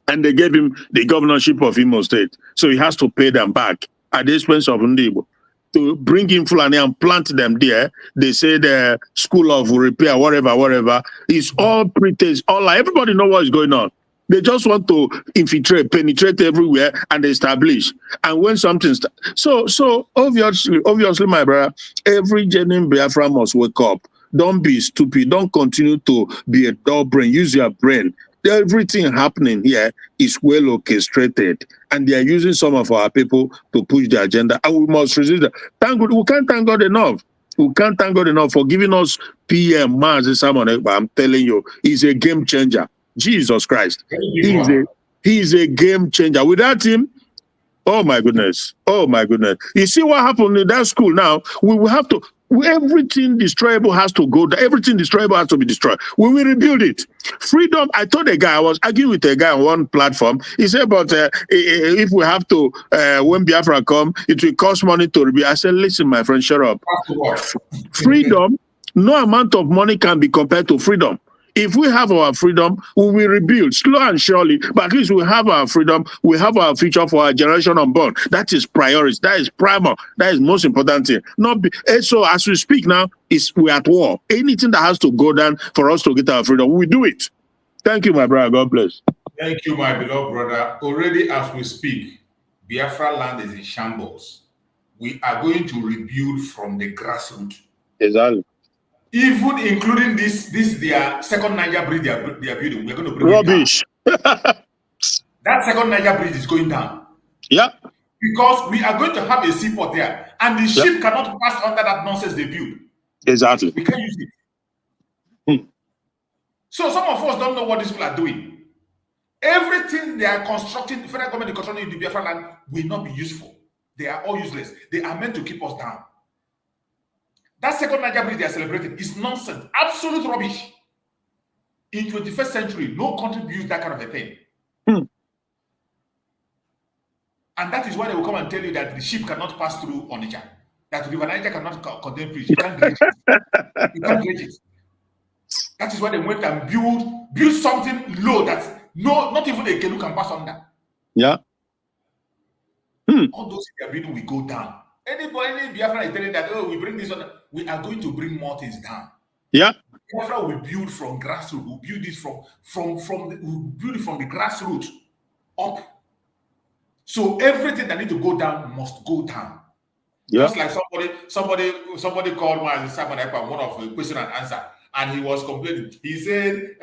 and they gave him the governorship of Imo State. So he has to pay them back at the expense of Ndibo. To bring in Fulani and plant them there, they say the school of repair, whatever, is all pretense. Everybody know what is going on. They just want to infiltrate, penetrate everywhere and establish. And when something so obviously, my brother, every genuine Biafra must wake up. Don't be stupid. Don't continue to be a dull brain. Use your brain. Everything happening here is well orchestrated, and they are using some of our people to push the agenda, and we must resist them. Thank God, we can't thank God enough. We can't thank God enough for giving us PM Mazi Simon Ekpa. I'm telling you, he's a game changer. Jesus Christ, he's a game changer. Without him, oh my goodness. You see what happened in that school now? We will have to. Everything destroyable has to go down. Everything destroyable has to be destroyed. We will rebuild it. Freedom. I told a guy, I was arguing with a guy on one platform. He said, but if we have to, when Biafra come, it will cost money to rebuild. I said, listen, my friend, shut up. Freedom, no amount of money can be compared to freedom. If we have our freedom, we will rebuild slow and surely, but at least we have our freedom, we have our future for our generation unborn. That is priority, that is primal, that is most important thing. So as we speak now, we're at war. Anything that has to go down for us to get our freedom, we do it. Thank you, my brother. God bless. Thank you, my beloved brother. Already as we speak, Biafra land is in shambles. We are going to rebuild from the grassroots. Exactly. Even including this their second Niger bridge they are building. We're going to bring rubbish. It down. That second Niger bridge is going down. Yeah. Because we are going to have a seaport there, and the ship cannot pass under that nonsense they build. Exactly. We can't use it. So some of us don't know what these people are doing. Everything they are constructing, the federal government is constructing in the Biafra land will not be useful. They are all useless. They are meant to keep us down. That second Niger bridge they are celebrating is nonsense, absolute rubbish. In 21st century, no country builds that kind of a thing. And that is why they will come and tell you that the ship cannot pass through Onitsha, that River Niger cannot contain bridge. You can't dredge it. You can't dredge it. That is why they went and build something low that not even a canoe can pass under. Yeah. All those they are building will go down. Any Biafra is telling that, oh, we bring this on, we are going to bring more things down. Yeah. Biafra will build from grassroots. We'll build it we'll build it from the grassroots up. So everything that needs to go down must go down. Yeah. Just like somebody called my Simon Ekpa, one of the question and answer, and he was complaining. He said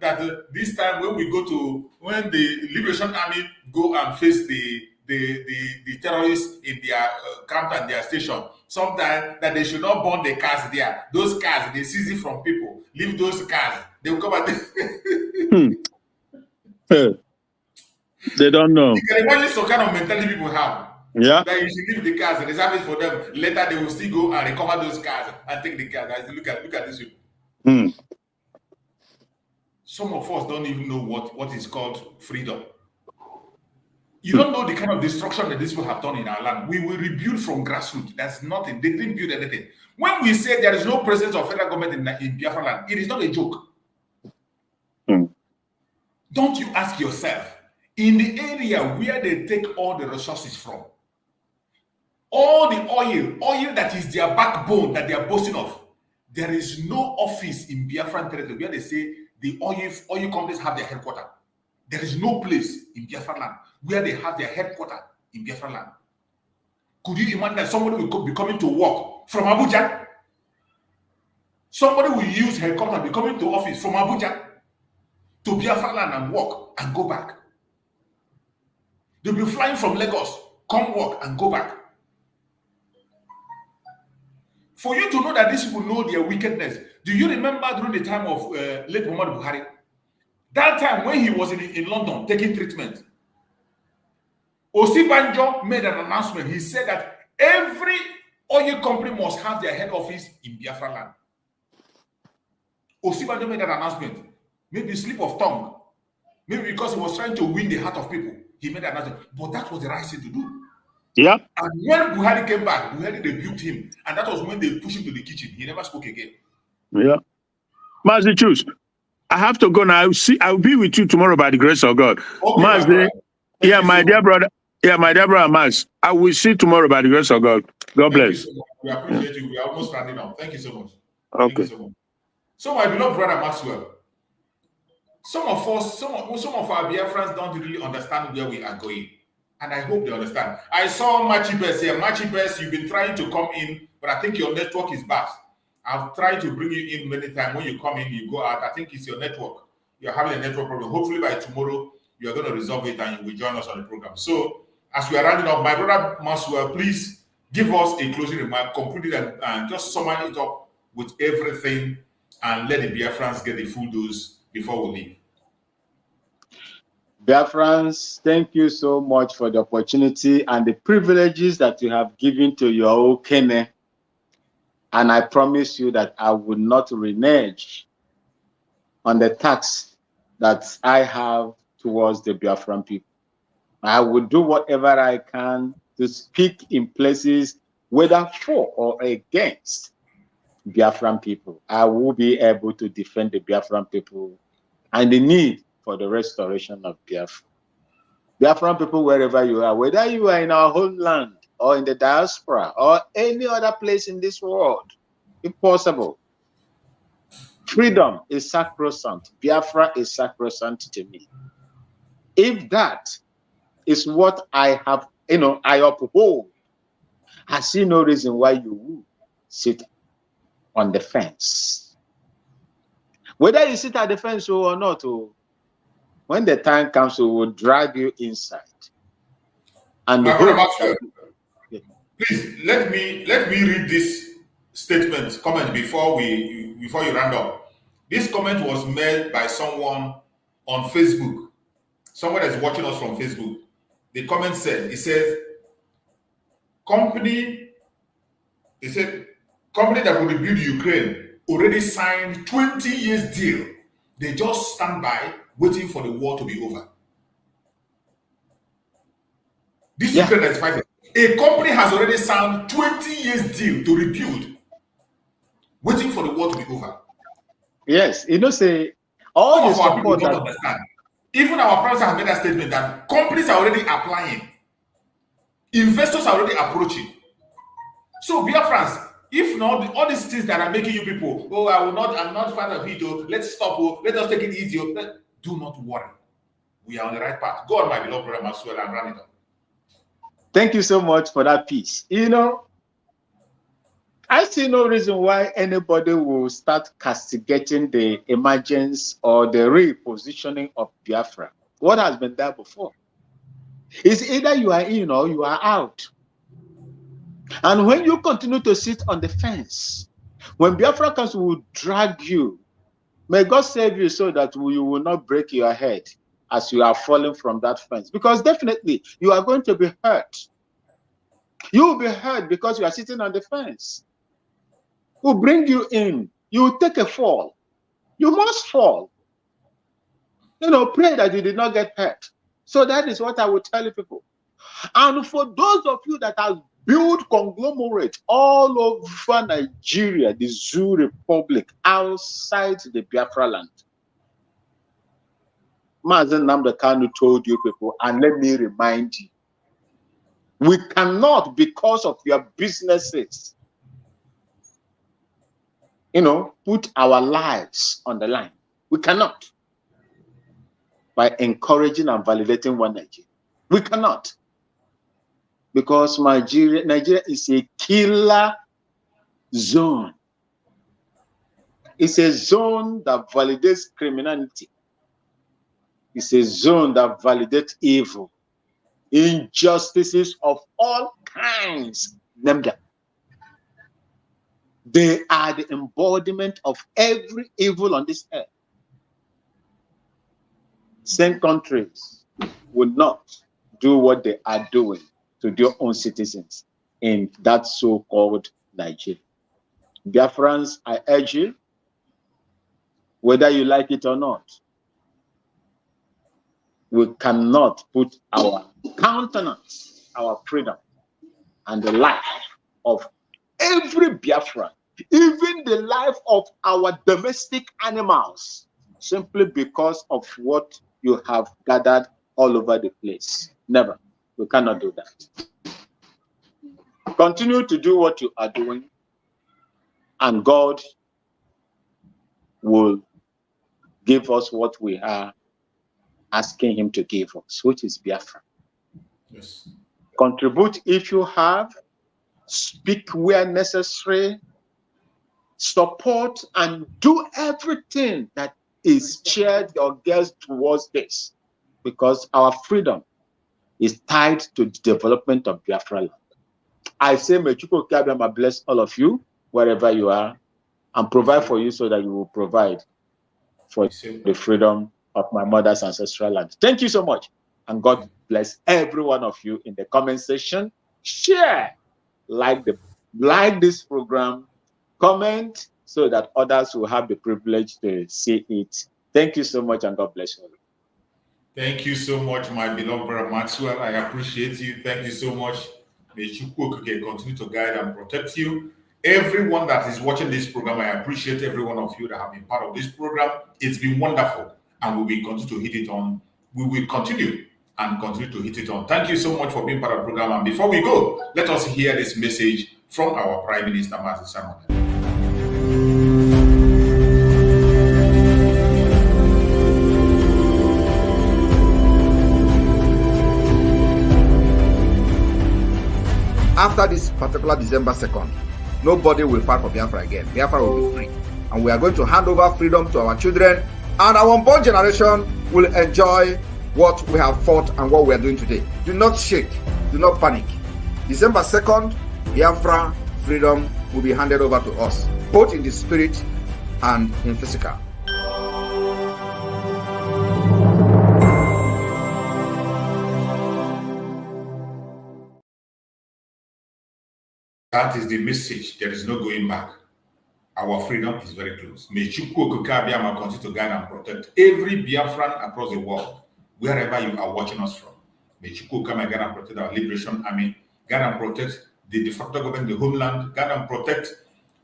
that this time when the Liberation Army go and face the terrorists in their camp and their station, sometimes that they should not burn the cars there. Those cars, they seize it from people. Leave those cars. They will come and They don't know. You can imagine some kind of mentality people have. Yeah. That you should leave the cars and reserve it for them. Later they will still go and recover those cars and take the cars. Look at this people. Some of us don't even know what is called freedom. You don't know the kind of destruction that these people have done in our land. We will rebuild from grassroots. That's nothing. They didn't build anything. When we say there is no presence of federal government in Biafra land, it is not a joke. Don't you ask yourself, in the area where they take all the resources from, all the oil that is their backbone that they are boasting of, there is no office in Biafran territory where they say the oil companies have their headquarters. There is no place in Biafra land where they have their headquarters in Biafra land. Could you imagine that somebody will be coming to work from Abuja? Somebody will use helicopter and be coming to office from Abuja to Biafra land and work and go back. They'll be flying from Lagos, come work and go back. For you to know that these people know their wickedness, do you remember during the time of late Muhammad Buhari? That time when he was in London taking treatment, Osibanjo made an announcement. He said that every oil company must have their head office in Biafra land. Osibanjo made an announcement. Maybe slip of tongue. Maybe because he was trying to win the heart of people. He made an announcement. But that was the right thing to do. Yeah. And when Buhari came back, Buhari rebuked him. And that was when they pushed him to the kitchen. He never spoke again. Yeah. Master Choose, I have to go now. I'll be with you tomorrow by the grace of God. Okay, Master, my dear brother. Yeah, my dear brother Max. I will see you tomorrow by the grace of God. God bless. So we appreciate you. We are almost running out. Thank you so much. Okay. Thank you so much. So my beloved brother Maxwell, some of our Biafrans don't really understand where we are going. And I hope they understand. I saw Machibes here. Machibes, you've been trying to come in, but I think your network is bad. I've tried to bring you in many times. When you come in, you go out. I think it's your network. You're having a network problem. Hopefully by tomorrow, you're going to resolve it and you will join us on the program. So as we are rounding up, my brother Maxwell, please give us a closing remark, conclude it and just summarize it up with everything and let the Biafrans get the full dose before we leave. Biafrans, thank you so much for the opportunity and the privileges that you have given to your Okene And I promise you that I will not renege on the tax that I have towards the Biafran people. I will do whatever I can to speak in places, whether for or against Biafran people. I will be able to defend the Biafran people and the need for the restoration of Biafra. Biafran people, wherever you are, whether you are in our homeland or in the diaspora or any other place in this world, if possible, freedom is sacrosanct. Biafra is sacrosanct to me. If that is what I have, I uphold, I see no reason why you would sit on the fence. Whether you sit at the fence or not, when the time comes, we will drag you inside. And My brother Maxwell, please let me read this comment before you round up. This comment was made by someone on Facebook. Someone that's watching us from Facebook. The comment said, company that will rebuild Ukraine already signed 20 years deal. They just stand by waiting for the war to be over. This Ukraine that is fighting, a company has already signed 20 years deal to rebuild, waiting for the war to be over. Yes, say all the support that understand. Even our president has made a statement that companies are already applying, investors are already approaching. So, Biafrans, if not all these things that are making you people, I'm not fan of it, let's stop, let us take it easy. Do not worry. We are on the right path. Go on, my beloved brother Maxwell, and run it up. Thank you so much for that piece. I see no reason why anybody will start castigating the emergence or the repositioning of Biafra. What has been there before? It's either you are in or you are out. And when you continue to sit on the fence, when Biafra comes, we will drag you. May God save you so that you will not break your head as you are falling from that fence. Because definitely you are going to be hurt. You will be hurt because you are sitting on the fence. We'll bring you in. You will take a fall. You must fall. Pray that you did not get hurt. So that is what I will tell people. And for those of you that have built conglomerate all over Nigeria, the Zoo Republic, outside the Biafra land, Mazen Nnamdi Kanu told you people, and let me remind you, we cannot, because of your businesses, put our lives on the line. We cannot. By encouraging and validating one Nigeria. We cannot. Because Nigeria is a killer zone. It's a zone that validates criminality. It's a zone that validates evil. Injustices of all kinds. Name them. They are the embodiment of every evil on this earth. Same countries will not do what they are doing to their own citizens in that so-called Nigeria. Biafrans, I urge you, whether you like it or not, we cannot put our countenance, our freedom, and the life of every Biafran, even the life of our domestic animals, simply because of what you have gathered all over the place. Never. We cannot do that. Continue to do what you are doing, and God will give us what we are asking him to give us, which is Biafra. Yes. Contribute if you have, speak where necessary, support, and do everything that is cheered or geared towards this, because our freedom is tied to the development of Biafra land. I say, may Chukwu Okeabiama bless all of you, wherever you are, and provide for you so that you will provide for the freedom of my mother's ancestral land. Thank you so much. And God bless every one of you in the comment section. Share, like this program, comment so that others will have the privilege to see it. Thank you so much, and God bless you. Thank you so much, my beloved brother Maxwell. I appreciate you. Thank you so much. May Chukwu continue to guide and protect you. Everyone that is watching this program, I appreciate every one of you that have been part of this program. It's been wonderful, and we will continue to hit it on. We will continue and continue to hit it on. Thank you so much for being part of the program. And before we go, let us hear this message from our Prime Minister, Martin Simon. After this particular December 2nd, nobody will fight for Biafra again. Biafra will be free. And we are going to hand over freedom to our children, and our unborn generation will enjoy what we have fought and what we are doing today. Do not shake. Do not panic. December 2nd, Biafra freedom will be handed over to us, both in the spirit and in physical. That is the message. There is no going back. Our freedom is very close. May Chukwu Abiyama continue to guide and protect every Biafran across the world, wherever you are watching us from. May Chukwu guide and protect our Liberation Army, guide and protect the de facto government, the homeland, guide and protect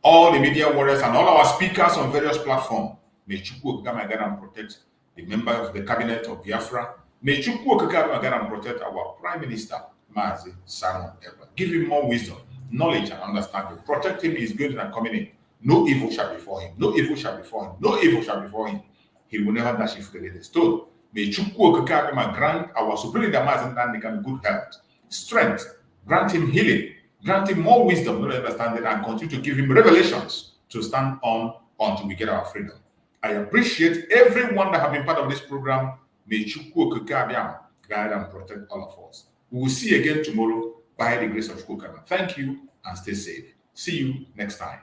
all the media warriors and all our speakers on various platforms. May Chukwu guide and protect the members of the cabinet of Biafra. May Chukwu guide and protect our Prime Minister, Mazi Simon Ekpa. Give him more wisdom, knowledge, and understanding. Protect him, is good and coming in. No evil shall befall him. No evil shall befall him. No evil shall befall him. He will never dash his foot against a stone. May Chukwu grant our supreme leader Mazi good health, strength, grant him healing, grant him more wisdom, knowledge, understanding, and continue to give him revelations to stand on until we get our freedom. I appreciate everyone that have been part of this program. May Chukwu guide and protect all of us. We will see you again tomorrow by the grace of Chukwu. Thank you and stay safe. See you next time.